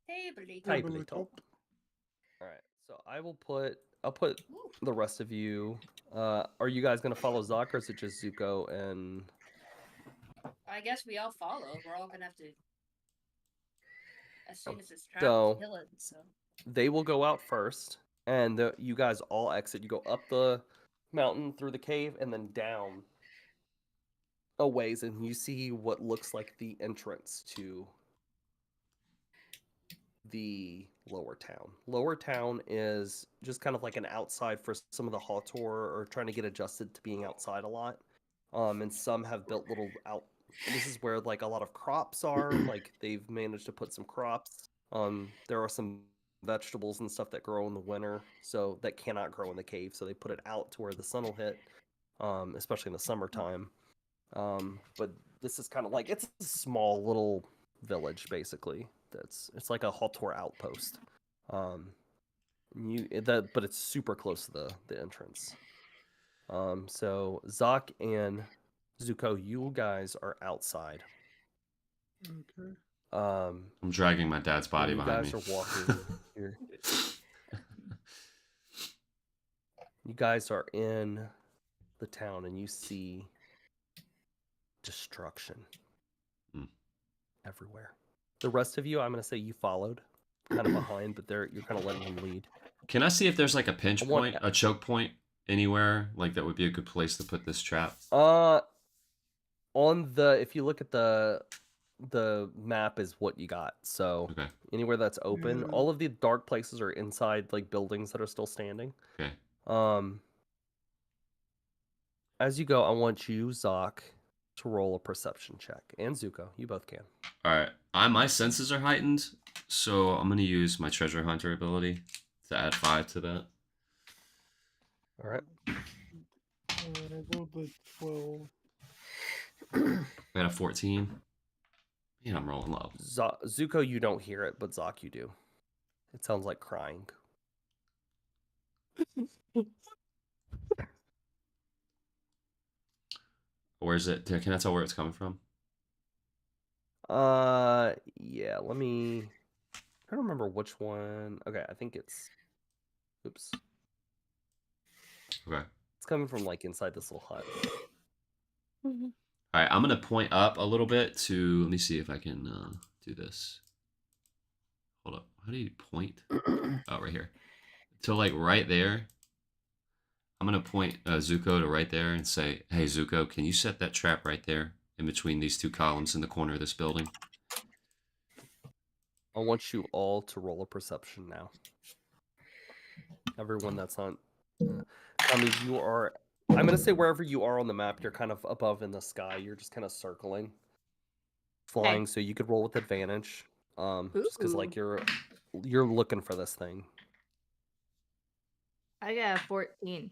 [SPEAKER 6] Tabletop.
[SPEAKER 1] tabletop. All right, so I'll put
[SPEAKER 6] Ooh.
[SPEAKER 1] the rest of you. Are you guys gonna follow Zoc, or is it just Zuko and?
[SPEAKER 6] I guess we all follow. We're all gonna have to. As soon as this trap
[SPEAKER 1] So-
[SPEAKER 6] is killing, so.
[SPEAKER 1] They will go out first, and you guys all exit. You go up the mountain through the cave and then down a ways, and you see what looks like the entrance to the Lower Town. Lower Town is just kind of like an outside for some of the Hawtor or trying to get adjusted to being outside a lot. And some have built little out. This is where like a lot of crops are. Like they've managed to put some crops. There are some vegetables and stuff that grow in the winter, so that cannot grow in the cave. So they put it out to where the sun will hit, especially in the summertime. But this is kind of like it's a small little village basically. It's like a Hawtor outpost. But it's super close to the entrance. So Zoc and Zuko, you guys are outside.
[SPEAKER 9] Okay.
[SPEAKER 2] I'm dragging my dad's body
[SPEAKER 1] you
[SPEAKER 2] behind
[SPEAKER 1] guys
[SPEAKER 2] me.
[SPEAKER 1] are walking here. You guys are in the town and you see destruction everywhere. The rest of you, I'm gonna say you followed, kind of behind, but you're kind of letting them lead.
[SPEAKER 2] Can I see if there's like a pinch
[SPEAKER 1] I want-
[SPEAKER 2] point, a choke point anywhere, like that would be a good place to put this trap?
[SPEAKER 1] If you look at the map is what you got. So
[SPEAKER 2] Okay.
[SPEAKER 1] anywhere that's open,
[SPEAKER 9] Yeah.
[SPEAKER 1] all of the dark places are inside like buildings that are still standing.
[SPEAKER 2] Okay.
[SPEAKER 1] As you go, I want you, Zoc, to roll a perception check, and Zuko, you both can.
[SPEAKER 2] All right. My senses are heightened, so I'm gonna use my treasure hunter ability to add 5 to that.
[SPEAKER 1] All right.
[SPEAKER 9] I rolled the 12.
[SPEAKER 2] I got a 14. Yeah, I'm rolling low.
[SPEAKER 1] Zuko, you don't hear it, but Zoc, you do. It sounds like crying.
[SPEAKER 2] Where is it? Can I tell where it's coming from?
[SPEAKER 1] Yeah, let me. I don't remember which one. Okay, I think it's. Oops.
[SPEAKER 2] Okay.
[SPEAKER 1] It's coming from like inside this little hut.
[SPEAKER 2] All right, I'm gonna point up a little bit to. Let me see if I can do this. Hold up. How do you point? Oh, right here. To like right there. I'm gonna point Zuko to right there and say, "Hey, Zuko, can you set that trap right there in between these two columns in the corner of this building?"
[SPEAKER 1] I want you all to roll a perception now. Everyone that's on. I mean, you are. I'm gonna say wherever you are on the map, you're kind of above in the sky. You're just kind of circling, flying. So you could roll with advantage. Just because like you're looking for this thing.
[SPEAKER 4] I got a 14.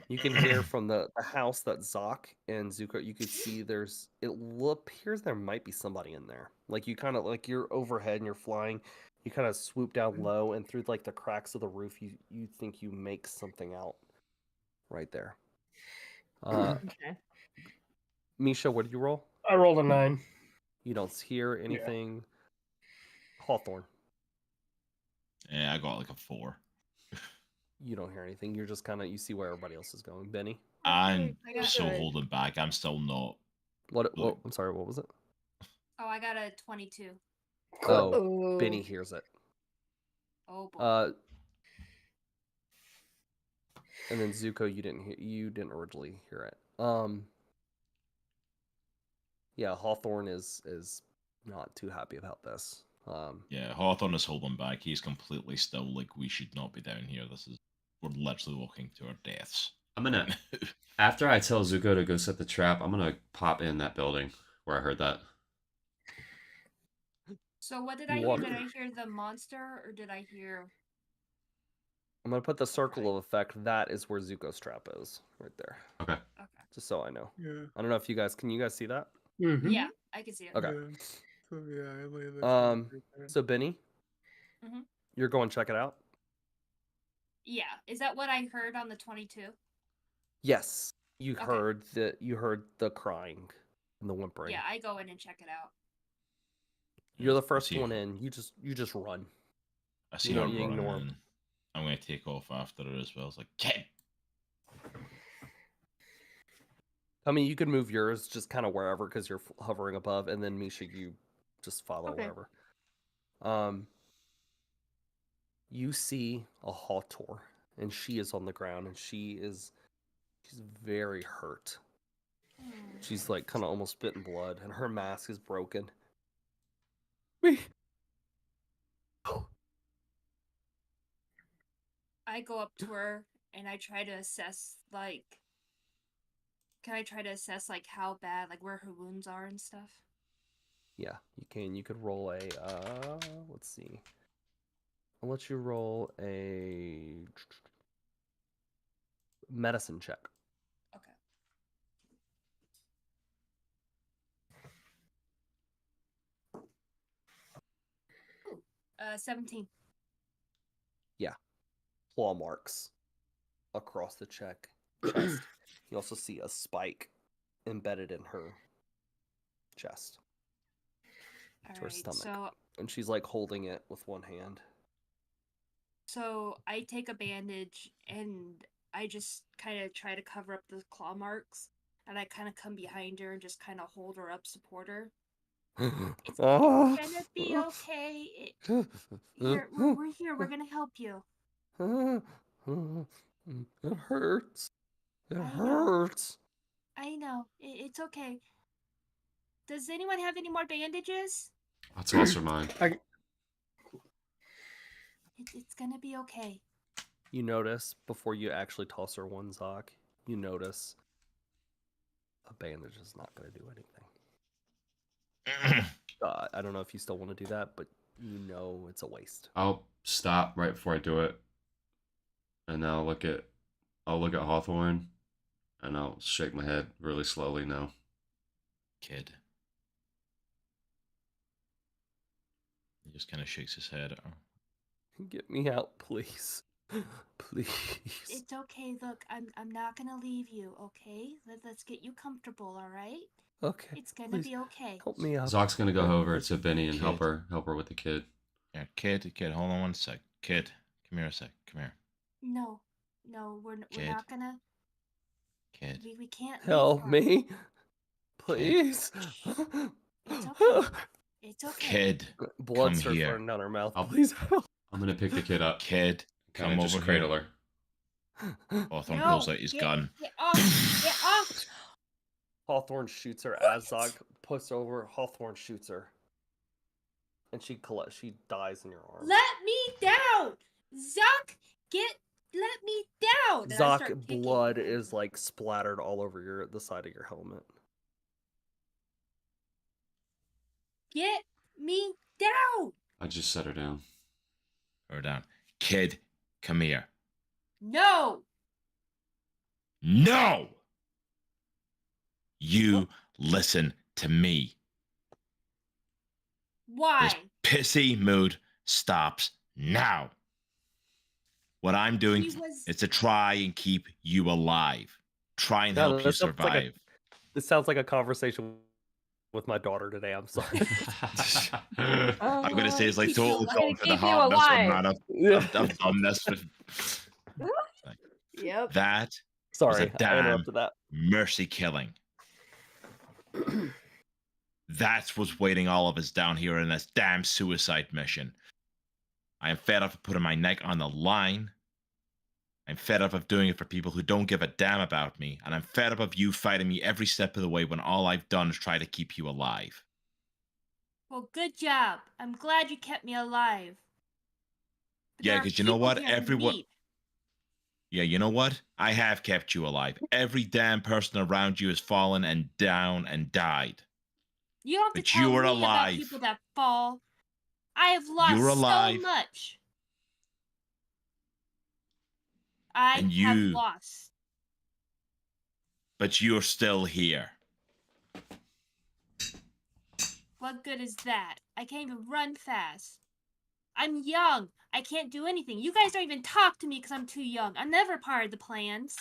[SPEAKER 1] You can hear from the house that Zoc and Zuko. You could see appears there might be somebody in there. Like you kind of like you're overhead and you're flying. You kind of swoop down low and through like the cracks of the roof, you think you make something out right there.
[SPEAKER 4] Okay.
[SPEAKER 1] Misha, what did you roll?
[SPEAKER 8] I rolled a 9.
[SPEAKER 1] You don't hear anything. Hawthorne,
[SPEAKER 3] Yeah, I got like a 4.
[SPEAKER 1] you don't hear anything. You're just kind of you see where everybody else is going. Benny,
[SPEAKER 3] I'm
[SPEAKER 6] I got
[SPEAKER 3] so
[SPEAKER 4] good.
[SPEAKER 3] holding back. I'm still not.
[SPEAKER 1] what?
[SPEAKER 3] Look.
[SPEAKER 1] I'm sorry. What was it?
[SPEAKER 6] Oh, I got a 22.
[SPEAKER 1] Oh,
[SPEAKER 4] Ooh.
[SPEAKER 1] Benny hears it.
[SPEAKER 6] Oh boy.
[SPEAKER 1] And then Zuko, you didn't originally hear it. Yeah, Hawthorne is not too happy about this.
[SPEAKER 3] Yeah, Hawthorne is holding back. He's completely still like, we should not be down here. We're literally walking to our deaths.
[SPEAKER 2] I'm gonna after I tell Zuko to go set the trap, I'm gonna pop in that building where I heard that.
[SPEAKER 6] So what did
[SPEAKER 1] You
[SPEAKER 6] I hear?
[SPEAKER 1] walk-
[SPEAKER 6] Did I hear the monster or did I hear?
[SPEAKER 1] I'm gonna put the circle of effect. That is where Zuko's trap is, right there.
[SPEAKER 2] Okay.
[SPEAKER 6] Okay.
[SPEAKER 1] Just so I know.
[SPEAKER 9] Yeah.
[SPEAKER 1] I don't know if you guys can see that?
[SPEAKER 8] Mm-hmm.
[SPEAKER 6] Yeah, I can see it.
[SPEAKER 1] Okay.
[SPEAKER 9] Yeah. So yeah, I lay the
[SPEAKER 1] Um,
[SPEAKER 9] trap right there.
[SPEAKER 1] So Benny,
[SPEAKER 6] Mhm.
[SPEAKER 1] you're going to check it out.
[SPEAKER 6] Yeah, is that what I heard on the 22?
[SPEAKER 1] Yes, you
[SPEAKER 6] Okay.
[SPEAKER 1] heard the crying and the whimpering.
[SPEAKER 6] Yeah, I go in and check it out.
[SPEAKER 1] You're the
[SPEAKER 3] Let's
[SPEAKER 1] first
[SPEAKER 3] see.
[SPEAKER 1] one in. You just run.
[SPEAKER 3] I see
[SPEAKER 1] You
[SPEAKER 3] her
[SPEAKER 1] don't- you ignore
[SPEAKER 3] running.
[SPEAKER 1] him.
[SPEAKER 3] I'm going to take off after her as well. It's like, kid.
[SPEAKER 1] I mean, you could move yours just kind of wherever because you're hovering above, and then Misha, you just follow
[SPEAKER 4] Okay.
[SPEAKER 1] wherever. You see a Hawtor, and she is on the ground, and she's very hurt. She's like kind of almost spitting blood, and her mask is broken.
[SPEAKER 6] I go up to her and I try to assess like can I try to assess like how bad, like where her wounds are and stuff?
[SPEAKER 1] Yeah, you can. You could roll a let's see. I'll let you roll a medicine check.
[SPEAKER 6] Okay. Ooh, 17.
[SPEAKER 1] Yeah. Claw marks across the chest. You also see a spike embedded in her chest.
[SPEAKER 6] All
[SPEAKER 1] To her
[SPEAKER 6] right.
[SPEAKER 1] stomach. And she's like holding it with one hand.
[SPEAKER 6] So I take a bandage and I just kind of try to cover up the claw marks, and I kind of come behind her and just kind of hold her up, support her. It's gonna be okay. Here, we're here. We're gonna help you.
[SPEAKER 1] It hurts. It
[SPEAKER 6] I know.
[SPEAKER 1] hurts.
[SPEAKER 6] I know. It's okay. Does anyone have any more bandages?
[SPEAKER 2] I'll toss her mine.
[SPEAKER 6] It's gonna be okay.
[SPEAKER 1] You notice before you actually toss her one Zoc, you notice a bandage is not going to do anything. I don't know if you still want to do that, but you know it's a waste.
[SPEAKER 2] I'll stop right before I do it, and I'll look at Hawthorne, and I'll shake my head really slowly now.
[SPEAKER 3] Kid. He just kind of shakes his head at her.
[SPEAKER 1] Get me out, please. Please.
[SPEAKER 6] It's okay. Look, I'm not gonna leave you. Okay. Let's get you comfortable. All right.
[SPEAKER 1] Okay.
[SPEAKER 6] It's gonna
[SPEAKER 1] please
[SPEAKER 6] be okay.
[SPEAKER 1] help me up.
[SPEAKER 2] Zoc's gonna go over to Benny and help
[SPEAKER 3] Kid.
[SPEAKER 2] her with the kid.
[SPEAKER 3] Yeah, kid, hold on one sec. Kid, come here a sec. Come here.
[SPEAKER 6] No, we're
[SPEAKER 3] Kid.
[SPEAKER 6] not gonna.
[SPEAKER 3] Kid.
[SPEAKER 6] We can't leave
[SPEAKER 1] Help
[SPEAKER 6] her.
[SPEAKER 1] me, please.
[SPEAKER 6] It's okay. It's okay.
[SPEAKER 3] Kid,
[SPEAKER 1] Blood
[SPEAKER 3] come
[SPEAKER 1] starts
[SPEAKER 3] here.
[SPEAKER 1] running down her mouth.
[SPEAKER 2] I'll-
[SPEAKER 1] Please help.
[SPEAKER 2] I'm gonna pick the kid up.
[SPEAKER 3] Kid,
[SPEAKER 2] Kinda
[SPEAKER 3] come
[SPEAKER 2] just
[SPEAKER 3] over
[SPEAKER 2] cradle
[SPEAKER 3] here.
[SPEAKER 2] her.
[SPEAKER 3] Hawthorne
[SPEAKER 6] No,
[SPEAKER 3] pulls out his
[SPEAKER 6] get,
[SPEAKER 3] gun.
[SPEAKER 6] Get off! Get off!
[SPEAKER 1] Hawthorne shoots her
[SPEAKER 6] What?
[SPEAKER 1] as Zog puts over. Hawthorne shoots her, and she dies in your arms.
[SPEAKER 6] Let me down! Zuck, let me down! And I
[SPEAKER 1] Zoc,
[SPEAKER 6] start kicking.
[SPEAKER 1] blood is like splattered all over the side of your helmet.
[SPEAKER 6] Get me down!
[SPEAKER 2] I just set her down.
[SPEAKER 3] Her down. Kid, come here.
[SPEAKER 6] No!
[SPEAKER 3] No! You listen to me.
[SPEAKER 6] Why?
[SPEAKER 3] This pissy mood stops now. What I'm doing
[SPEAKER 6] He was-
[SPEAKER 3] is to try and keep you alive. Try and
[SPEAKER 1] No,
[SPEAKER 3] help you
[SPEAKER 1] this sounds like
[SPEAKER 3] survive.
[SPEAKER 1] This sounds like a conversation with my daughter today. I'm sorry.
[SPEAKER 3] I'm going to say it's like total
[SPEAKER 4] I'm
[SPEAKER 3] call
[SPEAKER 4] gonna
[SPEAKER 3] for the
[SPEAKER 4] keep you
[SPEAKER 3] heart. That's
[SPEAKER 4] alive.
[SPEAKER 3] not I've done this.
[SPEAKER 4] Yep.
[SPEAKER 3] That
[SPEAKER 1] Sorry,
[SPEAKER 3] was a
[SPEAKER 1] I
[SPEAKER 3] damn
[SPEAKER 1] interrupted that.
[SPEAKER 3] mercy killing. That's what's waiting all of us down here in this damn suicide mission. I am fed up of putting my neck on the line. I'm fed up of doing it for people who don't give a damn about me. And I'm fed up of you fighting me every step of the way when all I've done is try to keep you alive.
[SPEAKER 6] Well, good job. I'm glad you kept me alive. But
[SPEAKER 3] Yeah,
[SPEAKER 6] there are
[SPEAKER 3] because you know
[SPEAKER 6] people
[SPEAKER 3] what?
[SPEAKER 6] here in
[SPEAKER 3] Everyone.
[SPEAKER 6] need.
[SPEAKER 3] Yeah, you know what? I have kept you alive. Every damn person around you has fallen and down and died.
[SPEAKER 6] You don't have to
[SPEAKER 3] But
[SPEAKER 6] tell
[SPEAKER 3] you are
[SPEAKER 6] me
[SPEAKER 3] alive.
[SPEAKER 6] about people that fall. I have lost
[SPEAKER 3] You're alive.
[SPEAKER 6] so much. I
[SPEAKER 3] And
[SPEAKER 6] have
[SPEAKER 3] you-
[SPEAKER 6] lost.
[SPEAKER 3] But you're still here.
[SPEAKER 6] What good is that? I can't even run fast. I'm young. I can't do anything. You guys don't even talk to me because I'm too young. I'm never part of the plans.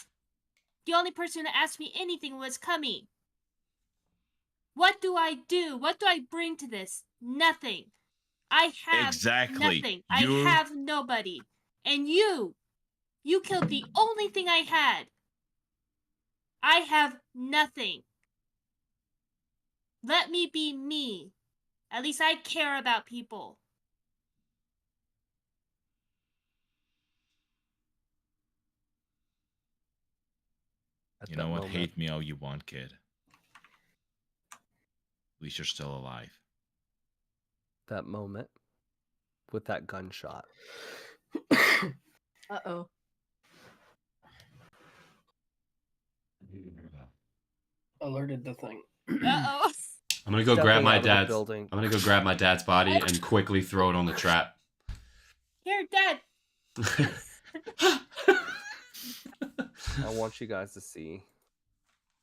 [SPEAKER 6] The only person that asked me anything was Cummy. What do I do? What do I bring to this? Nothing. I have
[SPEAKER 3] Exactly.
[SPEAKER 6] nothing.
[SPEAKER 3] You're-
[SPEAKER 6] I have nobody. And you killed the only thing I had. I have nothing. Let me be me. At least I care about people.
[SPEAKER 1] At
[SPEAKER 3] You
[SPEAKER 1] that
[SPEAKER 3] know what?
[SPEAKER 1] moment.
[SPEAKER 3] Hate me all you want, kid. At least you're still alive.
[SPEAKER 1] That moment with that gunshot.
[SPEAKER 4] Uh-oh.
[SPEAKER 8] Alerted the thing.
[SPEAKER 6] Uh-oh.
[SPEAKER 2] I'm gonna go
[SPEAKER 1] Stepping
[SPEAKER 2] grab my
[SPEAKER 1] out of the
[SPEAKER 2] dad's.
[SPEAKER 1] building.
[SPEAKER 2] I'm gonna go grab my dad's body and quickly throw it on the trap.
[SPEAKER 6] Here, Dad.
[SPEAKER 1] I want you guys to see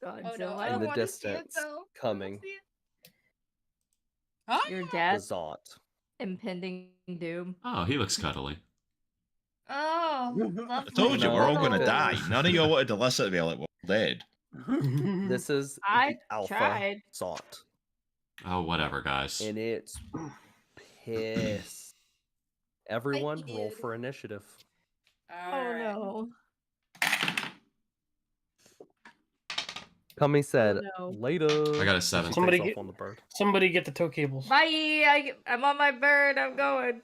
[SPEAKER 4] God,
[SPEAKER 6] Oh, no,
[SPEAKER 4] Zilla.
[SPEAKER 6] I
[SPEAKER 1] in
[SPEAKER 6] don't
[SPEAKER 1] the
[SPEAKER 6] want to see it,
[SPEAKER 1] distance
[SPEAKER 6] though. I don't
[SPEAKER 1] coming
[SPEAKER 6] see it. Huh?
[SPEAKER 4] Your
[SPEAKER 1] the
[SPEAKER 4] dad's
[SPEAKER 1] Zot.
[SPEAKER 4] impending doom.
[SPEAKER 2] Oh, he looks cuddly.
[SPEAKER 6] Oh,
[SPEAKER 3] I
[SPEAKER 6] lovely.
[SPEAKER 3] told you, we're all going to
[SPEAKER 1] No.
[SPEAKER 3] die. None of you wanted to listen to me like, we're all dead.
[SPEAKER 1] This is
[SPEAKER 4] I
[SPEAKER 1] the Alpha
[SPEAKER 4] tried.
[SPEAKER 1] Zot.
[SPEAKER 2] Oh, whatever, guys.
[SPEAKER 1] And it's pissed. Everyone roll
[SPEAKER 6] did.
[SPEAKER 1] for initiative.
[SPEAKER 4] Oh no.
[SPEAKER 1] Cummy said,
[SPEAKER 4] no.
[SPEAKER 1] later.
[SPEAKER 2] I got a 7.
[SPEAKER 1] She
[SPEAKER 8] Somebody
[SPEAKER 1] takes
[SPEAKER 8] get-
[SPEAKER 1] off on the bird.
[SPEAKER 8] Somebody get the tow cables.
[SPEAKER 4] Bye. I'm on my bird. I'm going.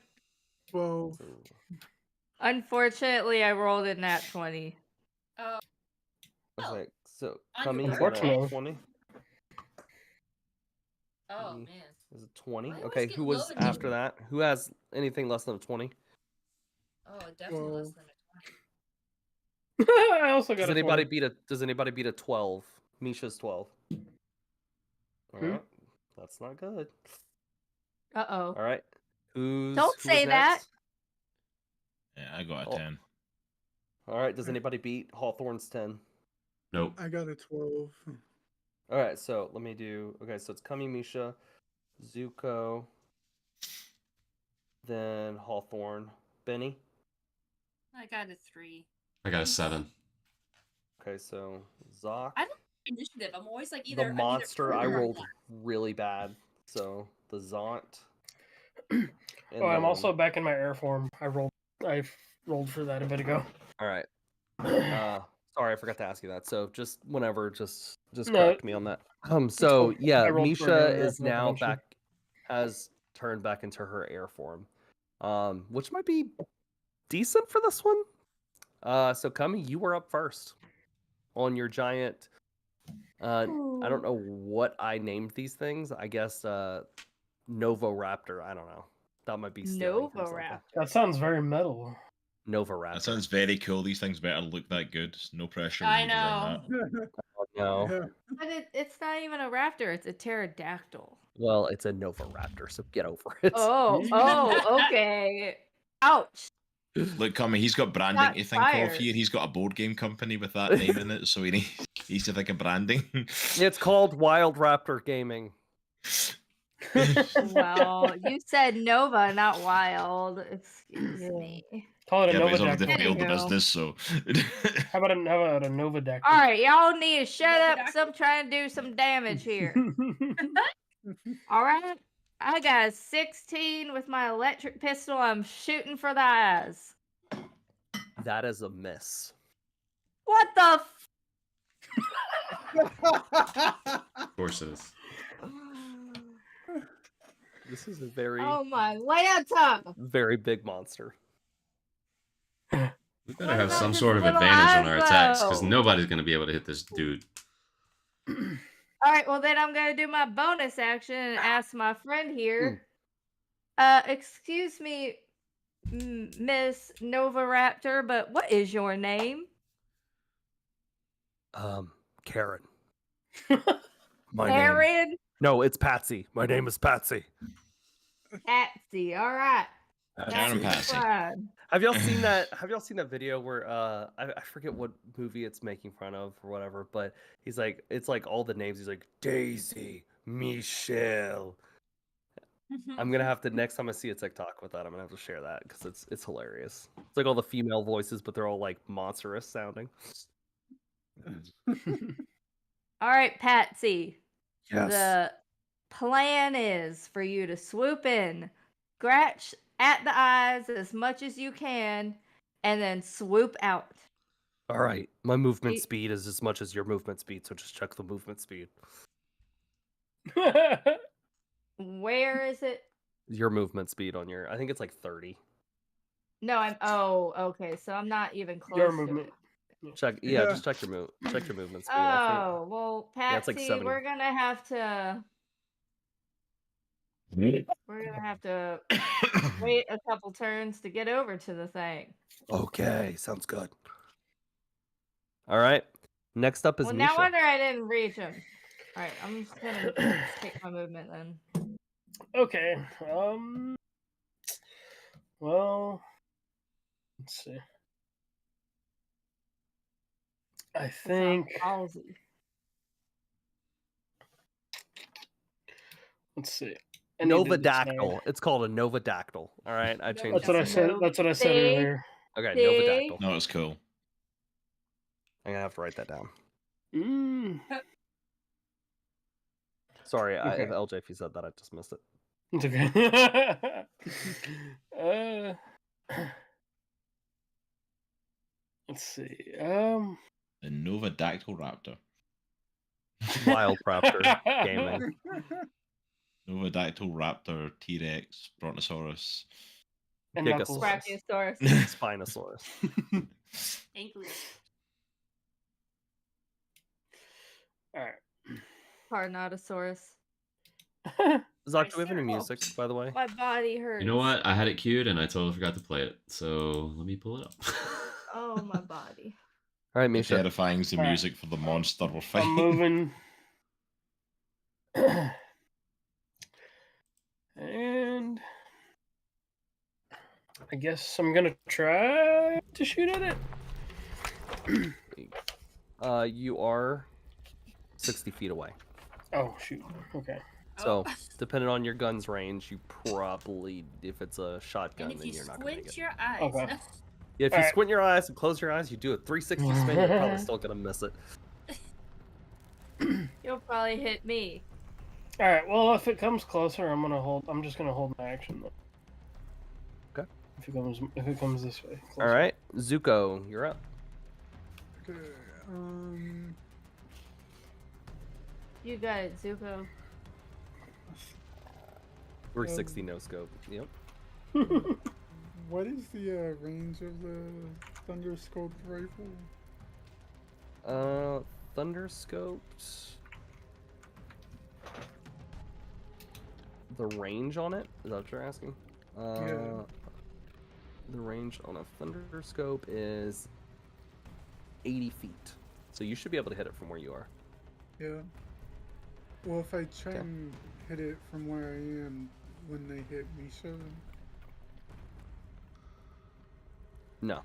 [SPEAKER 9] 12.
[SPEAKER 4] Unfortunately, I rolled in that 20.
[SPEAKER 6] Oh,
[SPEAKER 1] I was
[SPEAKER 6] Oh.
[SPEAKER 1] like, so
[SPEAKER 6] On
[SPEAKER 1] Cummy,
[SPEAKER 6] your
[SPEAKER 1] you got a
[SPEAKER 8] birthday.
[SPEAKER 1] 20?
[SPEAKER 6] oh
[SPEAKER 1] Mm.
[SPEAKER 6] man.
[SPEAKER 1] Is it 20?
[SPEAKER 6] I always
[SPEAKER 1] Okay,
[SPEAKER 6] get
[SPEAKER 1] who was
[SPEAKER 6] low
[SPEAKER 1] after that? Who has anything less than a 20?
[SPEAKER 6] Oh, definitely less than a 20.
[SPEAKER 8] I also got
[SPEAKER 1] Does
[SPEAKER 8] a
[SPEAKER 1] anybody
[SPEAKER 8] 20.
[SPEAKER 1] beat a 12? Misha's 12.
[SPEAKER 8] Hmm?
[SPEAKER 1] Alright. That's not good.
[SPEAKER 4] Uh-oh.
[SPEAKER 1] Alright.
[SPEAKER 4] Don't
[SPEAKER 1] Who
[SPEAKER 4] say
[SPEAKER 1] was
[SPEAKER 4] that.
[SPEAKER 1] next?
[SPEAKER 3] Yeah, I got a
[SPEAKER 1] Oh.
[SPEAKER 3] 10.
[SPEAKER 1] Alright, does anybody beat Hawthorne's 10?
[SPEAKER 2] Nope.
[SPEAKER 9] I got a 12.
[SPEAKER 1] Alright, so let me do. Okay, so it's Kami, Misha, Zuko, then Hawthorne. Benny?
[SPEAKER 6] I got a 3.
[SPEAKER 2] I got a 7.
[SPEAKER 1] Okay, so Zoc.
[SPEAKER 6] I don't- initiative. I'm always like
[SPEAKER 1] The monster I rolled really bad. So the Zont.
[SPEAKER 8] Oh, I'm also back in my air form. I rolled for that a bit ago.
[SPEAKER 1] All right. Sorry, I forgot to ask you that. So just whenever, just
[SPEAKER 8] No,
[SPEAKER 1] correct me on that. So
[SPEAKER 8] cool.
[SPEAKER 1] yeah,
[SPEAKER 8] I rolled for it
[SPEAKER 1] Misha
[SPEAKER 8] earlier, I
[SPEAKER 1] is
[SPEAKER 8] forgot to
[SPEAKER 1] now
[SPEAKER 8] mention.
[SPEAKER 1] back, has turned back into her air form, which might be decent for this one. So Kami, you were up first on your giant. I don't know what I named these things. I guess Novoraptor. I don't know. That might be stealing from something.
[SPEAKER 4] Novoraptor.
[SPEAKER 8] That sounds very metal.
[SPEAKER 1] Novoraptor.
[SPEAKER 3] That sounds very cool. These things better look that good. No pressure when
[SPEAKER 6] I
[SPEAKER 3] you design
[SPEAKER 6] know.
[SPEAKER 3] that.
[SPEAKER 1] Oh, no.
[SPEAKER 9] Yeah.
[SPEAKER 4] But it's not even a raptor. It's a pterodactyl.
[SPEAKER 1] Well, it's a Novoraptor, so get over it.
[SPEAKER 4] Oh, okay. Ouch.
[SPEAKER 3] Look, Kami, he's got branding
[SPEAKER 4] Shots
[SPEAKER 3] to think of
[SPEAKER 4] fired.
[SPEAKER 3] here. He's got a board game company with that name in it, so he needs to think of branding.
[SPEAKER 1] It's called Wild Raptor Gaming.
[SPEAKER 4] Well, you said Nova, not Wild. Excuse me.
[SPEAKER 8] Call it a
[SPEAKER 3] Yeah, but he's
[SPEAKER 8] Nova
[SPEAKER 3] already failed the
[SPEAKER 4] Anywho.
[SPEAKER 3] business, so.
[SPEAKER 8] How about a Nova Dactyl?
[SPEAKER 4] All right, y'all need to shut up
[SPEAKER 6] Nova
[SPEAKER 4] because I'm trying to do some damage here. All right. I got a 16 with my electric pistol. I'm shooting for the eyes.
[SPEAKER 1] That is a miss.
[SPEAKER 4] What the
[SPEAKER 2] Of course it is.
[SPEAKER 1] This is a very,
[SPEAKER 4] Oh my Lanta!
[SPEAKER 1] very big monster.
[SPEAKER 2] We
[SPEAKER 4] What
[SPEAKER 2] better have
[SPEAKER 4] about
[SPEAKER 2] some
[SPEAKER 4] his
[SPEAKER 2] sort of
[SPEAKER 4] little
[SPEAKER 2] advantage on our attacks, because
[SPEAKER 4] eyebrow?
[SPEAKER 2] nobody's going to be able to hit this dude.
[SPEAKER 4] All right, well then I'm gonna do my bonus action and ask my friend here. Excuse me, Miss Novoraptor, but what is your name?
[SPEAKER 1] Karen. My name.
[SPEAKER 4] Karen
[SPEAKER 1] No, it's Patsy. My name is Patsy.
[SPEAKER 4] Patsy. All right.
[SPEAKER 3] Karen
[SPEAKER 4] That's
[SPEAKER 3] Patsy.
[SPEAKER 4] fine.
[SPEAKER 1] Have y'all seen that? Have y'all seen that video where I forget what movie it's making fun of or whatever, but he's like, it's like all the names. He's like Daisy, Michelle. I'm gonna have to next time I see a TikTok with that, I'm gonna have to share that because it's hilarious. It's like all the female voices, but they're all like monstrous sounding.
[SPEAKER 4] All right, Patsy.
[SPEAKER 1] Yes.
[SPEAKER 4] The plan is for you to swoop in, scratch at the eyes as much as you can, and then swoop out.
[SPEAKER 1] All right. My movement
[SPEAKER 4] Ye-
[SPEAKER 1] speed is as much as your movement speed, so just check the movement speed.
[SPEAKER 4] Where is it?
[SPEAKER 1] Your movement speed on your, I think it's like 30.
[SPEAKER 4] No, I'm. Oh, okay. So I'm not even close
[SPEAKER 8] Your
[SPEAKER 4] to
[SPEAKER 8] movement.
[SPEAKER 4] it.
[SPEAKER 1] Check, yeah, just check your movement speed. I think.
[SPEAKER 4] Oh, well,
[SPEAKER 1] Yeah, it's like
[SPEAKER 4] Patsy,
[SPEAKER 1] 70.
[SPEAKER 4] we're gonna have to. We're gonna have to wait a couple turns to get over to the thing.
[SPEAKER 1] Okay, sounds good. All right. Next up is
[SPEAKER 4] Well,
[SPEAKER 1] Misha.
[SPEAKER 4] no wonder I didn't reach him. All right, I'm just gonna take my movement then.
[SPEAKER 8] Okay. Well, let's see. I think.
[SPEAKER 4] Ballsy.
[SPEAKER 8] Let's see. I need to decide.
[SPEAKER 1] Novadactyl. It's called a Novadactyl. All right, I changed
[SPEAKER 8] That's what I
[SPEAKER 1] it.
[SPEAKER 8] said. That's what I said
[SPEAKER 4] See?
[SPEAKER 8] earlier.
[SPEAKER 1] Okay,
[SPEAKER 4] See?
[SPEAKER 1] Novadactyl.
[SPEAKER 3] No, it's cool.
[SPEAKER 1] I'm gonna have to write that down.
[SPEAKER 8] Mm.
[SPEAKER 1] Sorry,
[SPEAKER 8] Okay.
[SPEAKER 1] LJ, if you said that, I just missed it.
[SPEAKER 8] It's okay. Let's see.
[SPEAKER 3] The Novodactyl Raptor.
[SPEAKER 1] Wild Raptor Gaming.
[SPEAKER 3] Novodactyl Raptor, T-Rex, Brontosaurus.
[SPEAKER 8] And
[SPEAKER 1] Gigasaurus.
[SPEAKER 8] Knuckles.
[SPEAKER 4] Brachiosaurus.
[SPEAKER 1] Spinosaurus.
[SPEAKER 6] English.
[SPEAKER 8] All right.
[SPEAKER 4] Carnotaurus.
[SPEAKER 1] Zach, do we have any music, by the way?
[SPEAKER 4] My body hurts.
[SPEAKER 2] You know what? I had it queued and I totally forgot to play it. So let me pull it up.
[SPEAKER 4] Oh, my body.
[SPEAKER 1] All right,
[SPEAKER 3] The
[SPEAKER 1] Misha.
[SPEAKER 3] terrifying's the
[SPEAKER 8] Alright.
[SPEAKER 3] music for the monster we're fighting.
[SPEAKER 8] I'm moving. And I guess I'm gonna try to shoot at it.
[SPEAKER 1] You are 60 feet away.
[SPEAKER 8] Oh shoot. Okay.
[SPEAKER 1] So, depending on your gun's range, you probably, if it's a shotgun,
[SPEAKER 6] And if
[SPEAKER 1] then
[SPEAKER 6] you
[SPEAKER 1] you're not gonna make
[SPEAKER 6] squint
[SPEAKER 1] it.
[SPEAKER 6] your eyes.
[SPEAKER 8] Okay.
[SPEAKER 1] Yeah, if you
[SPEAKER 8] Alright.
[SPEAKER 1] squint your eyes and close your eyes, you do a 360 spin, you're probably still gonna miss it.
[SPEAKER 4] You'll probably hit me.
[SPEAKER 8] All right. Well, if it comes closer, I'm gonna hold. I'm just gonna hold my action though.
[SPEAKER 1] Okay.
[SPEAKER 8] If it comes this way.
[SPEAKER 1] All
[SPEAKER 8] closer.
[SPEAKER 1] right, Zuko, you're up.
[SPEAKER 9] Okay.
[SPEAKER 4] You got it, Zuko.
[SPEAKER 1] 360 no scope. Yep.
[SPEAKER 9] What is the range of the thunder scope rifle?
[SPEAKER 1] Thunder scoped. The range on it? Is that what you're asking?
[SPEAKER 9] Yeah.
[SPEAKER 1] The range on a thunder scope is 80 feet. So you should be able to hit it from where you are.
[SPEAKER 9] Yeah. Well, if I try
[SPEAKER 1] Okay.
[SPEAKER 9] and hit it from where I am, when they hit Misha,
[SPEAKER 1] No.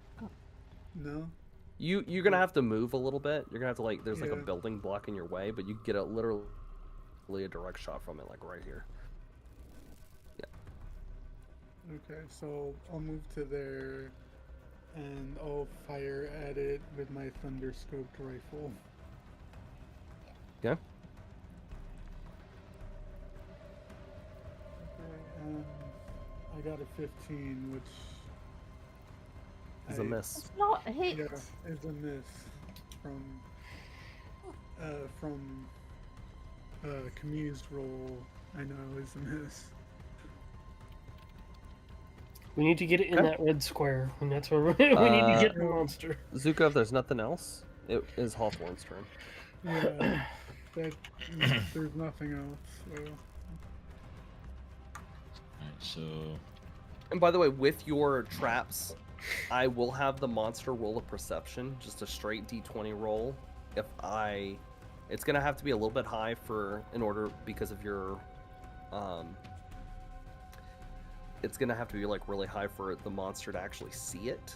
[SPEAKER 9] no.
[SPEAKER 1] You're gonna have to move a little bit. You're gonna have to like there's like a
[SPEAKER 9] Yeah.
[SPEAKER 1] building blocking your way, but you can get a literally a direct shot from it, like right here.
[SPEAKER 9] Okay, so I'll move to there, and I'll fire at it with my thunder scoped rifle.
[SPEAKER 1] Okay.
[SPEAKER 9] Okay, I got a 15, which
[SPEAKER 1] It's a miss.
[SPEAKER 4] It's not a hit.
[SPEAKER 9] Yeah, is a miss from Camus' roll. I know is a miss.
[SPEAKER 8] We need to get it in
[SPEAKER 1] Okay.
[SPEAKER 8] that red square, and that's where we need to get the monster.
[SPEAKER 1] Zuko, if there's nothing else, it is Hawthorne's turn.
[SPEAKER 9] Yeah, that there's nothing else. So.
[SPEAKER 3] Alright, so
[SPEAKER 1] And by the way, with your traps, I will have the monster roll a perception, just a straight d20 roll. It's gonna have to be a little bit high in order because of your, it's gonna have to be like really high for the monster to actually see it.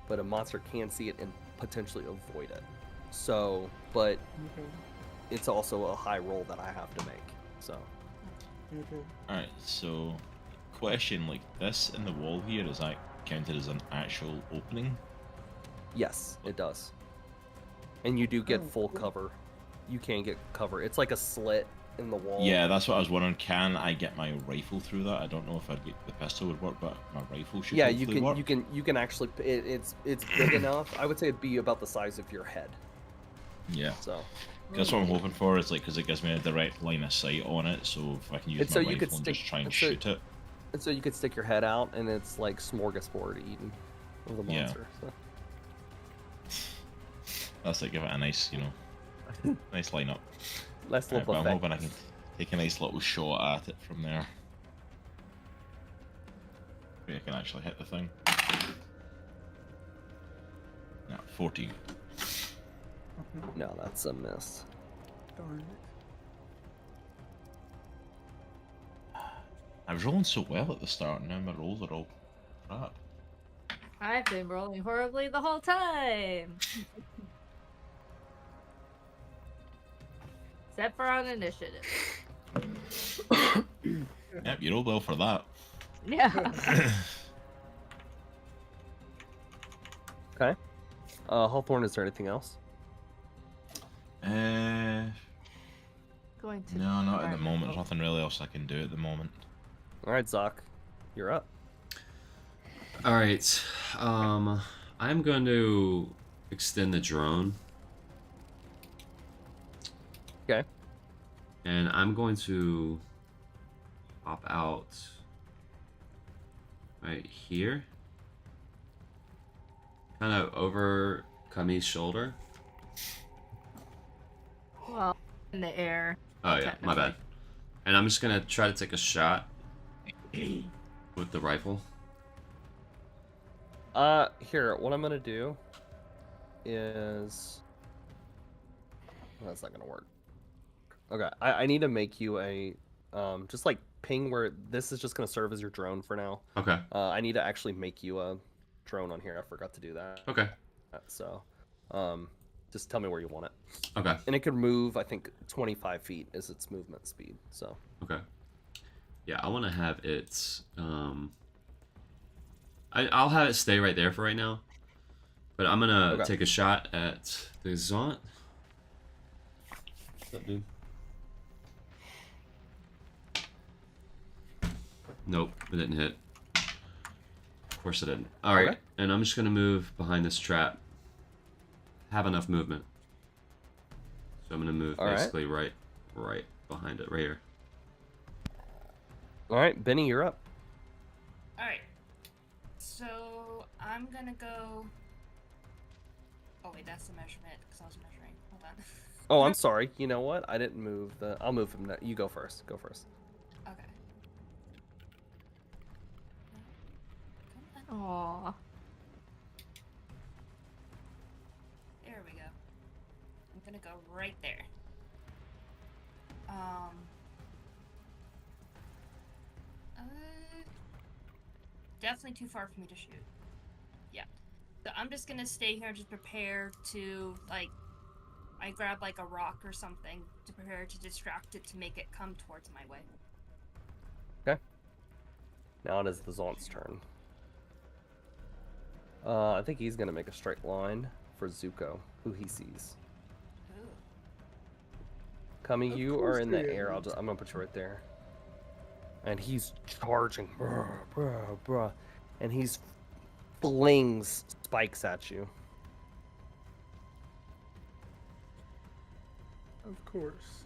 [SPEAKER 1] But a monster can see it and potentially avoid it. So, but
[SPEAKER 9] Okay.
[SPEAKER 1] it's also a high roll that I have to make. So,
[SPEAKER 9] Okay.
[SPEAKER 3] alright, so question, like this in the wall here, is that counted as an actual opening?
[SPEAKER 1] yes, it does. And you do get
[SPEAKER 9] Oh,
[SPEAKER 1] full
[SPEAKER 9] cool.
[SPEAKER 1] cover. You can get cover. It's like a slit in the wall.
[SPEAKER 3] Yeah, that's what I was wondering. Can I get my rifle through that? I don't know if the pistol would work, but my rifle should
[SPEAKER 1] Yeah,
[SPEAKER 3] hopefully work.
[SPEAKER 1] you can actually. It's big enough. I would say it'd be about the size of your head.
[SPEAKER 3] Yeah,
[SPEAKER 1] So.
[SPEAKER 3] that's what I'm hoping for. Is like because it gives me a direct line of sight on it, so if I can use
[SPEAKER 1] And
[SPEAKER 3] my
[SPEAKER 1] so you could
[SPEAKER 3] rifle and
[SPEAKER 1] stick-
[SPEAKER 3] just try and
[SPEAKER 1] and so-
[SPEAKER 3] shoot it.
[SPEAKER 1] And so you could stick your head out, and it's like smorgasbord eating of the
[SPEAKER 3] Yeah.
[SPEAKER 1] monster. So.
[SPEAKER 3] That's like give it a nice, nice lineup.
[SPEAKER 1] Nice
[SPEAKER 3] Right,
[SPEAKER 1] little
[SPEAKER 3] but I'm
[SPEAKER 1] buffet.
[SPEAKER 3] hoping I can take a nice little shot at it from there. Maybe I can actually hit the thing. No, 14.
[SPEAKER 1] No, that's a miss.
[SPEAKER 9] Darn it.
[SPEAKER 3] I was rolling so well at the start, and now my rolls are all crap.
[SPEAKER 4] I've been rolling horribly the whole time. Except for on initiative.
[SPEAKER 3] Yep, you rolled well for that.
[SPEAKER 4] Yeah.
[SPEAKER 1] Okay. Hawthorne, is there anything else?
[SPEAKER 3] Uh,
[SPEAKER 4] Going to.
[SPEAKER 3] no, not at the moment. There's nothing really else I can do at the moment.
[SPEAKER 1] All right, Zoc, you're up.
[SPEAKER 2] All right. I'm going to extend the drone,
[SPEAKER 1] Okay.
[SPEAKER 2] and I'm going to pop out right here, kind of over Kami's shoulder.
[SPEAKER 4] Well, in the air.
[SPEAKER 2] Oh yeah, my bad. And I'm just gonna try to take a shot with the rifle.
[SPEAKER 1] Here, what I'm gonna do is that's not gonna work. Okay, I need to make you a just like ping where this is just gonna serve as your drone for now.
[SPEAKER 2] Okay.
[SPEAKER 1] I need to actually make you a drone on here. I forgot to do that.
[SPEAKER 2] Okay.
[SPEAKER 1] So, just tell me where you want it.
[SPEAKER 2] Okay.
[SPEAKER 1] And it could move, I think, 25 feet is its movement speed. So.
[SPEAKER 2] Okay. Yeah, I want to have it. I'll have it stay right there for right now. But I'm gonna
[SPEAKER 1] Okay.
[SPEAKER 2] take a shot at the Zaunt. What's up, dude? Nope, it didn't hit. Of course it didn't. Alright,
[SPEAKER 1] Okay.
[SPEAKER 2] and I'm just gonna move behind this trap. Have enough movement. So I'm gonna move
[SPEAKER 1] All right.
[SPEAKER 2] basically right behind it, right here.
[SPEAKER 1] All right, Benny, you're up.
[SPEAKER 6] Alright. So I'm gonna go. Oh wait, that's the measurement because I was measuring. Hold on.
[SPEAKER 1] Oh, I'm sorry. You know what? I didn't move the. I'll move him. You go first. Go first.
[SPEAKER 6] Okay. Come on.
[SPEAKER 4] Aw.
[SPEAKER 6] There we go. I'm gonna go right there. Definitely too far for me to shoot. Yeah. So I'm just gonna stay here and just prepare to, like, I grab, like, a rock or something to prepare to distract it to make it come towards my way.
[SPEAKER 1] Okay. Now it is the Zont's turn. I think he's gonna make a straight line for Zuko, who he sees.
[SPEAKER 6] Ooh.
[SPEAKER 1] Kami,
[SPEAKER 9] Of
[SPEAKER 1] you
[SPEAKER 9] course
[SPEAKER 1] are in the
[SPEAKER 9] they
[SPEAKER 1] air.
[SPEAKER 9] are.
[SPEAKER 1] I'm gonna put you right there. And he's charging, bruh, and he's flings spikes at you.
[SPEAKER 9] Of course.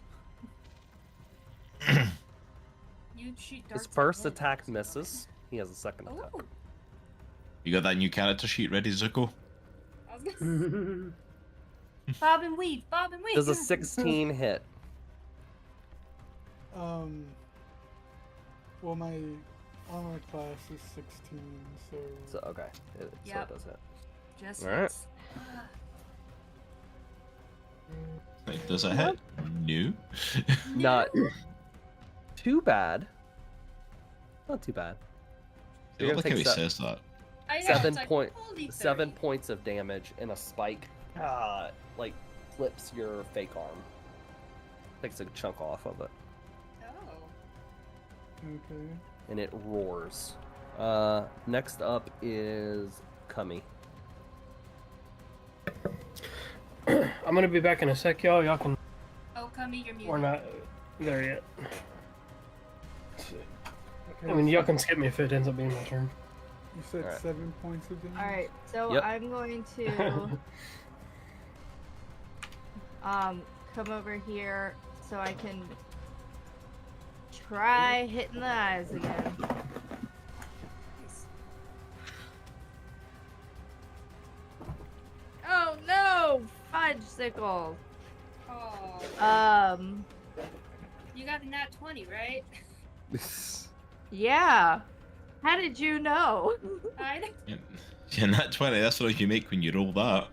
[SPEAKER 6] You shoot
[SPEAKER 1] His
[SPEAKER 6] darts at
[SPEAKER 1] first
[SPEAKER 6] him,
[SPEAKER 1] attack
[SPEAKER 6] so-
[SPEAKER 1] misses. He has a second attack.
[SPEAKER 6] Ooh.
[SPEAKER 3] You got that new character sheet ready, Zuko?
[SPEAKER 6] I was gonna Bob and weave, Bob and weave.
[SPEAKER 1] Does a 16 hit?
[SPEAKER 9] Well, my armor class is 16, so.
[SPEAKER 1] So okay, so
[SPEAKER 6] Yep.
[SPEAKER 1] it does hit.
[SPEAKER 6] Just
[SPEAKER 1] All right.
[SPEAKER 6] hits.
[SPEAKER 3] Wait, does it hit? No.
[SPEAKER 1] Not too bad. Not too bad.
[SPEAKER 3] I
[SPEAKER 1] You're
[SPEAKER 3] don't
[SPEAKER 1] gonna
[SPEAKER 3] like how
[SPEAKER 1] take
[SPEAKER 3] he says that.
[SPEAKER 6] I know,
[SPEAKER 1] seven
[SPEAKER 6] it's like,
[SPEAKER 1] point
[SPEAKER 6] holy
[SPEAKER 1] 7
[SPEAKER 6] 30.
[SPEAKER 1] points of damage, and a spike like clips your fake arm. Takes a chunk off of it,
[SPEAKER 6] Oh.
[SPEAKER 9] Okay.
[SPEAKER 1] and it roars. Next up is Kami.
[SPEAKER 8] I'm gonna be back in a sec, y'all. Y'all can.
[SPEAKER 6] Oh, Kami, you're muted.
[SPEAKER 8] We're not there yet.
[SPEAKER 9] Okay,
[SPEAKER 8] I mean, y'all
[SPEAKER 9] so
[SPEAKER 8] can skip me if it ends up being my turn.
[SPEAKER 9] You said
[SPEAKER 1] Alright.
[SPEAKER 9] 7 points of damage?
[SPEAKER 4] All right, so
[SPEAKER 1] Yep.
[SPEAKER 4] I'm going to come over here so I can try hitting the eyes again. Oh no, fudge sickle.
[SPEAKER 6] Oh.
[SPEAKER 4] Um,
[SPEAKER 6] You got a nat 20, right?
[SPEAKER 4] yeah. How did you know?
[SPEAKER 6] I know.
[SPEAKER 3] Yeah, nat 20, that's what you make when you roll that.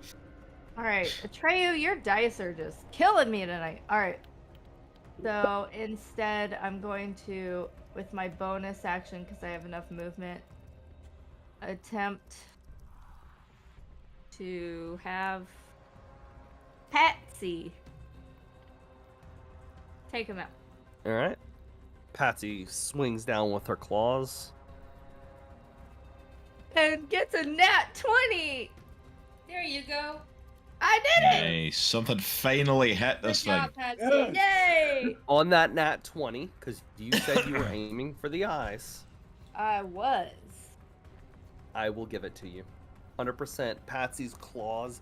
[SPEAKER 4] All right, Atreyu, your dice are just killing me tonight. All right. So instead, I'm going to, with my bonus action, because I have enough movement, attempt to have Patsy take him out.
[SPEAKER 1] All right. Patsy swings down with her claws.
[SPEAKER 4] And gets a nat 20!
[SPEAKER 6] There you go.
[SPEAKER 4] I did it!
[SPEAKER 3] Nice. Something finally hit
[SPEAKER 6] Good
[SPEAKER 3] this thing.
[SPEAKER 6] job, Patsy.
[SPEAKER 9] Yes.
[SPEAKER 4] Yay!
[SPEAKER 1] On that nat 20, because you said you were aiming for the eyes,
[SPEAKER 4] I was.
[SPEAKER 1] I will give it to you. 100%. Patsy's claws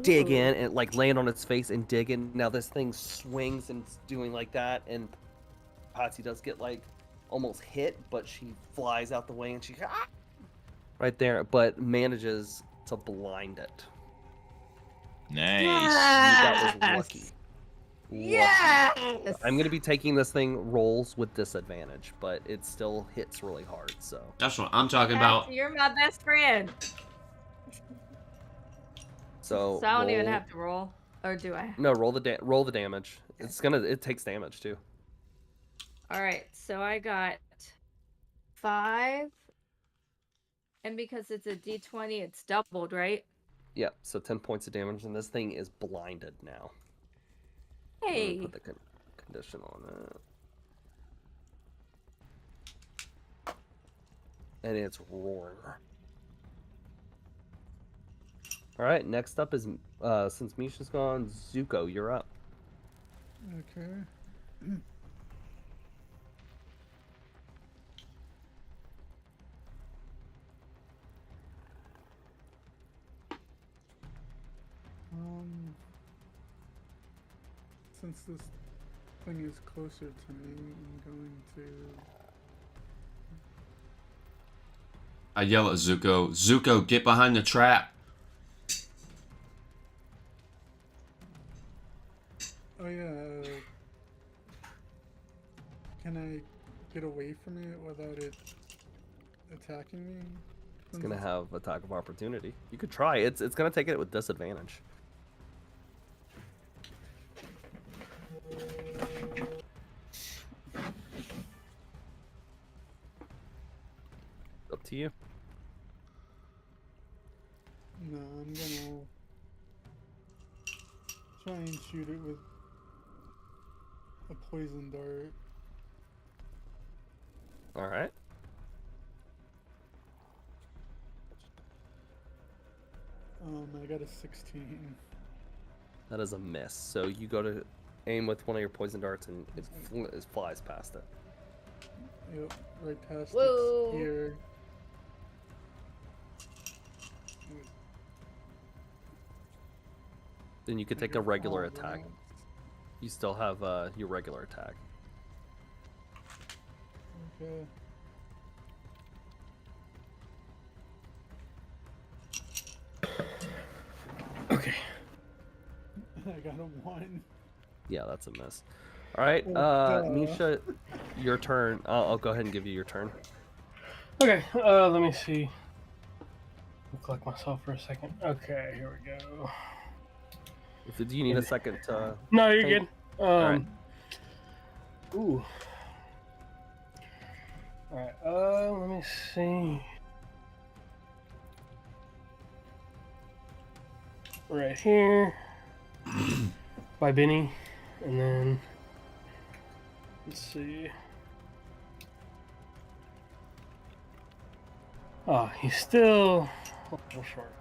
[SPEAKER 1] dig in and like land on its face and dig in. Now this thing swings and it's doing like that, and Patsy does get like almost hit, but she flies out the way and she right there, but manages to blind it.
[SPEAKER 3] Nice.
[SPEAKER 1] That was lucky.
[SPEAKER 4] Yes!
[SPEAKER 1] I'm gonna be taking this thing rolls with disadvantage, but it still hits really hard. So
[SPEAKER 2] That's what I'm talking about.
[SPEAKER 4] Patsy, you're my best friend.
[SPEAKER 1] so
[SPEAKER 4] So I don't even
[SPEAKER 1] roll-
[SPEAKER 4] have to roll, or do I?
[SPEAKER 1] No, roll the damage. It takes damage too.
[SPEAKER 4] All right, so I got 5, and because it's a D20, it's doubled, right?
[SPEAKER 1] Yep. So 10 points of damage, and this thing is blinded now. I'm gonna
[SPEAKER 4] Hey,
[SPEAKER 1] put the condition on it, and it's roaring. All right. Next up is since Misha's gone, Zuko, you're up.
[SPEAKER 9] Okay. Since this thing is closer to me, I'm going to.
[SPEAKER 2] I yell at Zuko. Zuko, get behind the trap.
[SPEAKER 9] Oh yeah. Can I get away from it without it attacking me?
[SPEAKER 1] It's gonna have attack of opportunity. You could try. It's gonna take it with disadvantage. Up to you.
[SPEAKER 9] No, I'm gonna try and shoot it with a poison dart.
[SPEAKER 1] All right.
[SPEAKER 9] I got a 16.
[SPEAKER 1] That is a miss. So you go to aim with one of your poison darts, and it flies past it.
[SPEAKER 9] Yep, right past
[SPEAKER 4] Whoa.
[SPEAKER 9] its ear.
[SPEAKER 1] Then you could take a regular attack. You still have your regular attack.
[SPEAKER 9] Okay.
[SPEAKER 8] Okay.
[SPEAKER 9] I got a 1.
[SPEAKER 1] Yeah, that's a miss. All right, Misha, your turn. I'll go ahead and give you your turn.
[SPEAKER 8] Okay, let me see. I'll collect myself for a second. Okay, here we go.
[SPEAKER 1] Do you need a second to...
[SPEAKER 8] No, you're
[SPEAKER 1] think?
[SPEAKER 8] good.
[SPEAKER 1] Alright.
[SPEAKER 8] Ooh. Alright, let me see. Right here. By Benny. And then... Let's see. Oh, he's still a little short.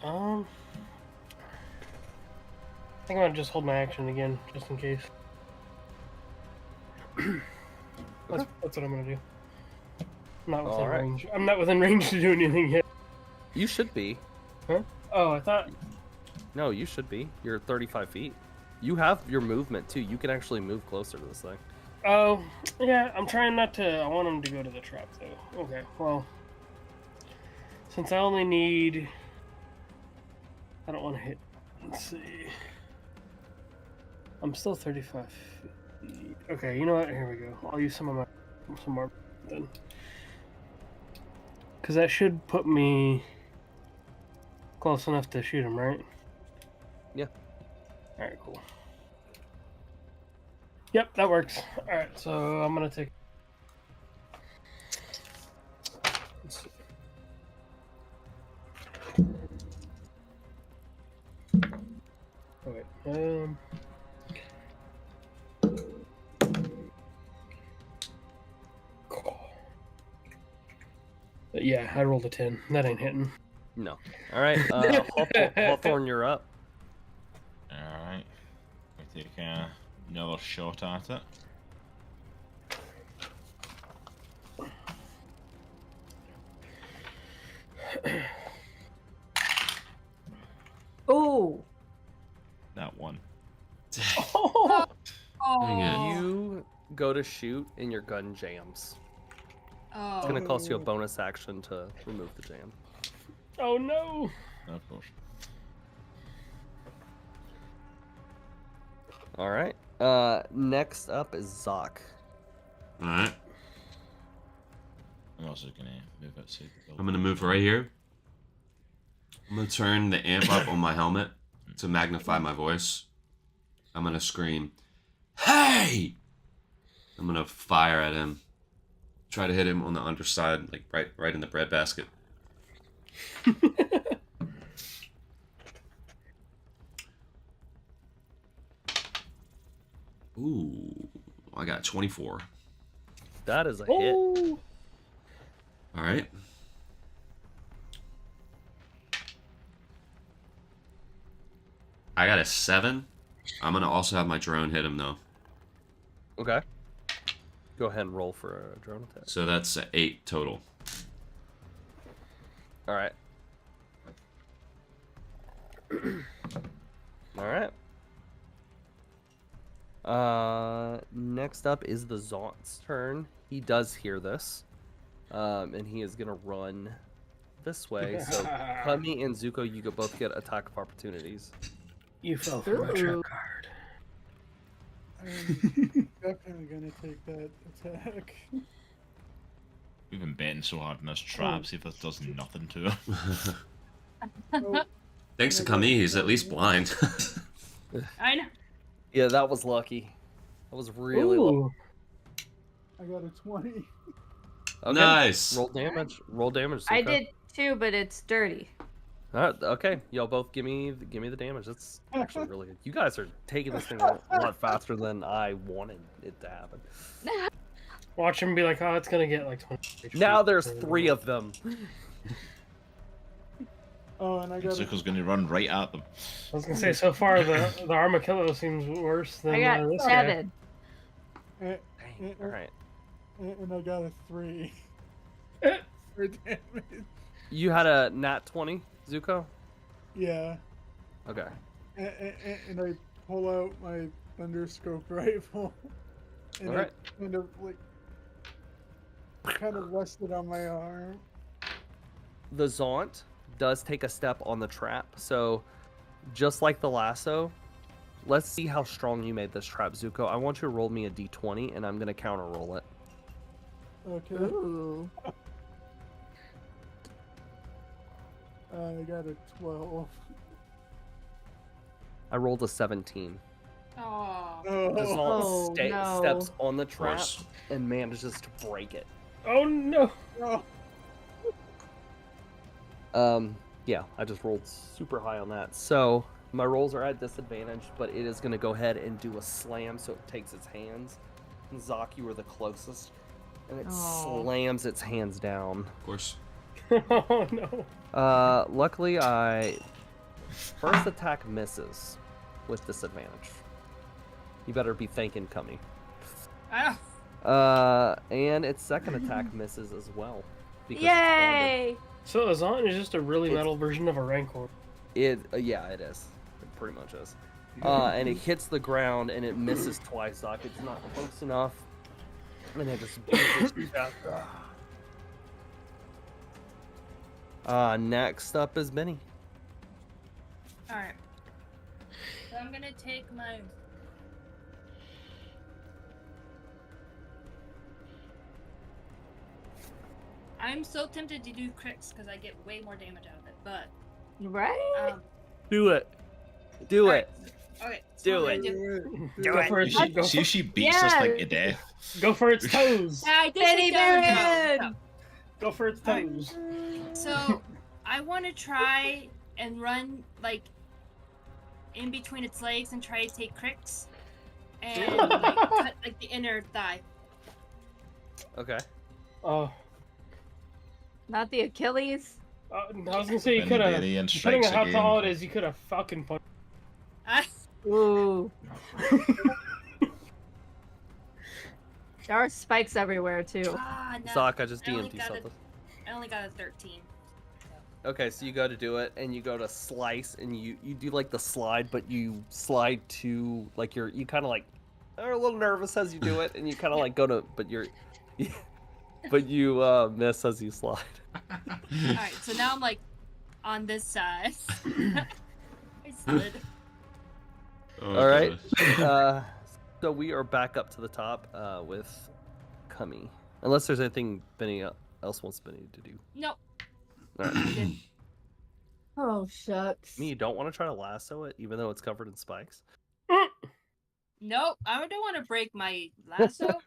[SPEAKER 8] I think I'm gonna just hold my action again, just in case. That's what I'm gonna do. I'm not within
[SPEAKER 1] Alright.
[SPEAKER 8] range. I'm not within range to do anything yet.
[SPEAKER 1] You should be.
[SPEAKER 8] Huh? Oh, I thought.
[SPEAKER 1] No, you should be. You're 35 feet. You have your movement, too. You can actually move closer to this thing.
[SPEAKER 8] Oh, yeah. I'm trying not to. I want him to go to the trap, though. Okay. Well, since I only need. I don't want to hit. Let's see. I'm still 35 feet. Okay. You know what? Here we go. I'll use some more then. Because that should put me close enough to shoot him, right?
[SPEAKER 1] Yeah.
[SPEAKER 8] Alright, cool. Yep, that works. Alright, so I'm going to take... Let's see. Oh, wait. Yeah, I rolled a 10. That ain't hitting.
[SPEAKER 1] No. All right. Hawthorne, you're up.
[SPEAKER 3] Alright. I take another shot at it.
[SPEAKER 4] Oh.
[SPEAKER 3] That one.
[SPEAKER 4] Oh.
[SPEAKER 2] Dang it.
[SPEAKER 1] You go to shoot, and your gun jams.
[SPEAKER 6] Oh.
[SPEAKER 1] It's going to cost you a bonus action to remove the jam.
[SPEAKER 8] Oh, no.
[SPEAKER 3] Of course.
[SPEAKER 1] All right. Next up is Zoc.
[SPEAKER 2] Alright.
[SPEAKER 3] I'm also gonna move outside the
[SPEAKER 2] I'm
[SPEAKER 3] building.
[SPEAKER 2] gonna move right here. I'm gonna turn the amp up on my helmet to magnify my voice. I'm gonna scream, "Hey!" I'm gonna fire at him. Try to hit him on the underside, like right in the breadbasket. Ooh, I got 24.
[SPEAKER 1] That is a hit.
[SPEAKER 8] Oh.
[SPEAKER 2] All right. I got a 7. I'm gonna also have my drone hit him though.
[SPEAKER 1] Okay. Go ahead and roll for a drone attack.
[SPEAKER 2] So that's 8 total.
[SPEAKER 1] All right. All right. Next up is the Zaunt's turn. He does hear this, and he is gonna run this way. So Kami and Zuko, you both get attack of opportunities.
[SPEAKER 8] You fell for my trap card.
[SPEAKER 9] I'm definitely gonna take that attack.
[SPEAKER 3] We've been betting so hard on this trap, see if this does nothing to him.
[SPEAKER 9] Oh,
[SPEAKER 2] Thanks to Kami, he's at least blind.
[SPEAKER 6] I know.
[SPEAKER 1] Yeah, that was lucky. That was really lucky.
[SPEAKER 8] Ooh.
[SPEAKER 9] I got a 20.
[SPEAKER 1] Okay.
[SPEAKER 2] Nice.
[SPEAKER 1] Roll damage. Roll damage.
[SPEAKER 4] I
[SPEAKER 1] Zuko.
[SPEAKER 4] did too, but it's dirty.
[SPEAKER 1] All right, okay, y'all both give me the damage. That's actually really good. You guys are taking this thing a lot faster than I wanted it to happen.
[SPEAKER 8] Watch him be like, oh, it's gonna get like 20.
[SPEAKER 1] Now there's 3 of them.
[SPEAKER 9] Oh, and I got
[SPEAKER 3] Zuko's gonna run right at them.
[SPEAKER 8] I was gonna say, so far the Armadillo seems worse than
[SPEAKER 4] I got
[SPEAKER 8] this guy.
[SPEAKER 4] 7.
[SPEAKER 9] and,
[SPEAKER 1] Dang, all right.
[SPEAKER 9] and I got a 3 for damage.
[SPEAKER 1] You had a nat 20, Zuko?
[SPEAKER 9] Yeah,
[SPEAKER 1] Okay.
[SPEAKER 9] and I pull out my thunderscope rifle, and
[SPEAKER 1] Alright.
[SPEAKER 9] I kind of rested on my arm.
[SPEAKER 1] The Zaunt does take a step on the trap, so just like the lasso, let's see how strong you made this trap, Zuko. I want you to roll me a d20, and I'm going to counter roll it.
[SPEAKER 9] Okay.
[SPEAKER 4] Ooh.
[SPEAKER 9] I got a 12.
[SPEAKER 1] I rolled a 17.
[SPEAKER 6] Oh.
[SPEAKER 1] The
[SPEAKER 9] Oh,
[SPEAKER 1] Zaunt
[SPEAKER 4] no.
[SPEAKER 1] steps on the trap
[SPEAKER 2] course.
[SPEAKER 1] and manages to break it.
[SPEAKER 8] Oh no!
[SPEAKER 9] no.
[SPEAKER 1] Yeah, I just rolled super high on that. So my rolls are at disadvantage, but it is going to go ahead and do a slam, so it takes its hands. And Zoc, you were the closest, and it
[SPEAKER 4] Oh.
[SPEAKER 1] slams its hands down.
[SPEAKER 2] Of course.
[SPEAKER 8] Oh no!
[SPEAKER 1] Luckily, first attack misses with disadvantage. You better be thanking Kami.
[SPEAKER 6] Ah.
[SPEAKER 1] And its second attack misses as well. Because it's blinded.
[SPEAKER 4] Yay!
[SPEAKER 8] So Azant is just a really
[SPEAKER 1] It's-
[SPEAKER 8] metal version of a Rancor.
[SPEAKER 1] Yeah, it is. It pretty much is. And it hits the ground and it misses twice. Doc, it's not close enough. And it just beats its chest. Next up is Benny.
[SPEAKER 6] Alright. So I'm gonna take my. I'm so tempted to do crits because I get way more damage out of it, but
[SPEAKER 4] Right?
[SPEAKER 1] Do it. Do
[SPEAKER 6] alright,
[SPEAKER 1] it.
[SPEAKER 6] okay. So
[SPEAKER 1] Do
[SPEAKER 6] what
[SPEAKER 1] it.
[SPEAKER 6] I'm gonna do-
[SPEAKER 8] Go for it. Go,
[SPEAKER 3] See if she beats us like to death.
[SPEAKER 8] go for its toes.
[SPEAKER 6] Yeah, I did
[SPEAKER 4] Benny
[SPEAKER 6] take down the
[SPEAKER 4] Baron!
[SPEAKER 6] toe.
[SPEAKER 8] Go for its toes.
[SPEAKER 6] So I want to try and run like in between its legs and try to take crits and like cut like the inner thigh.
[SPEAKER 1] Okay.
[SPEAKER 8] Oh,
[SPEAKER 4] Not the Achilles.
[SPEAKER 8] I was gonna say you
[SPEAKER 3] Benny
[SPEAKER 8] could have.
[SPEAKER 3] Berry and
[SPEAKER 8] Depending
[SPEAKER 3] strikes
[SPEAKER 8] on how
[SPEAKER 3] again.
[SPEAKER 8] tall it is, you could have fucking punched.
[SPEAKER 4] Ooh. There are spikes everywhere too.
[SPEAKER 6] No,
[SPEAKER 1] Zoc, I just
[SPEAKER 6] I only
[SPEAKER 1] DM'd
[SPEAKER 6] got a-
[SPEAKER 1] something.
[SPEAKER 6] I only got a 13.
[SPEAKER 1] Okay, so you go to do it, and you go to slice, and you do like the slide, but you slide to like you kind of like are a little nervous as you do it, and you kind of like go to, but but you miss as you slide.
[SPEAKER 6] Alright, so now I'm like on this side. I slid.
[SPEAKER 2] Oh,
[SPEAKER 1] All right.
[SPEAKER 2] gosh.
[SPEAKER 1] So we are back up to the top with Kami, unless there's anything Benny else wants Benny to do.
[SPEAKER 6] Nope.
[SPEAKER 1] All right.
[SPEAKER 4] Oh shucks.
[SPEAKER 1] Me, you don't want to try to lasso it, even though it's covered in spikes.
[SPEAKER 6] Nope. I don't want to break my lasso.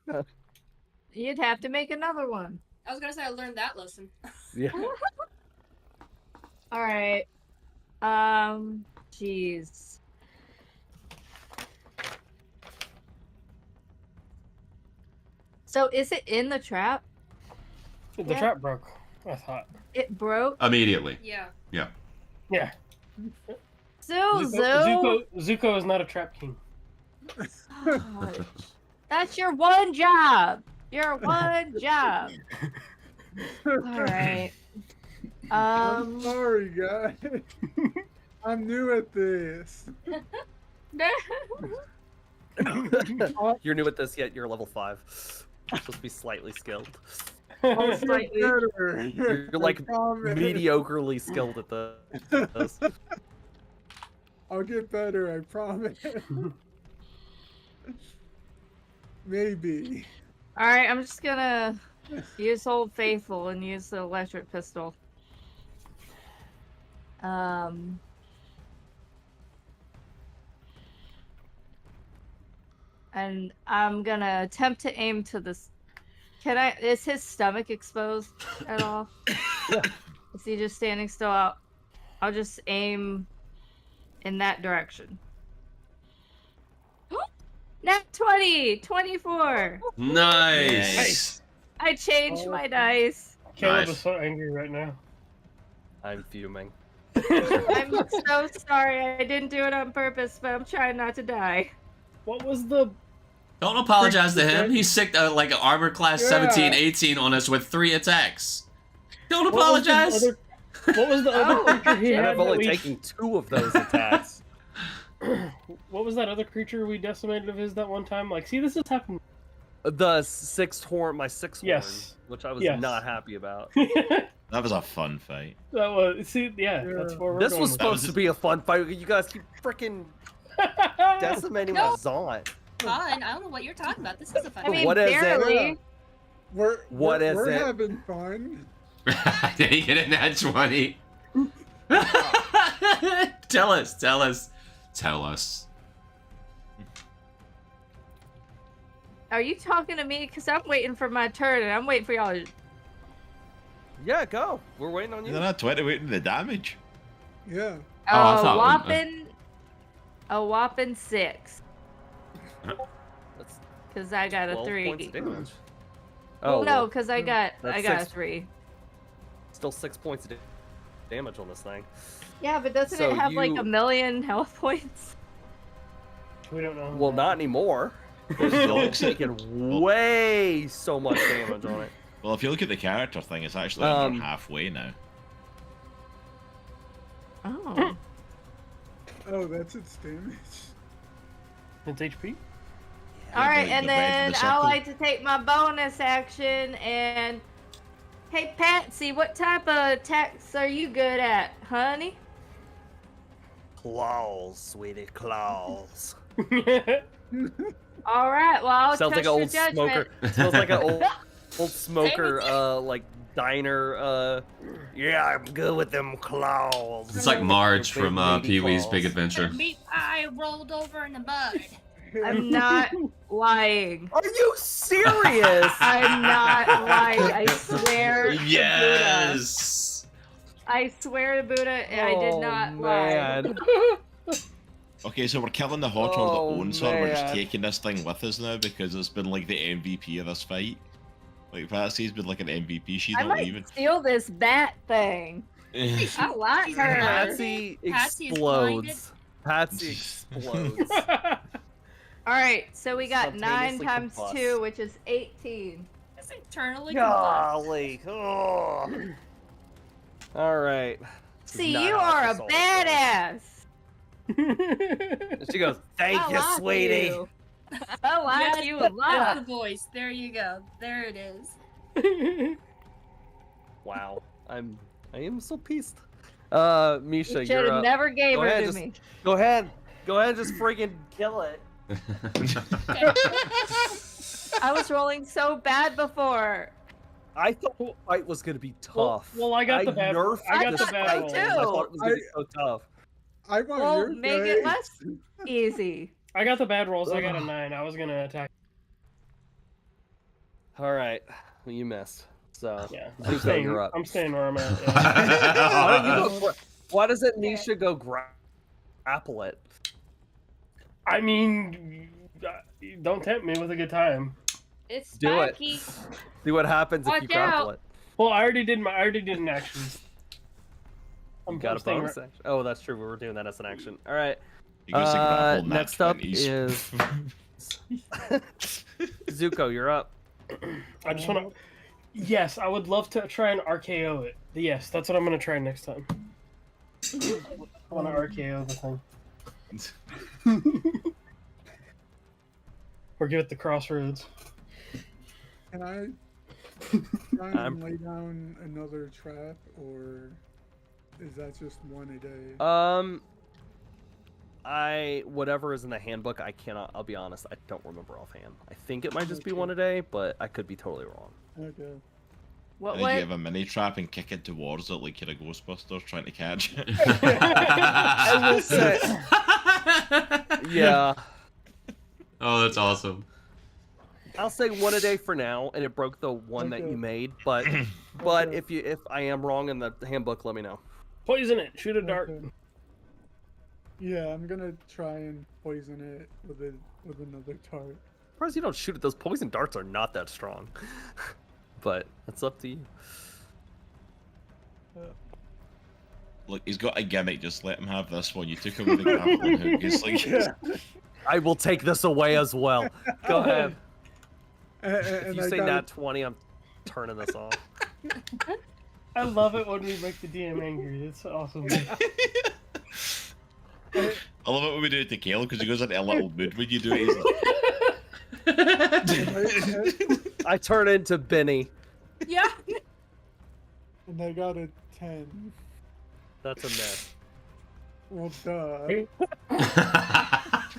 [SPEAKER 4] You'd have to make another one.
[SPEAKER 6] I was gonna say I learned that lesson.
[SPEAKER 1] Yeah.
[SPEAKER 4] All right. Jeez. So is it in the trap?
[SPEAKER 8] The
[SPEAKER 4] Yeah.
[SPEAKER 8] trap broke. I thought.
[SPEAKER 4] It broke.
[SPEAKER 2] Immediately.
[SPEAKER 6] Yeah.
[SPEAKER 8] Yeah.
[SPEAKER 4] Zuzu.
[SPEAKER 8] Zuko is not a trap king.
[SPEAKER 4] Gosh. That's your one job. Your one job. All right.
[SPEAKER 9] I'm sorry, guys. I'm new at this.
[SPEAKER 1] You're new at this yet. You're level 5. You're supposed to be slightly skilled.
[SPEAKER 9] I'll get better.
[SPEAKER 1] You're like
[SPEAKER 9] I promise.
[SPEAKER 1] mediocrely skilled at this.
[SPEAKER 9] I'll get better, I promise. Maybe.
[SPEAKER 4] All right, I'm just gonna use Old Faithful and use the electric pistol. And I'm gonna attempt to aim to this. Is his stomach exposed at all?
[SPEAKER 1] Yeah.
[SPEAKER 4] Is he just standing still out? I'll just aim in that direction. Nat 20! 24!
[SPEAKER 2] Nice.
[SPEAKER 4] I changed my dice.
[SPEAKER 8] Caleb
[SPEAKER 2] Nice.
[SPEAKER 8] is so angry right now.
[SPEAKER 1] I'm fuming.
[SPEAKER 4] I'm so sorry. I didn't do it on purpose, but I'm trying not to die.
[SPEAKER 8] What was the...
[SPEAKER 2] Don't apologize to him. He's sick like an armor class 17, 18 on us with 3 attacks. Don't apologize.
[SPEAKER 8] What was the other creature he
[SPEAKER 1] And
[SPEAKER 8] had
[SPEAKER 1] I've
[SPEAKER 8] that
[SPEAKER 1] only
[SPEAKER 8] we...
[SPEAKER 1] taken 2 of those attacks.
[SPEAKER 8] What was that other creature we decimated of his that one time? Like, see, this has happened.
[SPEAKER 1] The 6th horn, my 6th
[SPEAKER 8] Yes.
[SPEAKER 1] horn, which I was
[SPEAKER 8] Yes.
[SPEAKER 1] not happy about.
[SPEAKER 3] That was a fun fight.
[SPEAKER 8] That was... See, yeah, that's where we're
[SPEAKER 1] This
[SPEAKER 8] going
[SPEAKER 1] was
[SPEAKER 8] with
[SPEAKER 1] supposed to be a fun fight. You guys keep freaking
[SPEAKER 8] that.
[SPEAKER 1] decimating
[SPEAKER 6] No.
[SPEAKER 1] my Zaunt.
[SPEAKER 6] Fun. I don't know what you're talking about. This is a fun.
[SPEAKER 4] I mean,
[SPEAKER 1] What is it?
[SPEAKER 4] barely.
[SPEAKER 1] What is
[SPEAKER 9] we're
[SPEAKER 1] it?
[SPEAKER 9] having fun.
[SPEAKER 2] Did he get a nat 20? Tell us.
[SPEAKER 4] Are you talking to me? Because I'm waiting for my turn, and I'm waiting for y'all to...
[SPEAKER 1] Yeah, go. We're waiting on you.
[SPEAKER 3] Isn't that 20 waiting the damage?
[SPEAKER 9] Yeah.
[SPEAKER 2] I
[SPEAKER 4] A
[SPEAKER 2] thought-
[SPEAKER 4] whopping 6.
[SPEAKER 1] That's
[SPEAKER 4] Because I got a
[SPEAKER 1] 12
[SPEAKER 4] 3.
[SPEAKER 1] points of damage.
[SPEAKER 4] Well, no,
[SPEAKER 1] well,
[SPEAKER 4] because I got
[SPEAKER 1] that's
[SPEAKER 4] a
[SPEAKER 1] 6.
[SPEAKER 4] 3.
[SPEAKER 1] Still 6 points of damage on this thing.
[SPEAKER 4] Yeah, but doesn't
[SPEAKER 1] So
[SPEAKER 4] it have like
[SPEAKER 1] you-
[SPEAKER 4] a million health points?
[SPEAKER 8] We don't know.
[SPEAKER 1] Well, not anymore. It's still taking way so much damage on it.
[SPEAKER 3] Well, if you look at the character thing, it's actually under
[SPEAKER 1] Um,
[SPEAKER 3] halfway now.
[SPEAKER 4] Oh.
[SPEAKER 9] Oh, that's its damage.
[SPEAKER 8] It's HP?
[SPEAKER 4] All right,
[SPEAKER 3] the
[SPEAKER 4] and
[SPEAKER 3] red in
[SPEAKER 4] then
[SPEAKER 3] the
[SPEAKER 4] I
[SPEAKER 3] circle.
[SPEAKER 4] like to take my bonus action and... Hey, Patsy, what type of attacks are you good at, honey?
[SPEAKER 1] Claws, sweetie, claws.
[SPEAKER 4] All right, well, I'll
[SPEAKER 1] Sounds like
[SPEAKER 4] trust
[SPEAKER 1] an
[SPEAKER 4] your
[SPEAKER 1] old
[SPEAKER 4] judgment.
[SPEAKER 1] smoker. Sounds like an old smoker, like diner. Yeah, I'm good with them claws.
[SPEAKER 2] It's like Marge
[SPEAKER 1] Big
[SPEAKER 2] from
[SPEAKER 1] lady
[SPEAKER 2] Pee-wee's
[SPEAKER 1] claws.
[SPEAKER 2] Big Adventure.
[SPEAKER 6] The meat pie rolled over in the mud.
[SPEAKER 4] I'm not lying.
[SPEAKER 1] Are you serious?
[SPEAKER 4] I'm not lying. I swear to Buddha.
[SPEAKER 2] Yes.
[SPEAKER 4] I swear to Buddha, I did not lie.
[SPEAKER 1] man.
[SPEAKER 3] Okay, so we're killing the Hawthorne
[SPEAKER 1] Oh,
[SPEAKER 3] that owns her. We're just
[SPEAKER 1] man.
[SPEAKER 3] taking this thing with us now because it's been like the MVP of this fight. Like Patsy's been like an MVP. She's
[SPEAKER 4] I
[SPEAKER 3] not
[SPEAKER 4] might
[SPEAKER 3] leaving.
[SPEAKER 4] steal this bat thing. I like her.
[SPEAKER 1] Patsy
[SPEAKER 6] Patsy is
[SPEAKER 1] explodes. Patsy explodes.
[SPEAKER 4] All right, so we got 9
[SPEAKER 1] Spontaneously
[SPEAKER 4] times
[SPEAKER 1] combust.
[SPEAKER 4] 2, which is 18.
[SPEAKER 6] It's eternally combust.
[SPEAKER 1] Golly. Oh. All right. This is
[SPEAKER 4] See,
[SPEAKER 1] not
[SPEAKER 4] you
[SPEAKER 1] how
[SPEAKER 4] are a
[SPEAKER 1] this all goes.
[SPEAKER 4] badass.
[SPEAKER 1] She goes, thank
[SPEAKER 4] I
[SPEAKER 1] you,
[SPEAKER 4] like
[SPEAKER 1] sweetie.
[SPEAKER 4] you. I like
[SPEAKER 6] Yes,
[SPEAKER 4] you a
[SPEAKER 6] that's
[SPEAKER 4] lot.
[SPEAKER 6] the voice. There you go. There it is.
[SPEAKER 1] Wow. I am so pissed. Misha,
[SPEAKER 4] You should
[SPEAKER 1] you're
[SPEAKER 4] have
[SPEAKER 1] up.
[SPEAKER 4] never gave
[SPEAKER 1] Go
[SPEAKER 4] her
[SPEAKER 1] ahead,
[SPEAKER 4] to
[SPEAKER 1] just-
[SPEAKER 4] me.
[SPEAKER 1] Go ahead. Go ahead and just freaking kill it.
[SPEAKER 4] I was rolling so bad before.
[SPEAKER 1] I thought the fight was gonna be tough.
[SPEAKER 8] well, I got the bad-
[SPEAKER 1] nerfed
[SPEAKER 8] I got
[SPEAKER 1] this
[SPEAKER 8] the bad
[SPEAKER 1] fight
[SPEAKER 8] rolls.
[SPEAKER 1] because I thought it was gonna be so tough.
[SPEAKER 9] I want
[SPEAKER 4] Well,
[SPEAKER 9] your
[SPEAKER 4] make it
[SPEAKER 9] dice.
[SPEAKER 4] less easy.
[SPEAKER 8] I got the bad rolls. I got a 9. I was gonna attack.
[SPEAKER 1] All right, well, you missed. So
[SPEAKER 8] Yeah,
[SPEAKER 1] Zuko, you're up.
[SPEAKER 8] I'm staying where I'm at. Yeah.
[SPEAKER 1] Why doesn't Nisha go grapple it?
[SPEAKER 8] I mean, don't tempt me with a good time.
[SPEAKER 4] It's
[SPEAKER 1] Do it.
[SPEAKER 4] spiky.
[SPEAKER 1] See what happens if you
[SPEAKER 4] Watch
[SPEAKER 1] grapple
[SPEAKER 4] out.
[SPEAKER 1] it.
[SPEAKER 8] Well, I already did an action. I'm
[SPEAKER 1] Got a
[SPEAKER 8] staying
[SPEAKER 1] bonus action. Oh, that's true. We were doing that as an action. All right.
[SPEAKER 3] He goes to grapple nat
[SPEAKER 1] Next up
[SPEAKER 3] 20s.
[SPEAKER 1] is Zuko. You're up.
[SPEAKER 8] I just want to. Yes, I would love to try and RKO it. Yes, that's what I'm going to try next time. I want to RKO the thing. Or give it the crossroads.
[SPEAKER 9] Can I try and lay down another trap, or is that just one a day?
[SPEAKER 1] Whatever is in the handbook, I cannot. I'll be honest, I don't remember offhand. I think it might just be one a day, but I could be totally wrong.
[SPEAKER 9] Okay.
[SPEAKER 4] What?
[SPEAKER 3] And then you have a mini trap and kick it towards it like you're a Ghostbuster trying to catch it.
[SPEAKER 1] I will say, yeah.
[SPEAKER 2] Oh, that's awesome.
[SPEAKER 1] I'll say one a day for now, and it broke the one that you made. But if I am wrong in the handbook, let me know.
[SPEAKER 8] Poison it. Shoot a dart.
[SPEAKER 9] Okay. Yeah, I'm gonna try and poison it with another dart.
[SPEAKER 1] Surprised you don't shoot it. Those poison darts are not that strong. But it's up to you.
[SPEAKER 3] Look, he's got a gimmick. Just let him have this one. You took away the grappling hook. It's like,
[SPEAKER 1] I will take this away as well. Go ahead. If you
[SPEAKER 9] I
[SPEAKER 1] say
[SPEAKER 9] got
[SPEAKER 1] nat 20, I'm turning this off.
[SPEAKER 8] I love it when we make the DM angry. It's awesome.
[SPEAKER 3] I love it when we do it to Caleb because he goes into a little mood when you do it. He's like...
[SPEAKER 1] I turn into Benny.
[SPEAKER 6] Yeah.
[SPEAKER 9] And I got a 10.
[SPEAKER 1] That's a mess.
[SPEAKER 9] Well, duh.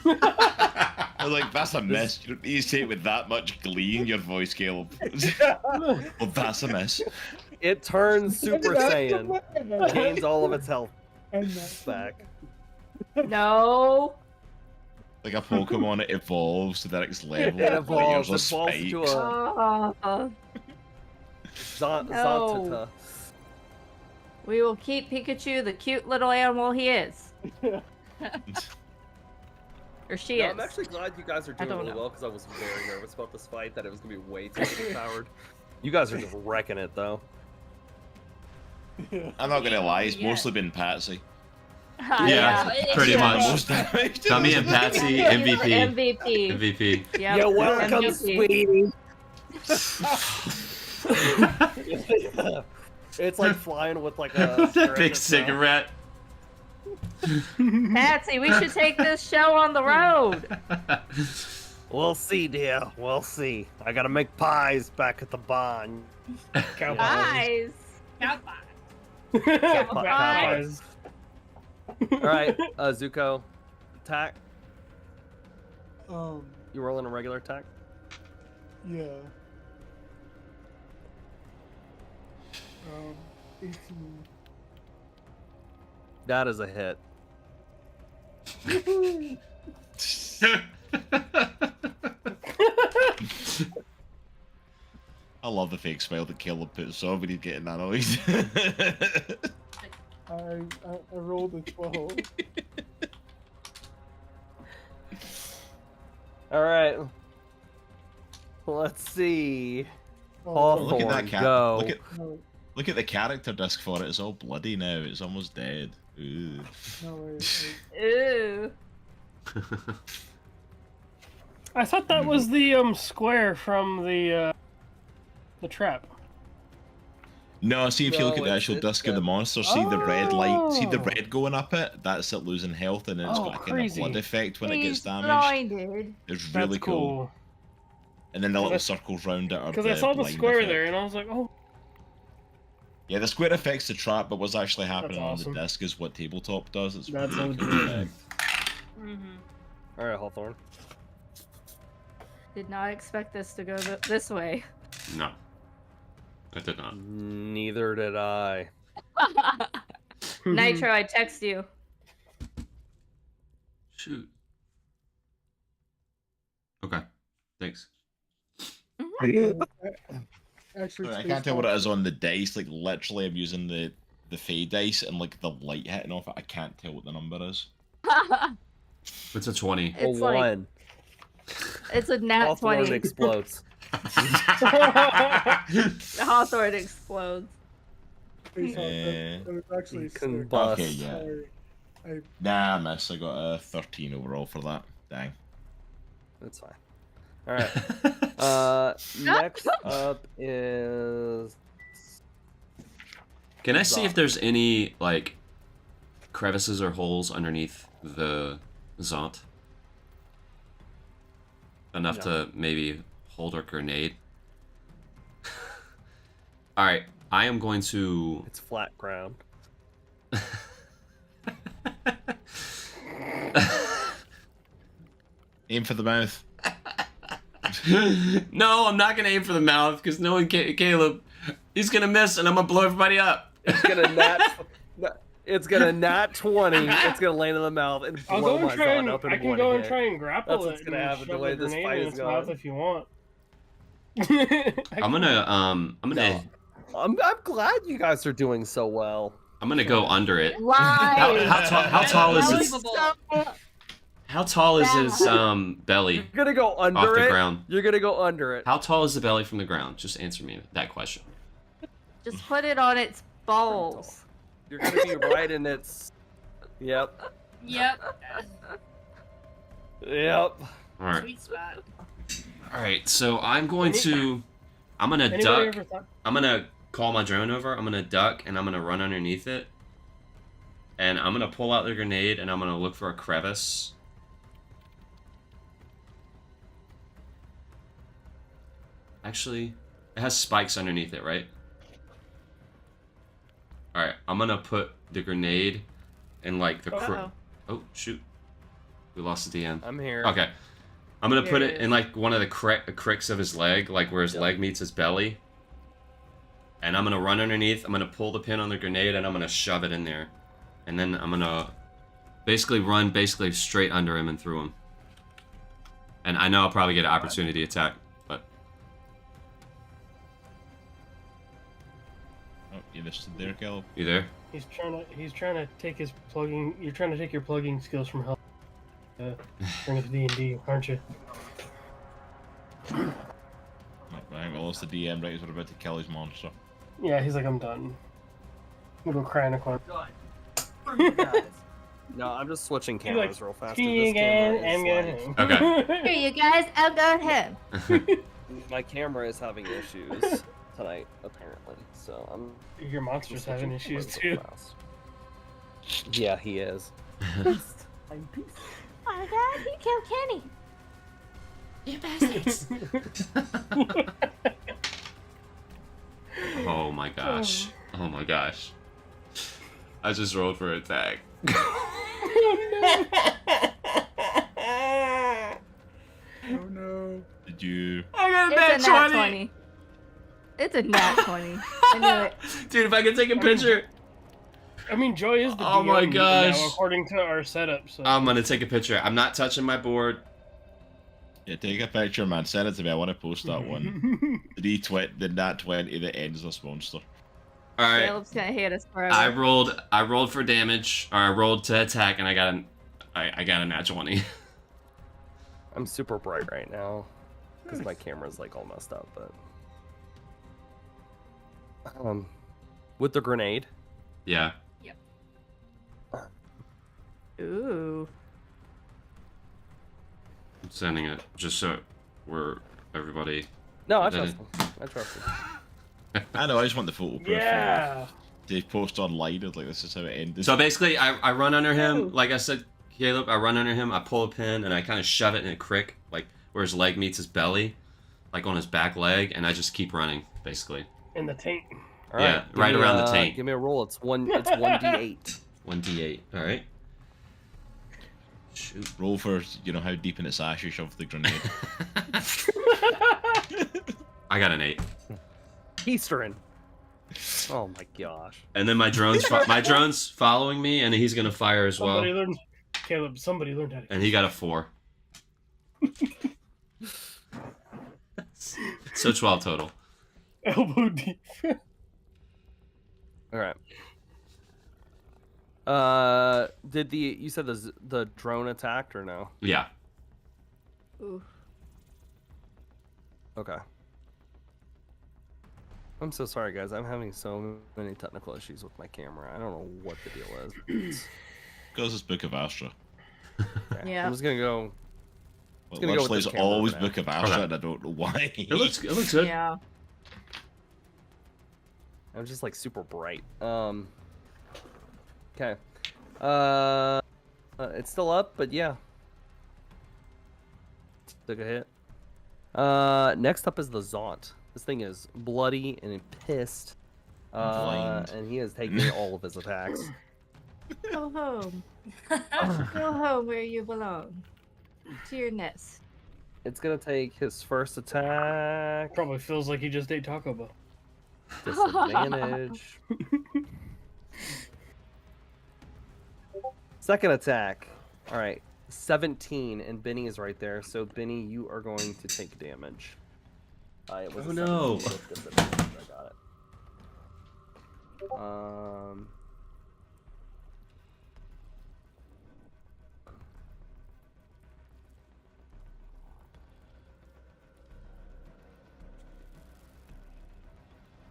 [SPEAKER 3] I was like, that's a miss. You don't need to say it with that much glee in your voice, Caleb. Well, that's a miss.
[SPEAKER 1] It turns Super Saiyan. Gains all of its health back.
[SPEAKER 4] No.
[SPEAKER 3] Like a Pokemon, it evolves to the next level.
[SPEAKER 1] It evolves.
[SPEAKER 3] Yours
[SPEAKER 1] It evolves
[SPEAKER 3] spikes.
[SPEAKER 1] to a
[SPEAKER 4] No.
[SPEAKER 1] Zontata.
[SPEAKER 4] We will keep Pikachu the cute little animal he is. Or she
[SPEAKER 1] No,
[SPEAKER 4] is.
[SPEAKER 1] I'm actually glad you guys are doing
[SPEAKER 4] don't
[SPEAKER 1] really
[SPEAKER 4] know.
[SPEAKER 1] well because I was very nervous about this fight that it was gonna be way too overpowered. You guys are just wrecking it though.
[SPEAKER 3] I'm not gonna lie, it's
[SPEAKER 6] Yeah.
[SPEAKER 3] mostly been Patsy.
[SPEAKER 2] Yeah, pretty much.
[SPEAKER 3] Most damage.
[SPEAKER 2] Tommy and Patsy,
[SPEAKER 4] He's the
[SPEAKER 2] MVP.
[SPEAKER 4] MVP.
[SPEAKER 2] MVP.
[SPEAKER 4] Yep.
[SPEAKER 1] You're welcome,
[SPEAKER 4] MVP.
[SPEAKER 1] sweetie. It's like flying with like a
[SPEAKER 2] Big cigarette.
[SPEAKER 4] Patsy, we should take this show on the road.
[SPEAKER 1] We'll see, dear. We'll see. I gotta make pies back at the barn.
[SPEAKER 8] Cow
[SPEAKER 4] Guys.
[SPEAKER 6] Cowboy.
[SPEAKER 8] pies.
[SPEAKER 1] All right, Zuko, attack.
[SPEAKER 9] Um,
[SPEAKER 1] You rolling a regular attack?
[SPEAKER 9] yeah. 18.
[SPEAKER 1] That is a hit.
[SPEAKER 3] I love the fake smile that Caleb puts on when he's getting that noise.
[SPEAKER 9] I rolled a 12.
[SPEAKER 1] All right. Let's see.
[SPEAKER 9] Oh,
[SPEAKER 3] Look at that
[SPEAKER 1] Hawthorne, go.
[SPEAKER 9] no,
[SPEAKER 3] Look at the character disc for it. It's all bloody now. It's almost dead. Ooh.
[SPEAKER 9] no, wait.
[SPEAKER 4] Ooh.
[SPEAKER 8] I thought that was the square from the trap.
[SPEAKER 3] No, see if you
[SPEAKER 1] No,
[SPEAKER 3] look at the
[SPEAKER 1] it's-
[SPEAKER 3] actual
[SPEAKER 1] it's
[SPEAKER 3] disc of the
[SPEAKER 1] the-
[SPEAKER 3] monster, see the red light, see the
[SPEAKER 8] Oh.
[SPEAKER 3] red going up it? That's it losing health and then it's
[SPEAKER 8] Oh,
[SPEAKER 3] got a kind of
[SPEAKER 8] crazy.
[SPEAKER 3] blood effect when it
[SPEAKER 4] He's
[SPEAKER 3] gets damaged.
[SPEAKER 4] blinded.
[SPEAKER 3] It's
[SPEAKER 8] That's
[SPEAKER 3] really cool.
[SPEAKER 8] cool.
[SPEAKER 3] And then the little
[SPEAKER 8] Because
[SPEAKER 3] circles round it are
[SPEAKER 8] Because I saw the
[SPEAKER 3] blind
[SPEAKER 8] square
[SPEAKER 3] effect.
[SPEAKER 8] there, and I was like, oh.
[SPEAKER 3] Yeah, the square affects the trap, but what's actually happening
[SPEAKER 8] awesome.
[SPEAKER 3] on the disc is what tabletop does. It's
[SPEAKER 8] That's
[SPEAKER 3] really
[SPEAKER 8] OG.
[SPEAKER 3] cool effect.
[SPEAKER 1] All right, Hawthorne.
[SPEAKER 4] Did not expect this to go this way.
[SPEAKER 2] No. I did not.
[SPEAKER 1] Neither did I.
[SPEAKER 4] Nitro, I text you.
[SPEAKER 2] Shoot. Okay. Thanks.
[SPEAKER 9] Actually,
[SPEAKER 3] I can't tell what it is on the dice. Like literally, I'm using the Fey dice and like the light hitting off it. I can't tell what the number is.
[SPEAKER 2] It's a 20.
[SPEAKER 1] A
[SPEAKER 4] It's like-
[SPEAKER 1] one.
[SPEAKER 4] It's a nat
[SPEAKER 1] Hawthorne
[SPEAKER 4] 20.
[SPEAKER 1] explodes.
[SPEAKER 4] Hawthorne explodes.
[SPEAKER 9] Face off,
[SPEAKER 3] Eh.
[SPEAKER 9] that was actually
[SPEAKER 1] You
[SPEAKER 9] sick.
[SPEAKER 1] can bust.
[SPEAKER 3] Okay, yeah.
[SPEAKER 9] I
[SPEAKER 3] Nah, I missed. I got a 13 overall for that. Dang.
[SPEAKER 1] That's fine. All right. Next up is.
[SPEAKER 2] Can I see if
[SPEAKER 1] Zot.
[SPEAKER 2] there's any like crevices or holes underneath the Zot? Enough
[SPEAKER 1] No.
[SPEAKER 2] to maybe hold a grenade. All right, I am going to.
[SPEAKER 1] It's flat ground.
[SPEAKER 3] Aim for the mouth.
[SPEAKER 2] No, I'm not gonna aim for the mouth because no one can. Caleb, he's gonna miss, and I'm gonna blow everybody up.
[SPEAKER 1] It's gonna nat. It's gonna nat 20. It's gonna land in the mouth and
[SPEAKER 8] I'll
[SPEAKER 1] blow
[SPEAKER 8] go and
[SPEAKER 1] my
[SPEAKER 8] try
[SPEAKER 1] Zot
[SPEAKER 8] and
[SPEAKER 1] up in
[SPEAKER 8] I can
[SPEAKER 1] one
[SPEAKER 8] go
[SPEAKER 1] hit.
[SPEAKER 8] and try and grapple
[SPEAKER 1] That's what's
[SPEAKER 8] it
[SPEAKER 1] gonna
[SPEAKER 8] and
[SPEAKER 1] happen the
[SPEAKER 8] shove
[SPEAKER 1] way
[SPEAKER 8] a
[SPEAKER 1] this
[SPEAKER 8] grenade
[SPEAKER 1] fight
[SPEAKER 8] in
[SPEAKER 1] is
[SPEAKER 8] its mouth
[SPEAKER 1] going.
[SPEAKER 8] if you want.
[SPEAKER 2] I'm gonna
[SPEAKER 1] I'm glad you guys are doing so well.
[SPEAKER 2] I'm gonna go under it.
[SPEAKER 4] Why?
[SPEAKER 2] How tall is
[SPEAKER 4] That
[SPEAKER 2] his
[SPEAKER 4] was so-
[SPEAKER 2] How tall is his belly
[SPEAKER 1] You're gonna go under
[SPEAKER 2] off the
[SPEAKER 1] it.
[SPEAKER 2] ground?
[SPEAKER 1] You're gonna go under it.
[SPEAKER 2] How tall is the belly from the ground? Just answer me that question.
[SPEAKER 4] Just put it on its balls.
[SPEAKER 1] You're gonna be right in its. Yep.
[SPEAKER 6] Yep.
[SPEAKER 1] Yep.
[SPEAKER 2] All right.
[SPEAKER 6] Sweet spot.
[SPEAKER 2] All right. So I'm going to. I'm gonna
[SPEAKER 8] Anybody
[SPEAKER 2] duck.
[SPEAKER 8] ever thought?
[SPEAKER 2] I'm gonna call my drone over. I'm gonna duck and I'm gonna run underneath it. And I'm gonna pull out the grenade and I'm gonna look for a crevice. Actually, it has spikes underneath it, right? Alright, I'm gonna put the grenade in like the
[SPEAKER 4] Uh-oh.
[SPEAKER 2] Oh, shoot. We lost the DM.
[SPEAKER 1] I'm here.
[SPEAKER 2] Okay. I'm gonna put
[SPEAKER 4] Here
[SPEAKER 2] it
[SPEAKER 4] it
[SPEAKER 2] in like one of the cricks of his leg, like where his leg meets his belly. And I'm gonna run underneath, I'm gonna pull the pin on the grenade and I'm gonna shove it in there. And then I'm gonna basically run straight under him and through him. And I know I'll probably get an opportunity attack, but
[SPEAKER 3] Oh, you listed there, Caleb.
[SPEAKER 2] you there?
[SPEAKER 8] He's trying to take his plugging. You're trying to take your plugging skills from hell. Bring it to D&D, aren't you?
[SPEAKER 3] Oh, I think we lost the DM right as we're about to kill his monster.
[SPEAKER 8] Yeah, he's like, I'm done. I'm gonna go cry in a corner.
[SPEAKER 1] No, I'm just switching
[SPEAKER 8] He's
[SPEAKER 1] cameras
[SPEAKER 8] like,
[SPEAKER 1] real fast.
[SPEAKER 8] ski
[SPEAKER 1] This
[SPEAKER 8] again,
[SPEAKER 1] camera
[SPEAKER 8] and
[SPEAKER 1] is
[SPEAKER 8] again.
[SPEAKER 2] Okay.
[SPEAKER 4] Here, you guys, I'll go ahead.
[SPEAKER 1] my camera is having issues tonight, apparently. So I'm.
[SPEAKER 8] Your monster's
[SPEAKER 1] switching
[SPEAKER 8] having issues
[SPEAKER 1] cameras
[SPEAKER 8] too.
[SPEAKER 1] real fast. Yeah, he is.
[SPEAKER 4] Oh my god, he killed Kenny.
[SPEAKER 6] You bastards.
[SPEAKER 2] Oh my gosh. Oh my gosh. I just rolled for attack.
[SPEAKER 9] Oh no.
[SPEAKER 3] Did you?
[SPEAKER 2] I got a
[SPEAKER 4] It's a
[SPEAKER 2] nat
[SPEAKER 4] nat
[SPEAKER 2] 20.
[SPEAKER 4] 20. It's a nat 20. I knew it.
[SPEAKER 2] Dude, if I could take a picture.
[SPEAKER 8] I mean, Joy is the
[SPEAKER 2] Oh
[SPEAKER 8] DM
[SPEAKER 2] my gosh.
[SPEAKER 8] now, according to our setup. So
[SPEAKER 2] I'm gonna take a picture. I'm not touching my board.
[SPEAKER 3] Yeah, take a picture, man. Send it to me. I want to post that one. The nat 20 that ends this monster.
[SPEAKER 2] Alright.
[SPEAKER 4] Caleb's gonna hate us forever.
[SPEAKER 2] I rolled for damage, or I rolled to attack, and I got a nat 20.
[SPEAKER 1] I'm super bright right now because my camera's like all messed up. But with the grenade.
[SPEAKER 2] Yeah.
[SPEAKER 4] Ooh.
[SPEAKER 2] I'm sending it just so we're everybody.
[SPEAKER 1] No, I
[SPEAKER 2] Then
[SPEAKER 1] trust him. I trust him.
[SPEAKER 3] I know. I just want the photo proof.
[SPEAKER 8] yeah.
[SPEAKER 3] They post online. It's like this is how it ended.
[SPEAKER 2] So basically, I run under him. Like I said, Caleb, I run under him. I pull a pin and I kind of shove it in a crick, like where his leg meets his belly, like on his back leg, and I just keep running, basically.
[SPEAKER 8] In the taint.
[SPEAKER 1] All
[SPEAKER 2] Yeah,
[SPEAKER 1] give
[SPEAKER 2] right
[SPEAKER 1] me,
[SPEAKER 2] around the tank.
[SPEAKER 1] Give me a roll. It's 1d8.
[SPEAKER 2] 1d8. All right. Shoot.
[SPEAKER 3] Roll for how deep in its ass you shove the grenade.
[SPEAKER 2] I got an 8.
[SPEAKER 1] Eastern. Oh my gosh.
[SPEAKER 2] And then my drone's following me, and he's gonna fire as well.
[SPEAKER 8] Somebody learned, Caleb. Somebody learned how to.
[SPEAKER 2] And he got a 4. So 12 total.
[SPEAKER 8] Elbow deep.
[SPEAKER 1] All right. Did you said the drone attacked or no?
[SPEAKER 2] Yeah.
[SPEAKER 4] Ooh.
[SPEAKER 1] Okay. I'm so sorry, guys. I'm having so many technical issues with my camera. I don't know what the deal is.
[SPEAKER 3] Because it's Book of Astra.
[SPEAKER 1] Okay,
[SPEAKER 4] Yeah.
[SPEAKER 1] I'm just gonna go.
[SPEAKER 3] Well,
[SPEAKER 1] gonna go with
[SPEAKER 3] literally,
[SPEAKER 1] this
[SPEAKER 3] it's
[SPEAKER 1] camera for
[SPEAKER 3] always
[SPEAKER 1] now.
[SPEAKER 3] Book of Astra,
[SPEAKER 2] Okay.
[SPEAKER 3] and I don't know why.
[SPEAKER 2] It looks good.
[SPEAKER 4] Yeah.
[SPEAKER 1] I'm just like super bright. Okay. It's still up, but yeah. Took a hit. Next up is the Zaunt. This thing is bloody and pissed.
[SPEAKER 3] Blind.
[SPEAKER 1] And he is taking all of his attacks.
[SPEAKER 4] Go home. Go home where you belong. To your nest.
[SPEAKER 1] It's gonna take his first attack.
[SPEAKER 8] Probably feels like he just ate Taco Bell.
[SPEAKER 1] Disadvantage. Second attack. All right, 17, and Benny is right there. So Benny, you are going to take damage. It was
[SPEAKER 2] Oh,
[SPEAKER 1] a
[SPEAKER 2] no.
[SPEAKER 1] 17 with disadvantage. I got it.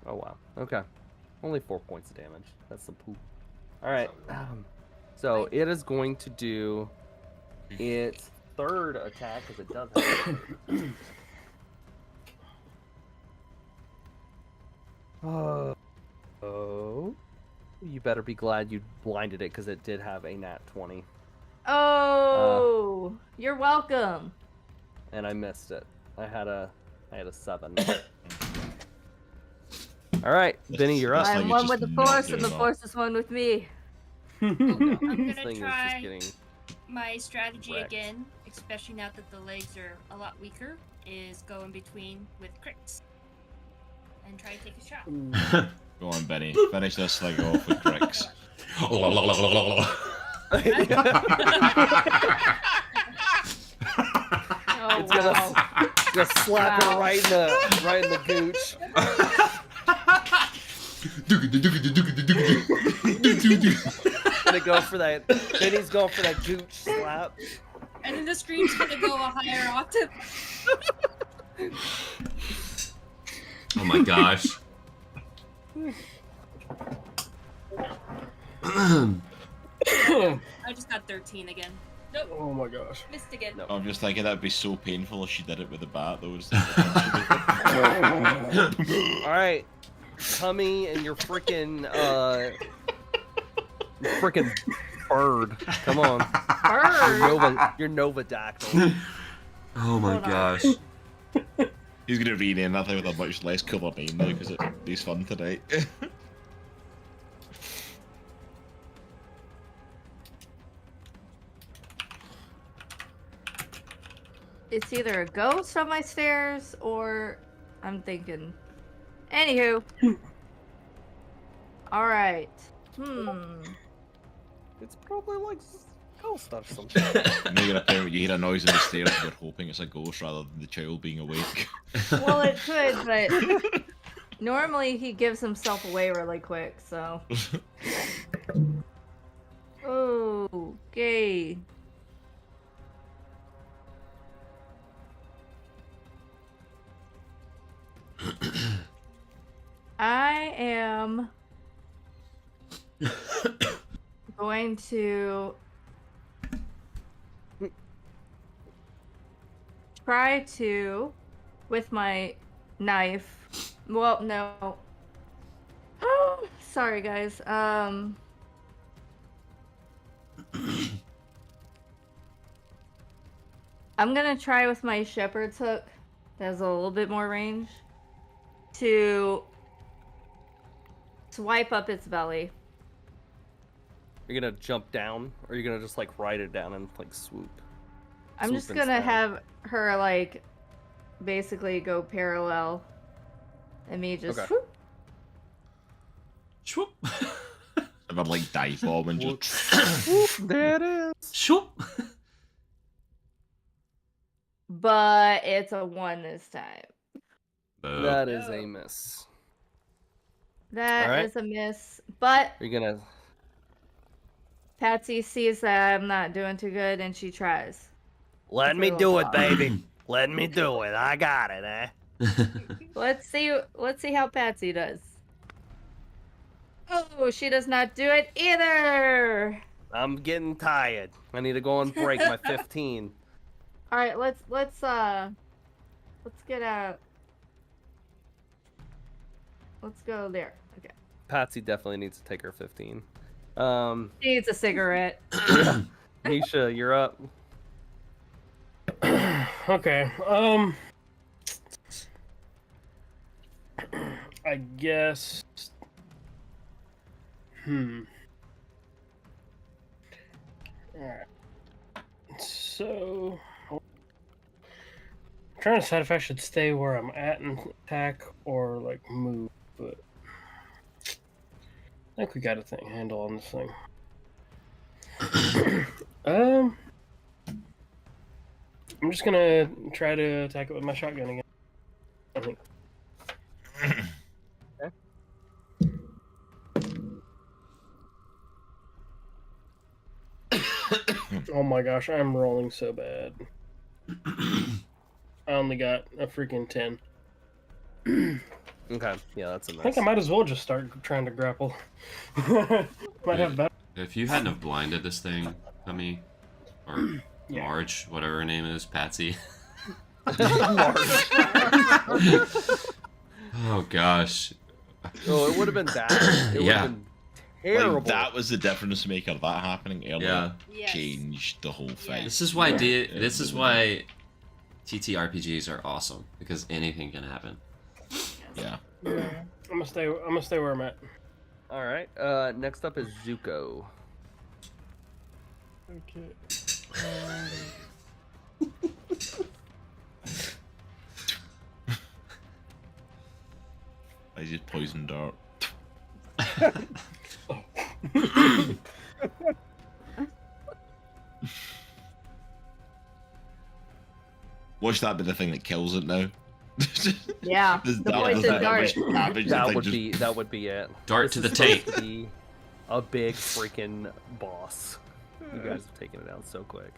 [SPEAKER 1] Oh wow. Okay. Only 4 points of damage. That's some poop. All right. So it is going to do its third attack because it does have. Oh. You better be glad you blinded it because it did have a nat 20,
[SPEAKER 4] Oh, you're welcome.
[SPEAKER 1] and I missed it. I had a 7. All right, Benny, you're up.
[SPEAKER 3] That's like
[SPEAKER 4] I'm
[SPEAKER 3] it's
[SPEAKER 4] one
[SPEAKER 3] just
[SPEAKER 4] with the
[SPEAKER 3] not
[SPEAKER 4] force,
[SPEAKER 3] doing
[SPEAKER 4] and the
[SPEAKER 3] well.
[SPEAKER 4] force is one with me.
[SPEAKER 6] I'm
[SPEAKER 1] This
[SPEAKER 6] gonna
[SPEAKER 1] thing is just
[SPEAKER 6] try
[SPEAKER 1] getting.
[SPEAKER 6] my strategy
[SPEAKER 1] wrecked.
[SPEAKER 6] again, especially now that the legs are a lot weaker, is go in between with crits and try to take a shot.
[SPEAKER 3] Go on, Benny. Finish this thing off with bricks.
[SPEAKER 4] Oh,
[SPEAKER 1] It's gonna,
[SPEAKER 4] wow.
[SPEAKER 1] gonna slap
[SPEAKER 4] Wow.
[SPEAKER 1] her right in the gooch. Gonna go for that. Benny's going for that gooch slap.
[SPEAKER 6] And then the scream's gonna go a higher octave.
[SPEAKER 2] Oh my gosh.
[SPEAKER 6] I just got 13 again. Nope,
[SPEAKER 8] Oh my gosh.
[SPEAKER 6] missed again.
[SPEAKER 1] No.
[SPEAKER 3] I'm just thinking that'd be so painful if she did it with a bat. Those.
[SPEAKER 1] All right, Tummy and your freaking bird. Come on,
[SPEAKER 4] Bird.
[SPEAKER 1] you're Nova Dactyl.
[SPEAKER 2] Oh my
[SPEAKER 4] Hold on.
[SPEAKER 2] gosh.
[SPEAKER 3] He's gonna rename that thing with a much less cooler name now because he's fun tonight.
[SPEAKER 4] It's either a ghost on my stairs or I'm thinking. Anywho. All right.
[SPEAKER 1] It's probably like ghost or something.
[SPEAKER 3] Now you're a parent, you hear a noise in the stairs, and you're hoping it's a ghost rather than the child being awake.
[SPEAKER 4] Well, it could, but normally he gives himself away really quick, so. Okay. I am going to try to, with my knife. Well, no. Sorry, guys. I'm gonna try with my shepherd's hook. That has a little bit more range. To swipe up its belly.
[SPEAKER 1] You're gonna jump down, or you're gonna just like ride it down and like swoop.
[SPEAKER 4] I'm just
[SPEAKER 1] Swoop
[SPEAKER 4] gonna
[SPEAKER 1] instead.
[SPEAKER 4] have her like basically go parallel, and me just.
[SPEAKER 1] Okay.
[SPEAKER 4] whoop.
[SPEAKER 2] Swoop.
[SPEAKER 3] I've had like dive bomb and just.
[SPEAKER 1] Swoop, there it is.
[SPEAKER 2] Swoop.
[SPEAKER 4] But it's a 1 this time.
[SPEAKER 2] Boo.
[SPEAKER 1] That is a miss.
[SPEAKER 4] That
[SPEAKER 1] Alright.
[SPEAKER 4] is a miss. But
[SPEAKER 1] You're gonna.
[SPEAKER 4] Patsy sees that I'm not doing too good, and she tries.
[SPEAKER 1] Let
[SPEAKER 4] me do it,
[SPEAKER 1] baby. Let me do it. I got it, eh?
[SPEAKER 4] Let's see how Patsy does. Oh, she does not do it either.
[SPEAKER 1] I'm getting tired. I need to go and break my 15.
[SPEAKER 4] All right, let's get out. Let's go there. Okay.
[SPEAKER 1] Patsy definitely needs to take her 15.
[SPEAKER 4] She needs a cigarette.
[SPEAKER 1] Nisha, you're up.
[SPEAKER 8] Okay. I guess. Alright. So. I'm trying to decide if I should stay where I'm at and attack or, like, move, but. I think we got a handle on this thing. I'm just gonna try to attack it with my shotgun again. I think. Oh my gosh, I'm rolling so bad. I only got a freaking 10.
[SPEAKER 1] Okay, yeah, that's a
[SPEAKER 8] I
[SPEAKER 1] mess.
[SPEAKER 8] think I might as well just start trying to grapple. Might have better.
[SPEAKER 2] If you hadn't have blinded this thing, Hummy, or
[SPEAKER 8] Yeah.
[SPEAKER 2] Marge, whatever her name is, Patsy. Oh gosh.
[SPEAKER 1] Oh, it would have been bad. It would
[SPEAKER 2] Yeah.
[SPEAKER 1] have been terrible.
[SPEAKER 3] Like, that was the difference maker. That happening earlier
[SPEAKER 2] Yeah.
[SPEAKER 6] Yes.
[SPEAKER 3] changed the whole fight.
[SPEAKER 2] This is why this is
[SPEAKER 3] really-
[SPEAKER 2] why TTRPGs are awesome, because anything can happen.
[SPEAKER 3] Yeah.
[SPEAKER 8] Yeah. I'm gonna stay where I'm at.
[SPEAKER 1] All right. Next up is Zuko.
[SPEAKER 9] Okay.
[SPEAKER 3] I just poison dart. Watch that be the thing that kills it now.
[SPEAKER 4] Yeah.
[SPEAKER 3] This
[SPEAKER 4] The
[SPEAKER 3] dart does
[SPEAKER 4] poison
[SPEAKER 3] that
[SPEAKER 4] dart.
[SPEAKER 3] much damage,
[SPEAKER 1] That
[SPEAKER 3] thing
[SPEAKER 1] would
[SPEAKER 3] just-
[SPEAKER 1] be it.
[SPEAKER 2] Dart
[SPEAKER 1] This
[SPEAKER 2] to the
[SPEAKER 1] is supposed
[SPEAKER 2] taint.
[SPEAKER 1] to be a big freaking boss. You guys have taken it out so quick.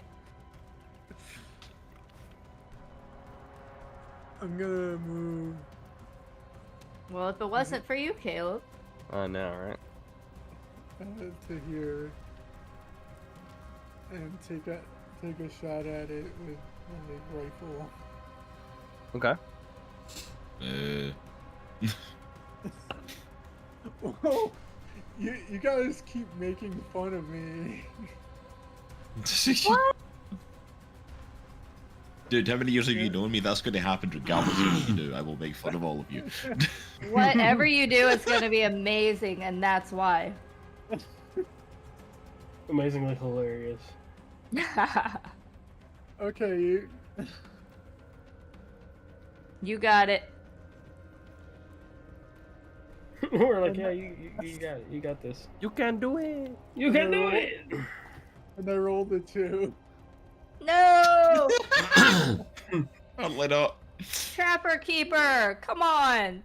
[SPEAKER 9] I'm gonna move
[SPEAKER 4] Well, if it wasn't for you, Caleb.
[SPEAKER 1] I know, right?
[SPEAKER 9] to here and take a shot at it with my rifle.
[SPEAKER 1] Okay.
[SPEAKER 9] Whoa! You guys keep making fun of me.
[SPEAKER 4] What?
[SPEAKER 3] Dude, how many years have you known me? That's going to happen regardless of what you do. I will make fun of all of you.
[SPEAKER 4] Whatever you do, it's going to be amazing, and that's why.
[SPEAKER 8] Amazingly hilarious.
[SPEAKER 9] Okay,
[SPEAKER 4] You got it.
[SPEAKER 8] We're like, yeah, you got it. You got this.
[SPEAKER 1] You can do it.
[SPEAKER 8] You can do it.
[SPEAKER 9] and I rolled a 2.
[SPEAKER 4] No!
[SPEAKER 3] Apparently not.
[SPEAKER 4] Trapper Keeper, come on.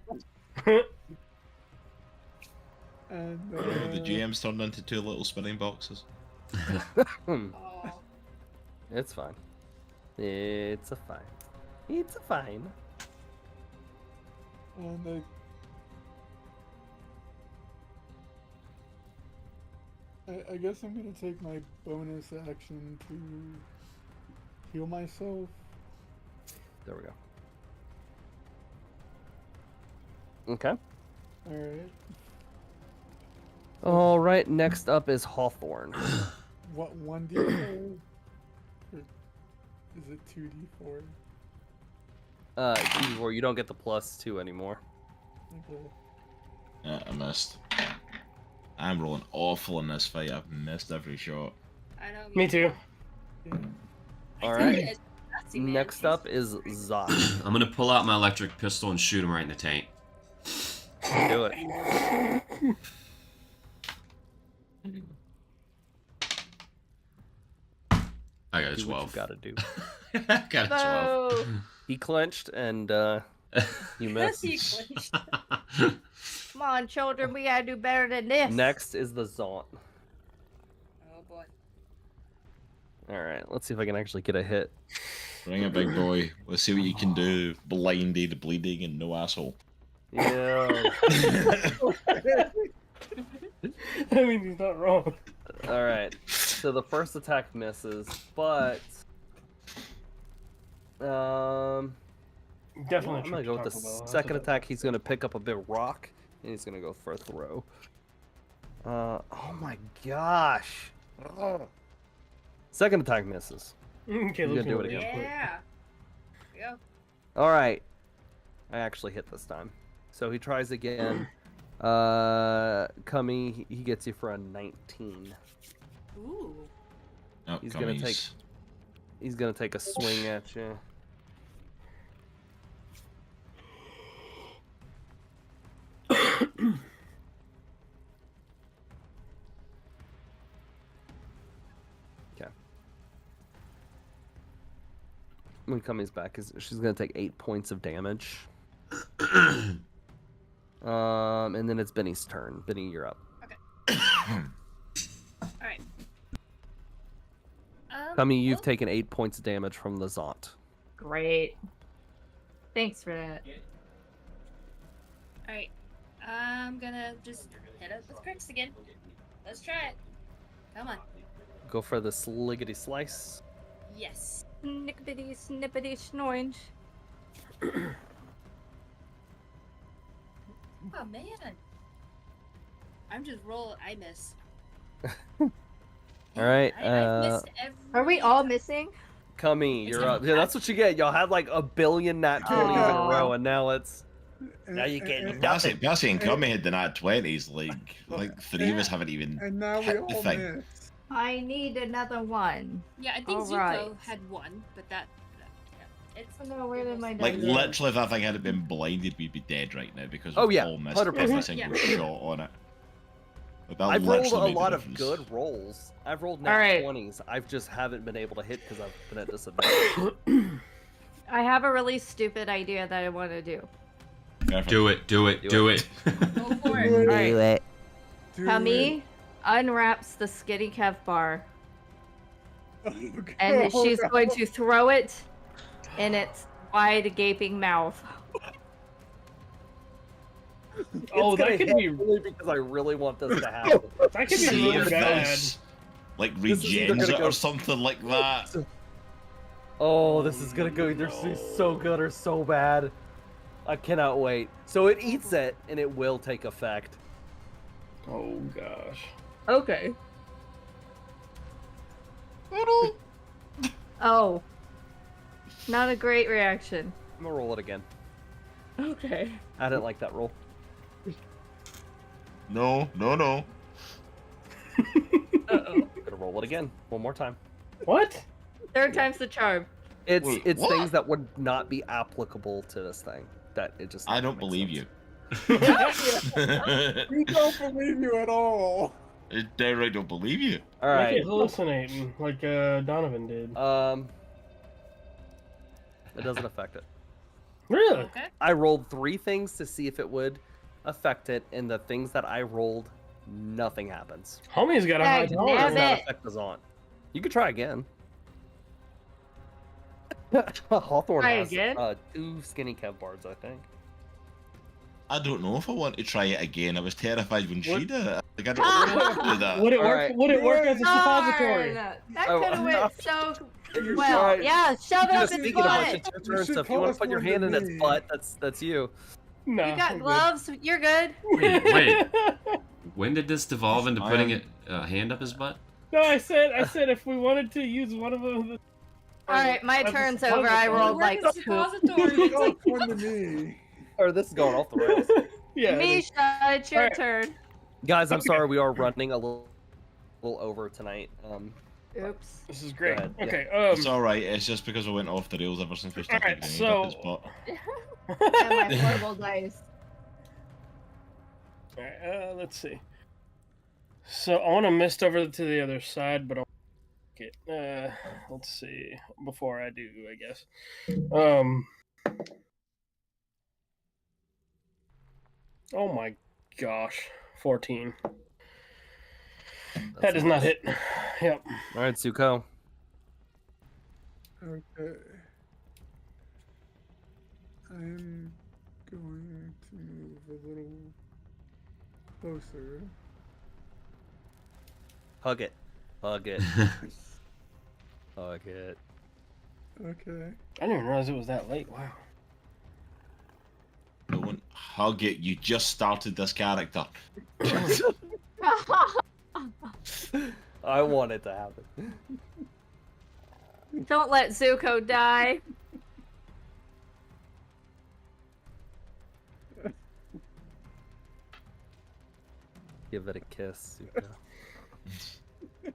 [SPEAKER 9] And
[SPEAKER 3] The GM's turned into 2 little spinning boxes.
[SPEAKER 1] Hmm.
[SPEAKER 6] Oh.
[SPEAKER 1] It's fine. It's a fine. It's a fine.
[SPEAKER 9] and I guess I'm gonna take my bonus action to heal myself.
[SPEAKER 1] There we go. Okay.
[SPEAKER 9] Alright.
[SPEAKER 1] All right. Next up is Hawthorne.
[SPEAKER 9] What, 1d4? Or is it 2d4?
[SPEAKER 1] 2d4. You don't get the +2 anymore.
[SPEAKER 9] Okay.
[SPEAKER 3] Yeah, I missed. I'm rolling awful in this fight. I've missed every shot.
[SPEAKER 6] I know.
[SPEAKER 8] Me too.
[SPEAKER 9] Yeah.
[SPEAKER 1] All
[SPEAKER 6] I tell you,
[SPEAKER 1] right.
[SPEAKER 6] it's nasty, man.
[SPEAKER 1] Next up is Zok.
[SPEAKER 2] I'm gonna pull out my electric pistol and shoot him right in the taint.
[SPEAKER 1] Do it.
[SPEAKER 2] I got a
[SPEAKER 1] Do what
[SPEAKER 2] 12.
[SPEAKER 1] you gotta do.
[SPEAKER 2] I got a 12.
[SPEAKER 4] Bo.
[SPEAKER 1] He clenched and you
[SPEAKER 6] Yes,
[SPEAKER 1] missed.
[SPEAKER 6] he clinched.
[SPEAKER 4] Come on, children, we gotta do better than this.
[SPEAKER 1] Next is the Zaunt.
[SPEAKER 6] Oh boy.
[SPEAKER 1] All right, let's see if I can actually get a hit.
[SPEAKER 3] Bring it, big boy. Let's see what you can do. Blinded, bleeding, and no asshole.
[SPEAKER 1] Yeah.
[SPEAKER 8] I mean, he's not wrong.
[SPEAKER 1] All right. So the first attack misses, but
[SPEAKER 8] Definitely.
[SPEAKER 1] I'm gonna go with the
[SPEAKER 8] Taco Bell.
[SPEAKER 1] second attack. He's gonna pick up a big rock and he's gonna go for a throw. Oh my gosh. Ugh. Second attack misses.
[SPEAKER 8] Okay,
[SPEAKER 1] He's gonna do it again.
[SPEAKER 6] Yeah. Yep.
[SPEAKER 1] All right. I actually hit this time. So he tries again. Cummy, he gets you for a 19.
[SPEAKER 6] Ooh.
[SPEAKER 3] Oh,
[SPEAKER 1] He's gonna take. He's gonna take a swing at you. Okay. When Cummy's back, she's gonna take 8 points of damage. And then it's Benny's turn. Benny, you're up.
[SPEAKER 6] Alright.
[SPEAKER 1] Cummy, you've taken 8 points of damage from the Zont.
[SPEAKER 4] Great. Thanks for that.
[SPEAKER 6] Alright. I'm gonna just hit up with crits again. Let's try it. Come on.
[SPEAKER 1] Go for the sliggity slice.
[SPEAKER 6] Yes.
[SPEAKER 4] Snickety snippety snoinge.
[SPEAKER 6] Oh man. I'm just rolling. I miss.
[SPEAKER 1] All right.
[SPEAKER 6] I missed every
[SPEAKER 4] Are we all
[SPEAKER 6] time.
[SPEAKER 4] missing?
[SPEAKER 1] Cummy, you're up. Yeah, that's what you get. Y'all had like a billion nat 20s in a row, and now it's. Now you get nothing.
[SPEAKER 3] Percy and Cummy had the nat 20s. Like three of us haven't even
[SPEAKER 9] And now we
[SPEAKER 3] hit the
[SPEAKER 9] all
[SPEAKER 3] thing.
[SPEAKER 9] miss.
[SPEAKER 4] I need another one.
[SPEAKER 6] Yeah, I think Zuko
[SPEAKER 4] Alright.
[SPEAKER 6] had one, but that yeah. It's
[SPEAKER 4] Oh no, where did my
[SPEAKER 3] Like,
[SPEAKER 4] dice go?
[SPEAKER 3] literally, if that thing had been blinded, we'd be dead right now because
[SPEAKER 1] Oh,
[SPEAKER 3] we've
[SPEAKER 1] yeah,
[SPEAKER 3] all missed
[SPEAKER 1] 100%.
[SPEAKER 3] every single
[SPEAKER 6] Yeah.
[SPEAKER 3] shot on it. Like, that
[SPEAKER 1] I've rolled
[SPEAKER 3] literally
[SPEAKER 1] a
[SPEAKER 3] made the
[SPEAKER 1] lot of
[SPEAKER 3] difference.
[SPEAKER 1] good rolls. I've rolled nat
[SPEAKER 4] Alright.
[SPEAKER 1] 20s. I've just haven't been able to hit because I've been at disadvantage.
[SPEAKER 4] I have a really stupid idea that I want to do.
[SPEAKER 3] Perfect.
[SPEAKER 2] Do it. Do it. Do it.
[SPEAKER 6] go for it.
[SPEAKER 9] Do
[SPEAKER 4] Alright.
[SPEAKER 1] it.
[SPEAKER 9] Do
[SPEAKER 4] Cummy unwraps the skinny Kev bar,
[SPEAKER 9] it.
[SPEAKER 4] and
[SPEAKER 9] Oh,
[SPEAKER 4] she's
[SPEAKER 9] no.
[SPEAKER 4] going to throw it in its wide gaping mouth.
[SPEAKER 8] Oh,
[SPEAKER 1] It's gonna
[SPEAKER 8] that could
[SPEAKER 1] hit
[SPEAKER 8] be.
[SPEAKER 1] only because I really want this to happen.
[SPEAKER 8] That could be
[SPEAKER 3] See
[SPEAKER 8] really
[SPEAKER 3] if
[SPEAKER 8] bad.
[SPEAKER 3] this, like,
[SPEAKER 1] This is either
[SPEAKER 3] regens
[SPEAKER 1] gonna
[SPEAKER 3] it
[SPEAKER 1] go-
[SPEAKER 3] or something like that.
[SPEAKER 1] Oh, this is gonna go either so good or so bad. I cannot wait. So it eats it, and it will take effect.
[SPEAKER 8] Oh gosh.
[SPEAKER 4] Okay. Oh. Not a great reaction.
[SPEAKER 1] I'm gonna roll it again.
[SPEAKER 4] Okay.
[SPEAKER 1] I didn't like that roll.
[SPEAKER 3] No, no, no.
[SPEAKER 4] Uh-oh.
[SPEAKER 1] Gonna roll it again. One more time.
[SPEAKER 8] What?
[SPEAKER 4] Third time's the charm.
[SPEAKER 1] It's
[SPEAKER 3] Wait,
[SPEAKER 1] it's
[SPEAKER 3] what?
[SPEAKER 1] things that would not be applicable to this thing. That it just.
[SPEAKER 3] I don't
[SPEAKER 1] makes
[SPEAKER 3] believe
[SPEAKER 1] sense.
[SPEAKER 3] you.
[SPEAKER 9] We don't believe you at all.
[SPEAKER 3] I downright don't believe you.
[SPEAKER 1] All
[SPEAKER 8] Make
[SPEAKER 1] right.
[SPEAKER 8] it hallucinating, like Donovan did.
[SPEAKER 1] It doesn't affect it.
[SPEAKER 8] Really?
[SPEAKER 6] Okay.
[SPEAKER 1] I rolled 3 things to see if it would affect it, and the things that I rolled, nothing happens.
[SPEAKER 8] Homie's got a high
[SPEAKER 4] Dag
[SPEAKER 1] Does
[SPEAKER 8] tolerance.
[SPEAKER 4] nabbit.
[SPEAKER 1] not affect us on. You could try again. Hawthorne
[SPEAKER 4] Try
[SPEAKER 1] has
[SPEAKER 4] again?
[SPEAKER 1] 2 skinny Kev bars, I think.
[SPEAKER 3] I don't know if I want to try it again. I was terrified when she
[SPEAKER 8] What?
[SPEAKER 3] did it. Like, I don't really want to do that.
[SPEAKER 8] Would it work?
[SPEAKER 1] Alright.
[SPEAKER 8] Would it work as a suppository?
[SPEAKER 4] Darn! That
[SPEAKER 1] Oh,
[SPEAKER 4] could have went
[SPEAKER 1] no.
[SPEAKER 4] so well.
[SPEAKER 1] Alright.
[SPEAKER 4] Yeah, shove it up
[SPEAKER 1] Just
[SPEAKER 4] his
[SPEAKER 1] speaking of which,
[SPEAKER 4] butt.
[SPEAKER 1] it's your
[SPEAKER 9] You
[SPEAKER 1] turn,
[SPEAKER 9] should
[SPEAKER 1] so if you
[SPEAKER 9] call
[SPEAKER 1] want
[SPEAKER 9] us
[SPEAKER 1] to put your
[SPEAKER 9] one
[SPEAKER 1] hand
[SPEAKER 9] to
[SPEAKER 1] in its
[SPEAKER 9] me.
[SPEAKER 1] butt, that's you.
[SPEAKER 8] No.
[SPEAKER 4] You got
[SPEAKER 8] I'm good.
[SPEAKER 4] gloves. You're good.
[SPEAKER 2] Wait. When did this devolve into putting
[SPEAKER 3] am-
[SPEAKER 2] a hand up his butt?
[SPEAKER 8] No, I said if we wanted to use one of them.
[SPEAKER 4] All right, my
[SPEAKER 8] as a
[SPEAKER 4] turn's over. I
[SPEAKER 8] suppository.
[SPEAKER 4] rolled
[SPEAKER 6] Work
[SPEAKER 4] like
[SPEAKER 6] as
[SPEAKER 4] 2.
[SPEAKER 6] suppository.
[SPEAKER 9] You call one to me.
[SPEAKER 1] Or this is going off the rails.
[SPEAKER 8] Yeah. it is.
[SPEAKER 4] Misha, it's your
[SPEAKER 8] Alright.
[SPEAKER 4] turn.
[SPEAKER 1] Guys, I'm
[SPEAKER 8] Okay.
[SPEAKER 1] sorry we are running a little over tonight.
[SPEAKER 4] Oops.
[SPEAKER 8] This is great.
[SPEAKER 1] ahead, yeah.
[SPEAKER 8] Okay.
[SPEAKER 3] It's alright, it's just because I went off the rails ever since we started
[SPEAKER 8] Alright,
[SPEAKER 3] getting
[SPEAKER 8] so-
[SPEAKER 3] up his butt.
[SPEAKER 4] And my horrible dice.
[SPEAKER 8] Alright, let's see. So I want to mist over to the other side, but I'll get. Let's see. Before I do, I guess. Oh my gosh, 14. That does not hit. Yep.
[SPEAKER 1] All right, Suko.
[SPEAKER 9] Okay. I'm going to move a little closer.
[SPEAKER 1] Hug it. Hug it. Hug it.
[SPEAKER 9] Okay.
[SPEAKER 8] I didn't realize it was that late. Wow.
[SPEAKER 3] Don't hug it. You just started this character.
[SPEAKER 1] I want it to happen.
[SPEAKER 4] Don't let Zuko die.
[SPEAKER 1] Give it a kiss, Zuko.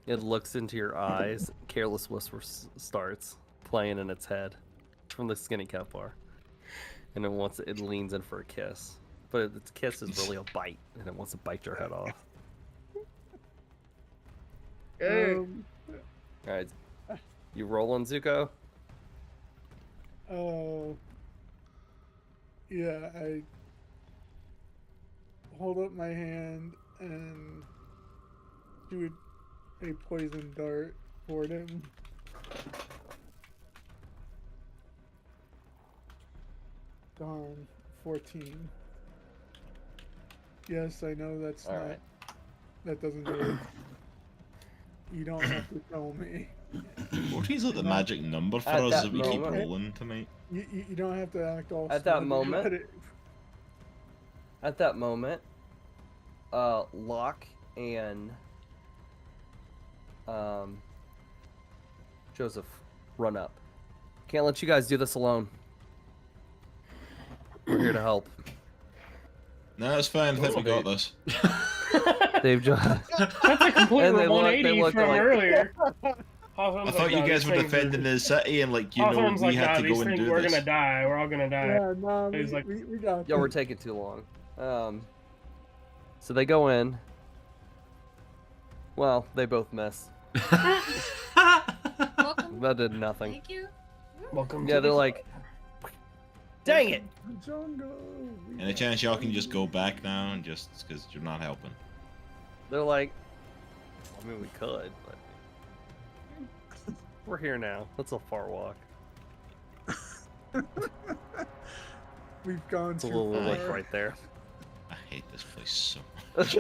[SPEAKER 1] It looks into your eyes. Careless Whisper starts playing in its head from the skinny cat bar. And it leans in for a kiss. But its kiss is really a bite, and it wants to bite your head off. Alright. You rolling, Zuko?
[SPEAKER 9] Oh. Yeah, I hold up my hand and shoot a poison dart toward him. Darn, 14. Yes, I know that's
[SPEAKER 1] All
[SPEAKER 9] not.
[SPEAKER 1] right.
[SPEAKER 9] That doesn't do it. You don't have to tell me.
[SPEAKER 3] 14's like the magic number for
[SPEAKER 1] At
[SPEAKER 3] us
[SPEAKER 1] that
[SPEAKER 3] that we keep
[SPEAKER 1] moment-
[SPEAKER 3] rolling tonight.
[SPEAKER 9] You don't have to act all.
[SPEAKER 1] At that
[SPEAKER 9] smug
[SPEAKER 1] moment-
[SPEAKER 9] about it.
[SPEAKER 1] At that moment, Locke and Joseph run up. Can't let you guys do this alone. We're here to help.
[SPEAKER 3] No, it's fine. I think we got this.
[SPEAKER 1] They've just
[SPEAKER 8] That's a complete
[SPEAKER 1] And they look-
[SPEAKER 8] 180
[SPEAKER 1] they look
[SPEAKER 8] from
[SPEAKER 1] like-
[SPEAKER 8] earlier.
[SPEAKER 3] I thought you guys were defending the city and like
[SPEAKER 8] Hawthorne's
[SPEAKER 3] we
[SPEAKER 8] like,
[SPEAKER 3] had
[SPEAKER 8] nah,
[SPEAKER 3] to
[SPEAKER 8] these
[SPEAKER 3] go and
[SPEAKER 8] things,
[SPEAKER 3] do
[SPEAKER 8] we're
[SPEAKER 3] this.
[SPEAKER 8] gonna die. We're all gonna die.
[SPEAKER 9] Yeah, no,
[SPEAKER 8] He's like-
[SPEAKER 9] we got
[SPEAKER 1] Y'all were
[SPEAKER 9] this.
[SPEAKER 1] taking too long. So they go in. Well, they both miss.
[SPEAKER 6] Welcome.
[SPEAKER 1] That did nothing.
[SPEAKER 6] Thank you.
[SPEAKER 8] Welcome
[SPEAKER 1] Yeah,
[SPEAKER 8] to
[SPEAKER 1] they're
[SPEAKER 8] the
[SPEAKER 1] like, dang it!
[SPEAKER 9] Jungle. We
[SPEAKER 3] Any
[SPEAKER 9] got
[SPEAKER 3] chance y'all can just go back now and just because you're not helping?
[SPEAKER 1] They're like, I mean, we could, but we're here now. That's a far walk.
[SPEAKER 9] We've gone
[SPEAKER 1] It's a
[SPEAKER 9] too
[SPEAKER 1] little
[SPEAKER 9] far.
[SPEAKER 1] like right there.
[SPEAKER 3] I hate this place so much.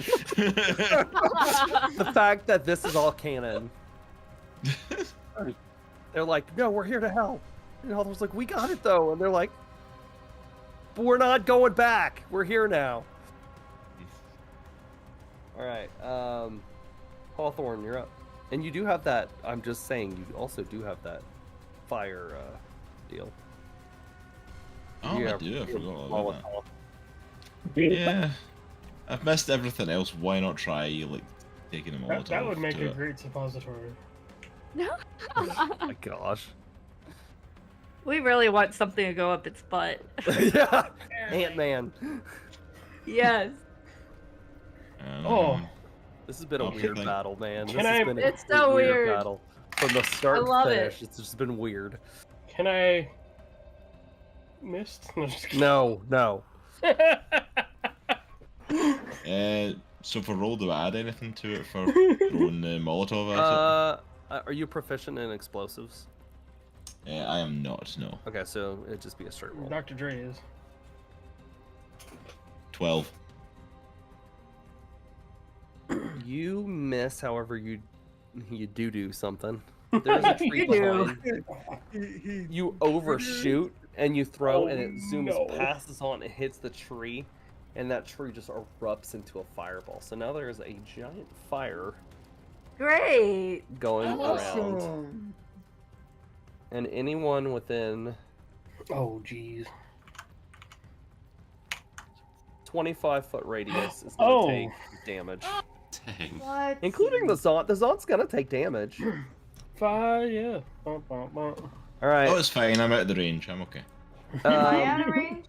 [SPEAKER 1] The fact that this is all canon. They're like, no, we're here to help. And Hawthorne's like, we got it though. And they're like, but we're not going back. We're here now. All right, Hawthorne, you're up. And you do have that. I'm just saying, you also do have that fire deal.
[SPEAKER 3] Oh,
[SPEAKER 1] Yeah,
[SPEAKER 3] I do. I forgot all about
[SPEAKER 1] Molotov.
[SPEAKER 3] that. Yeah. I've missed everything else. Why not try like taking a Molotov?
[SPEAKER 8] That would make
[SPEAKER 3] to
[SPEAKER 8] a
[SPEAKER 3] it?
[SPEAKER 8] great suppository.
[SPEAKER 1] Oh my gosh.
[SPEAKER 4] We really want something to go up its butt.
[SPEAKER 1] Yeah, Ant-Man.
[SPEAKER 4] Yes.
[SPEAKER 8] Oh.
[SPEAKER 1] This has been a
[SPEAKER 3] Okay,
[SPEAKER 1] weird
[SPEAKER 3] thank-
[SPEAKER 1] battle, man. This
[SPEAKER 8] Can
[SPEAKER 1] has
[SPEAKER 8] I-
[SPEAKER 1] been a
[SPEAKER 4] It's
[SPEAKER 1] complete
[SPEAKER 4] so weird.
[SPEAKER 1] battle. From the start
[SPEAKER 4] I love
[SPEAKER 1] to
[SPEAKER 4] it.
[SPEAKER 1] finish, it's just been weird.
[SPEAKER 8] Can I missed? No, just kidding.
[SPEAKER 1] No, no.
[SPEAKER 3] So for roll, do I add anything to it for throwing the Molotov at
[SPEAKER 1] Are you proficient in explosives?
[SPEAKER 3] it? I am not. No.
[SPEAKER 1] Okay, so it'd just be a straight roll.
[SPEAKER 8] Dr. Dre is.
[SPEAKER 3] 12.
[SPEAKER 1] You miss, however, you do something. There's a tree
[SPEAKER 4] You do.
[SPEAKER 1] behind.
[SPEAKER 9] He
[SPEAKER 1] You overshoot and you throw,
[SPEAKER 8] Oh,
[SPEAKER 1] and it zooms
[SPEAKER 8] no.
[SPEAKER 1] passes on, it hits the tree, and that tree just erupts into a fireball. So now there's a giant fire
[SPEAKER 4] Great.
[SPEAKER 1] going around,
[SPEAKER 9] awesome.
[SPEAKER 1] and anyone within
[SPEAKER 8] Oh, jeez.
[SPEAKER 1] 25-foot radius is going to
[SPEAKER 8] Oh.
[SPEAKER 1] take damage,
[SPEAKER 2] Dang.
[SPEAKER 4] What?
[SPEAKER 1] including the Zaunt. The Zaunt's going to take damage.
[SPEAKER 8] Fire, yeah. Bum, bum, bum.
[SPEAKER 1] All right.
[SPEAKER 3] Oh, it's fine. I'm out of the range. I'm okay.
[SPEAKER 4] Am I out of range?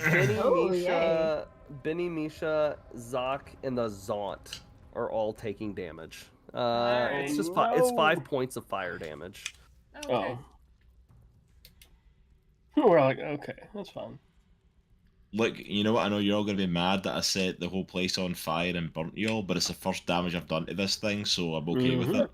[SPEAKER 1] Benny,
[SPEAKER 4] Oh,
[SPEAKER 1] Misha, Zoc, and the Zaunt are all taking damage.
[SPEAKER 8] Alright,
[SPEAKER 1] It's just it's
[SPEAKER 8] no.
[SPEAKER 1] 5 points of fire damage.
[SPEAKER 6] Okay.
[SPEAKER 8] Oh. We're like, okay, that's fine.
[SPEAKER 3] Look, you know what? I know you're all going to be mad that I set the whole place on fire and burnt you all, but it's the first damage I've done to this thing, so I'm okay with it.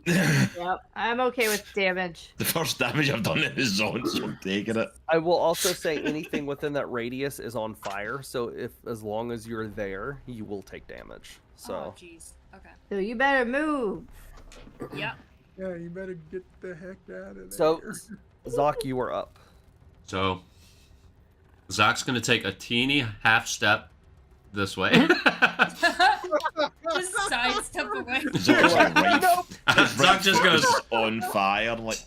[SPEAKER 4] Yep, I'm okay with damage.
[SPEAKER 3] The first damage I've done in his zone, so I'm taking it.
[SPEAKER 1] I will also say anything within that radius is on fire, so as long as you're there, you will take damage. So.
[SPEAKER 6] Oh, jeez. Okay.
[SPEAKER 4] So you better move.
[SPEAKER 6] Yep.
[SPEAKER 9] Yeah, you better get the heck out of there.
[SPEAKER 1] So, Zoc, you are up.
[SPEAKER 2] So, Zach's gonna take a teeny half step this way.
[SPEAKER 6] Just sidestep away.
[SPEAKER 3] Zach's like, right.
[SPEAKER 2] Zach just goes
[SPEAKER 3] on fire. I'm like,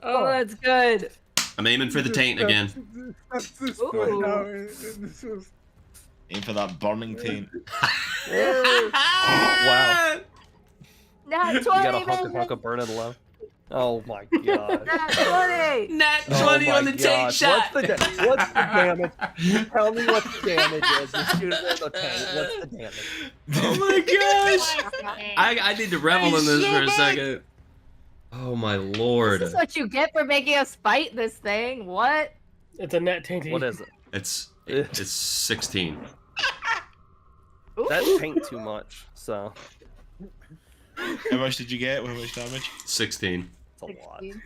[SPEAKER 4] Oh, that's good.
[SPEAKER 2] I'm aiming for the taint again.
[SPEAKER 9] That's this
[SPEAKER 4] Ooh.
[SPEAKER 9] point now, and this was
[SPEAKER 3] aim for that burning taint.
[SPEAKER 1] Wow.
[SPEAKER 4] Not 20,
[SPEAKER 1] You got a hunk
[SPEAKER 4] man.
[SPEAKER 1] of burn it low. Oh my god.
[SPEAKER 4] Not 20.
[SPEAKER 2] Nat
[SPEAKER 1] Oh
[SPEAKER 2] 20 on
[SPEAKER 1] my
[SPEAKER 2] the taint
[SPEAKER 1] gosh.
[SPEAKER 2] shot.
[SPEAKER 1] What's the damage? Tell me what the damage is. You shoot it in the tank. What's the damage?
[SPEAKER 2] Oh my gosh. I need to revel in this for a second. Oh my lord.
[SPEAKER 4] This is what you get for making us fight this thing. What?
[SPEAKER 8] It's a net tainty.
[SPEAKER 1] What is it?
[SPEAKER 2] It's 16.
[SPEAKER 1] That taint too much, so
[SPEAKER 3] How much did you get? How much damage?
[SPEAKER 2] 16.
[SPEAKER 1] it's a lot.
[SPEAKER 4] 16.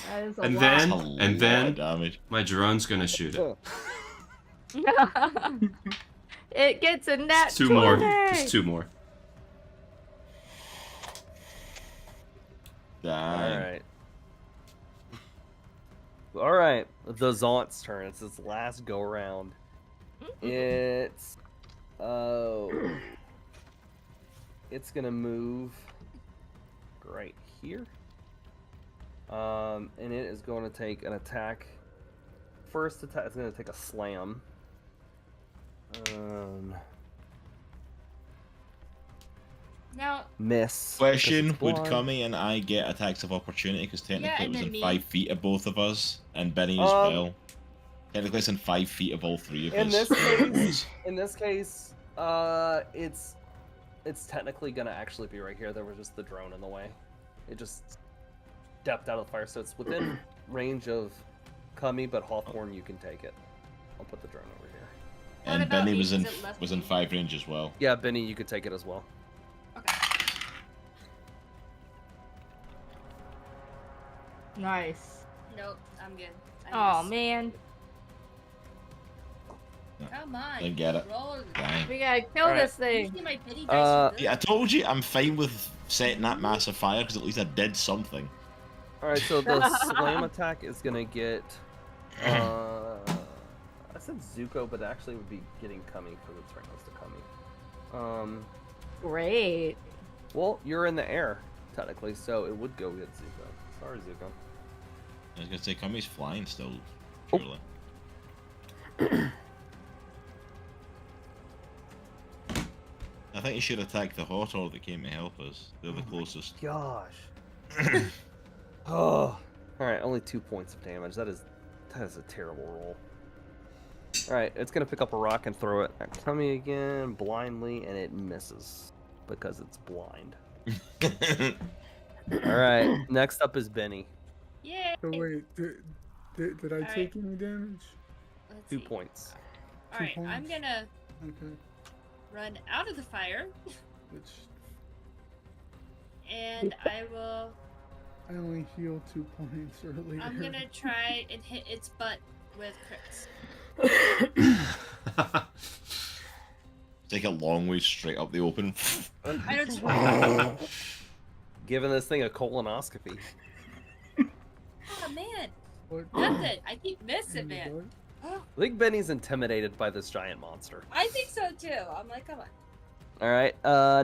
[SPEAKER 4] That is a
[SPEAKER 2] And
[SPEAKER 4] lot.
[SPEAKER 2] then
[SPEAKER 3] That's a lot
[SPEAKER 2] and
[SPEAKER 3] of
[SPEAKER 2] then
[SPEAKER 3] damage.
[SPEAKER 2] my drone's gonna shoot it.
[SPEAKER 4] It gets a net
[SPEAKER 2] Two
[SPEAKER 4] 20.
[SPEAKER 2] more. Just 2 more.
[SPEAKER 3] Damn.
[SPEAKER 1] Alright. The Zaunt's turn. It's its last go around. It's it's gonna move right here. And it is going to take an attack. First attack is gonna take a slam.
[SPEAKER 6] Now,
[SPEAKER 1] Miss.
[SPEAKER 3] Question:
[SPEAKER 1] because it's
[SPEAKER 3] would
[SPEAKER 1] blind.
[SPEAKER 3] Kami and I get attacks of opportunity? Because technically
[SPEAKER 6] and
[SPEAKER 3] it was
[SPEAKER 6] then
[SPEAKER 3] in
[SPEAKER 6] me.
[SPEAKER 3] 5 feet of both of us, and Benny as well. Technically, it's in 5 feet of all 3 of
[SPEAKER 1] In
[SPEAKER 3] us.
[SPEAKER 1] this
[SPEAKER 3] whatever it
[SPEAKER 1] case,
[SPEAKER 3] was.
[SPEAKER 1] in this case, it's technically gonna actually be right here. There was just the drone in the way. It just stepped out of the fire, so it's within range of Kami, but Hawthorne, you can take it. I'll put the drone over here.
[SPEAKER 6] What
[SPEAKER 3] And
[SPEAKER 6] about
[SPEAKER 3] Benny
[SPEAKER 6] me?
[SPEAKER 3] was in
[SPEAKER 6] Is it left
[SPEAKER 3] was in
[SPEAKER 6] me?
[SPEAKER 3] 5 range as well.
[SPEAKER 1] Yeah, Benny, you could take it as well.
[SPEAKER 6] okay.
[SPEAKER 4] Nice.
[SPEAKER 6] Nope, I'm good.
[SPEAKER 4] Oh man,
[SPEAKER 6] Come on.
[SPEAKER 3] Didn't get it.
[SPEAKER 6] Roll.
[SPEAKER 3] Dang.
[SPEAKER 4] we gotta kill
[SPEAKER 1] Alright.
[SPEAKER 4] this thing.
[SPEAKER 6] Usually my pity dice are good.
[SPEAKER 3] Yeah, I told you I'm fine with setting that massive fire because at least I did something.
[SPEAKER 1] Alright, so the slam attack is gonna get I said Zuko, but actually it would be getting Kami because it's right next to Kami.
[SPEAKER 4] Great.
[SPEAKER 1] Well, you're in the air, technically, so it would go get Zuko. Sorry, Zuko.
[SPEAKER 3] I was gonna say Kami's flying still,
[SPEAKER 1] Oh.
[SPEAKER 3] surely. I think you should attack the Hotor that came to help us. They're the closest.
[SPEAKER 1] Gosh. Oh. Alright, only 2 points of damage. That is a terrible roll. Alright, it's gonna pick up a rock and throw it at Kami again, blindly, and it misses. Because it's blind. Alright, next up is Benny.
[SPEAKER 6] Yay.
[SPEAKER 9] So wait, did I
[SPEAKER 6] Alright.
[SPEAKER 9] take any damage?
[SPEAKER 6] Let's
[SPEAKER 1] 2
[SPEAKER 6] see.
[SPEAKER 1] points.
[SPEAKER 6] Alright, I'm
[SPEAKER 9] points.
[SPEAKER 6] gonna
[SPEAKER 9] Okay.
[SPEAKER 6] run out of the fire,
[SPEAKER 9] Which
[SPEAKER 6] and I will.
[SPEAKER 9] I only heal 2 points earlier.
[SPEAKER 6] I'm gonna try and hit its butt with crits.
[SPEAKER 3] Take a long way straight up the open.
[SPEAKER 6] I don't.
[SPEAKER 1] Giving this thing a colonoscopy.
[SPEAKER 6] Oh man,
[SPEAKER 9] What?
[SPEAKER 6] nothing. I keep missing,
[SPEAKER 9] In the
[SPEAKER 6] man.
[SPEAKER 9] butt?
[SPEAKER 1] I think Benny's intimidated by this giant monster.
[SPEAKER 6] I think so too. I'm like, come on.
[SPEAKER 1] Alright,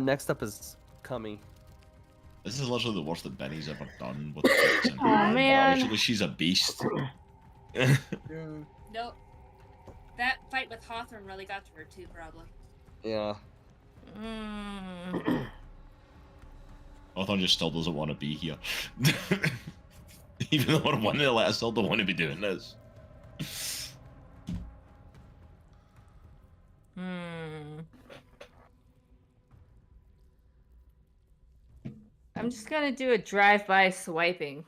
[SPEAKER 1] next up is Kami.
[SPEAKER 3] This is literally the worst that Benny's ever done with the in
[SPEAKER 4] Oh, man.
[SPEAKER 3] Actually, she's a beast.
[SPEAKER 9] Yeah.
[SPEAKER 6] Nope. That fight with Hawthorne really got to her too, probably.
[SPEAKER 1] Yeah.
[SPEAKER 4] Mm.
[SPEAKER 3] Hawthorne just still doesn't want to be here. Even though we're winning the I still don't want to be doing this.
[SPEAKER 4] I'm just gonna do a drive-by swiping.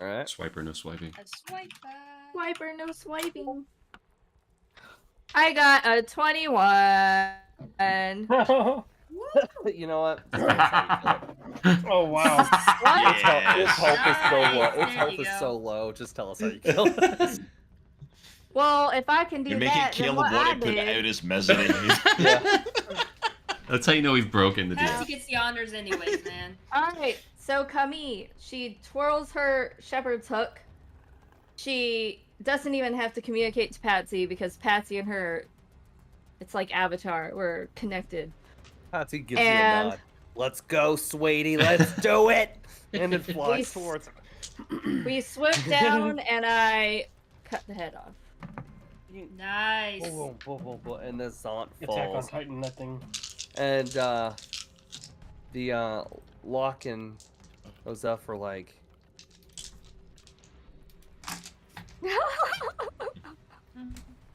[SPEAKER 1] Alright.
[SPEAKER 2] Swiper, no swiping.
[SPEAKER 6] A swipe.
[SPEAKER 4] Swiper, no swiping. I got a 21.
[SPEAKER 1] You know what? Just tell us how you kill it.
[SPEAKER 8] Oh wow.
[SPEAKER 1] Its
[SPEAKER 3] Yes.
[SPEAKER 1] health is so low.
[SPEAKER 6] Nice,
[SPEAKER 1] Its
[SPEAKER 6] there
[SPEAKER 1] health
[SPEAKER 6] you
[SPEAKER 1] is
[SPEAKER 6] go.
[SPEAKER 1] so low. Just tell us how you kill it.
[SPEAKER 4] Well, if I can do
[SPEAKER 3] You make
[SPEAKER 4] that,
[SPEAKER 3] it
[SPEAKER 4] then
[SPEAKER 3] kill
[SPEAKER 4] what I
[SPEAKER 3] what it put out
[SPEAKER 4] did.
[SPEAKER 3] his misery.
[SPEAKER 1] Yeah.
[SPEAKER 2] That's how you know we've broken the
[SPEAKER 6] Patsy
[SPEAKER 2] deal.
[SPEAKER 6] gets the honors anyways, man.
[SPEAKER 4] All right, so Camille, she twirls her shepherd's hook. She doesn't even have to communicate to Patsy because Patsy and her, it's like Avatar, we're connected.
[SPEAKER 1] Patsy gives you a
[SPEAKER 4] And
[SPEAKER 1] nod. Let's go, sweetie. Let's do it. And it flies towards her.
[SPEAKER 4] we swoop down and I cut the head off.
[SPEAKER 6] Nice.
[SPEAKER 1] Boom, boom, boom, boom, boom, and the Zont
[SPEAKER 8] Attack on
[SPEAKER 1] falls.
[SPEAKER 8] Titan, that thing.
[SPEAKER 1] And the Lock-in goes up for like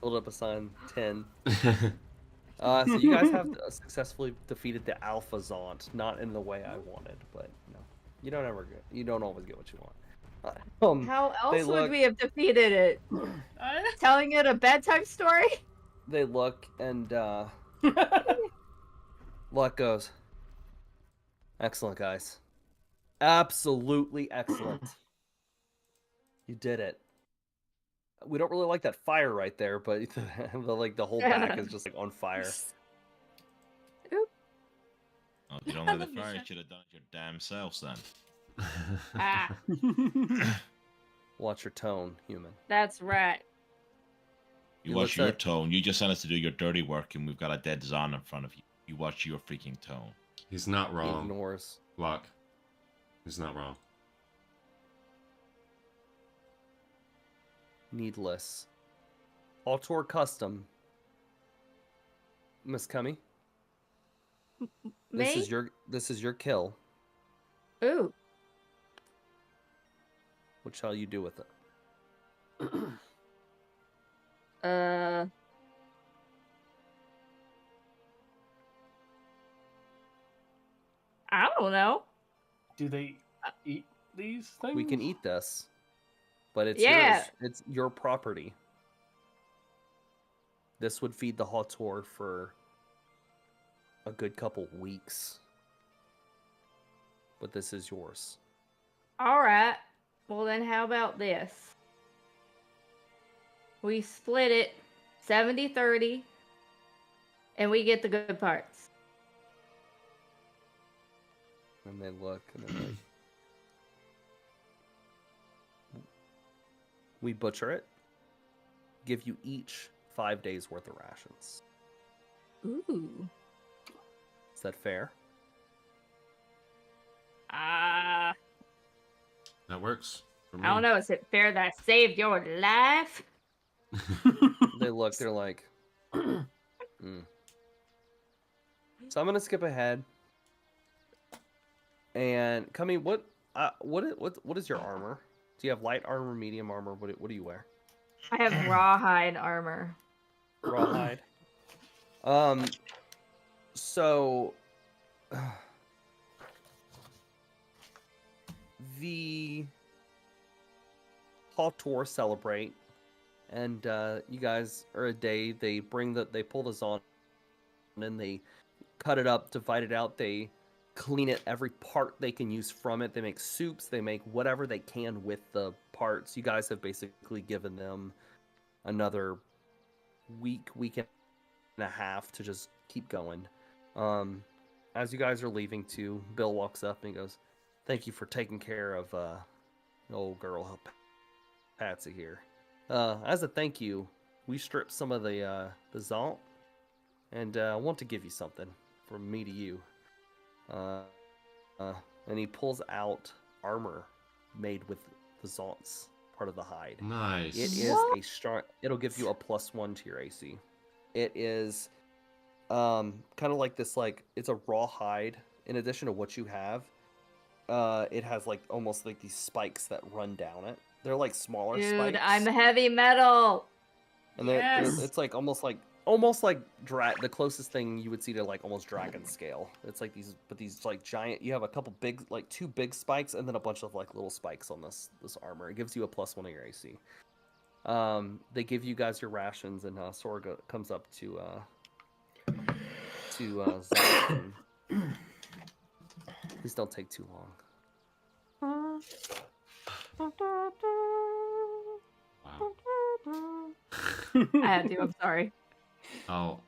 [SPEAKER 1] hold up a sign 10. So you guys have successfully defeated the Alpha Zont, not in the way I wanted, but you don't always get what you want.
[SPEAKER 4] How
[SPEAKER 1] they
[SPEAKER 4] else would
[SPEAKER 1] look-
[SPEAKER 4] we have defeated it? Telling it a bedtime story?
[SPEAKER 1] They look and Luck goes, excellent, guys. Absolutely excellent. You did it. We don't really like that fire right there, but the whole back is just like on fire.
[SPEAKER 3] Oh, if you don't like the fire, you should have done it your damn selves then.
[SPEAKER 4] Ah,
[SPEAKER 1] Watch your tone, human.
[SPEAKER 4] that's right.
[SPEAKER 3] You
[SPEAKER 1] You
[SPEAKER 3] watch
[SPEAKER 1] look
[SPEAKER 3] your
[SPEAKER 1] at-
[SPEAKER 3] tone. You just sent us to do your dirty work, and we've got a dead Zon in front of you. You watch your freaking tone.
[SPEAKER 2] He's not
[SPEAKER 1] He
[SPEAKER 2] wrong.
[SPEAKER 1] ignores.
[SPEAKER 2] Locke. He's not wrong.
[SPEAKER 1] Needless. Altor custom. Miss Cummy, this
[SPEAKER 4] Me?
[SPEAKER 1] is your kill.
[SPEAKER 4] Ooh.
[SPEAKER 1] What shall you do with it?
[SPEAKER 4] I don't know.
[SPEAKER 8] Do they eat these things?
[SPEAKER 1] We can eat this, but it's
[SPEAKER 4] Yeah.
[SPEAKER 1] yours. It's your property. This would feed the Hautor for a good couple weeks. But this is yours.
[SPEAKER 4] All right. Well, then how about this? We split it 70-30, and we get the good parts.
[SPEAKER 1] And they look and they're like, we butcher it, give you each 5 days worth of rations.
[SPEAKER 4] Ooh.
[SPEAKER 1] Is that fair?
[SPEAKER 4] Ah.
[SPEAKER 2] That works for me.
[SPEAKER 4] I don't know. Is it fair that I saved your life?
[SPEAKER 1] They look, they're like, So I'm gonna skip ahead. And Cummy, what is your armor? Do you have light armor, medium armor? What do you wear?
[SPEAKER 4] I have rawhide armor.
[SPEAKER 1] Rawhide. So the Hautor celebrate, and you guys are a day. They pull the Zon, and they cut it up, divide it out. They clean it, every part they can use from it. They make soups. They make whatever they can with the parts. You guys have basically given them another week and a half to just keep going. As you guys are leaving too, Bill walks up and he goes, "Thank you for taking care of the old girl Patsy here. As a thank you, we stripped some of the Zont, and I want to give you something from me to you." And he pulls out armor made with the Zont's part of the hide.
[SPEAKER 2] Nice.
[SPEAKER 1] It is a strong. It'll give you a +1 to your AC. It is kind of like this, like it's a raw hide. In addition to what you have, it has like almost like these spikes that run down it. They're like smaller
[SPEAKER 4] Dude,
[SPEAKER 1] spikes.
[SPEAKER 4] I'm heavy metal.
[SPEAKER 1] And
[SPEAKER 6] Yes.
[SPEAKER 1] it's like almost like the closest thing you would see to like almost dragon scale. It's like these like giant. You have a couple big, like 2 big spikes, and then a bunch of like little spikes on this armor. It gives you a +1 of your AC. They give you guys your rations, and Sora comes up to Zach and Please don't take too long.
[SPEAKER 2] Wow.
[SPEAKER 4] I had to. I'm sorry.
[SPEAKER 2] I'll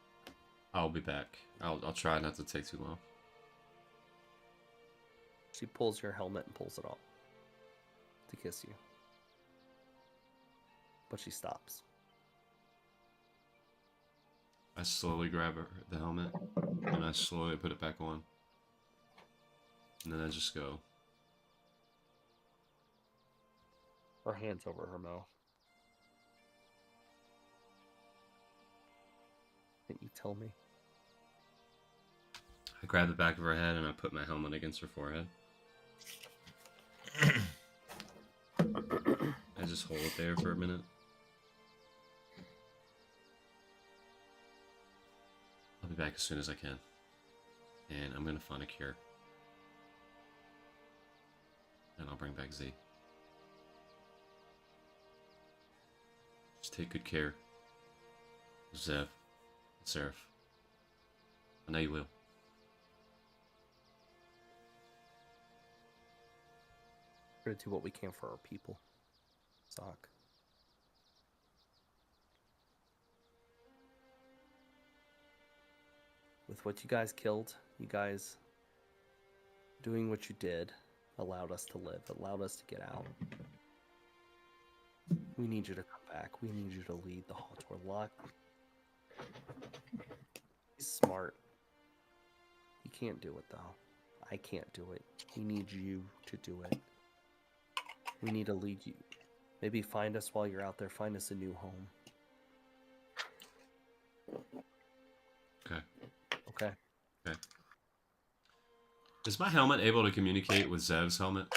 [SPEAKER 2] be back. I'll try not to take too long.
[SPEAKER 1] She pulls your helmet and pulls it off to kiss you. But she stops.
[SPEAKER 2] I slowly grab the helmet and I slowly put it back on. And then I just go.
[SPEAKER 1] Her hand's over her mouth. Can't you tell me?
[SPEAKER 2] I grab the back of her head and I put my helmet against her forehead. I just hold it there for a minute. I'll be back as soon as I can. And I'm gonna find a cure. And I'll bring back Z. Just take good care. Zev. Seraph. I know you will.
[SPEAKER 1] We're gonna do what we can for our people. Sock. With what you guys killed, you guys doing what you did allowed us to live, allowed us to get out. We need you to come back. We need you to lead the Haltor Lock. He's smart. He can't do it though. I can't do it. We need you to do it. We need to lead you. Maybe find us while you're out there. Find us a new home.
[SPEAKER 2] Okay.
[SPEAKER 1] Okay.
[SPEAKER 2] Okay. Is my helmet able to communicate with Zev's helmet?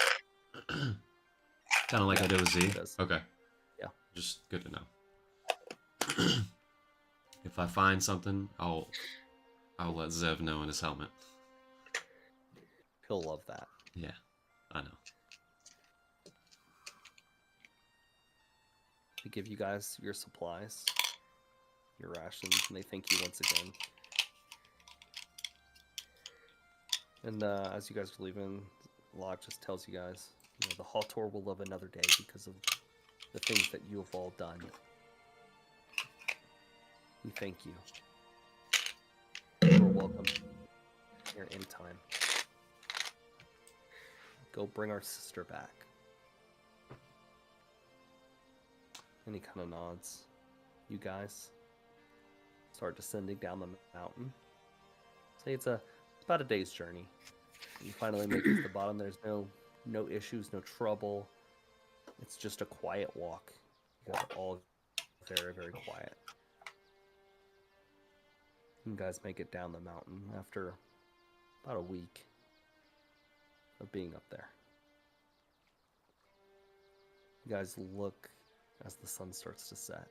[SPEAKER 2] Kind of like I did with Z?
[SPEAKER 1] It does.
[SPEAKER 2] Okay.
[SPEAKER 1] Yeah.
[SPEAKER 2] Just good to know. If I find something, I'll let Zev know in his helmet.
[SPEAKER 1] He'll love that.
[SPEAKER 2] Yeah, I know.
[SPEAKER 1] They give you guys your supplies, your rations, and they thank you once again. And as you guys are leaving, Locke just tells you guys, you know, the Haltor will live another day because of the things that you have all done. We thank you. You're welcome here anytime. Go bring our sister back. And he kind of nods. You guys start descending down the mountain. Say it's about a day's journey. You finally make it to the bottom. There's no issues, no trouble. It's just a quiet walk. You guys are all very, very quiet. You guys make it down the mountain after about a week of being up there. You guys look as the sun starts to set.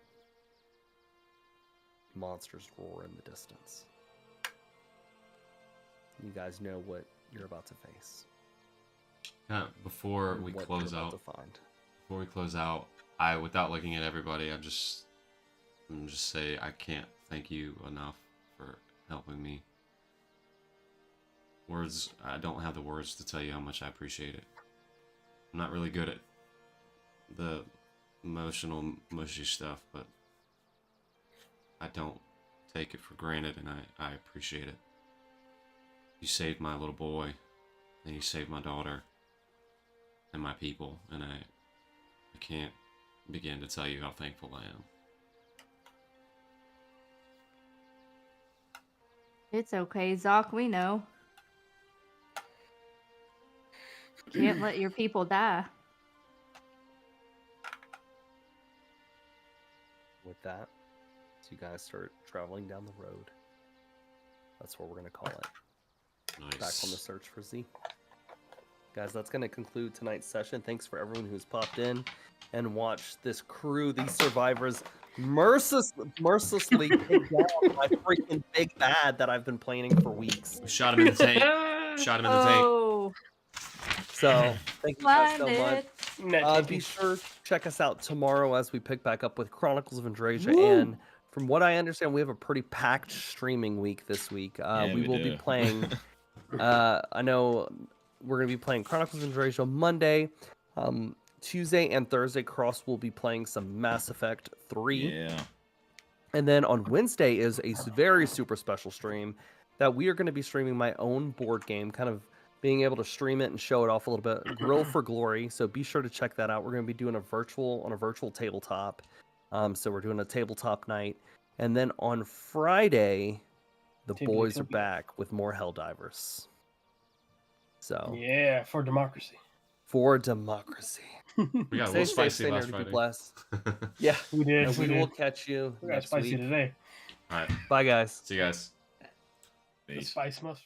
[SPEAKER 1] Monsters roar in the distance. You guys know what you're about to face.
[SPEAKER 2] Before we
[SPEAKER 1] what
[SPEAKER 2] close
[SPEAKER 1] you're about
[SPEAKER 2] out,
[SPEAKER 1] to find.
[SPEAKER 2] without looking at everybody, I'm just say I can't thank you enough for helping me. I don't have the words to tell you how much I appreciate it. I'm not really good at the emotional, mushy stuff, but I don't take it for granted, and I appreciate it. You saved my little boy, and you saved my daughter, and my people, and I can't begin to tell you how thankful I am.
[SPEAKER 4] It's okay, Zoc, we know. Can't let your people die.
[SPEAKER 1] With that, so you guys start traveling down the road. That's what we're going to call it.
[SPEAKER 2] Nice.
[SPEAKER 1] Back on the search for Z. Guys, that's going to conclude tonight's session. Thanks for everyone who's popped in and watched this crew, these survivors, mercilessly take down my freaking big bad that I've been planning for weeks.
[SPEAKER 2] We shot him in the tank. Shot him in the tank.
[SPEAKER 4] Oh,
[SPEAKER 1] So, thank you guys so much.
[SPEAKER 8] Net
[SPEAKER 1] Be sure to check us out tomorrow as we pick back up with Chronicles of Andrasia.
[SPEAKER 3] Woo!
[SPEAKER 1] And from what I understand, we have a pretty packed streaming week this week.
[SPEAKER 3] Yeah,
[SPEAKER 1] we will
[SPEAKER 3] do.
[SPEAKER 1] be playing I know we're going to be playing Chronicles of Eurasia Monday. Tuesday and Thursday, Cross will be playing some Mass Effect 3.
[SPEAKER 3] Yeah.
[SPEAKER 1] And then on Wednesday is a very super special stream that we are going to be streaming my own board game, kind of being able to stream it and show it off a little bit. Grill for Glory. So be sure to check that out. We're going to be doing a virtual tabletop. So we're doing a tabletop night. And then on Friday, the boys are back with more Helldivers. So
[SPEAKER 8] yeah, for democracy.
[SPEAKER 1] For democracy.
[SPEAKER 2] We got a little spicy last
[SPEAKER 1] Be
[SPEAKER 2] Friday.
[SPEAKER 1] blessed. Yeah,
[SPEAKER 8] we did.
[SPEAKER 1] And we will catch you
[SPEAKER 8] we got
[SPEAKER 1] next
[SPEAKER 8] spicy
[SPEAKER 1] week.
[SPEAKER 8] today.
[SPEAKER 2] All right.
[SPEAKER 1] Bye, guys.
[SPEAKER 2] See you guys.
[SPEAKER 8] The spice must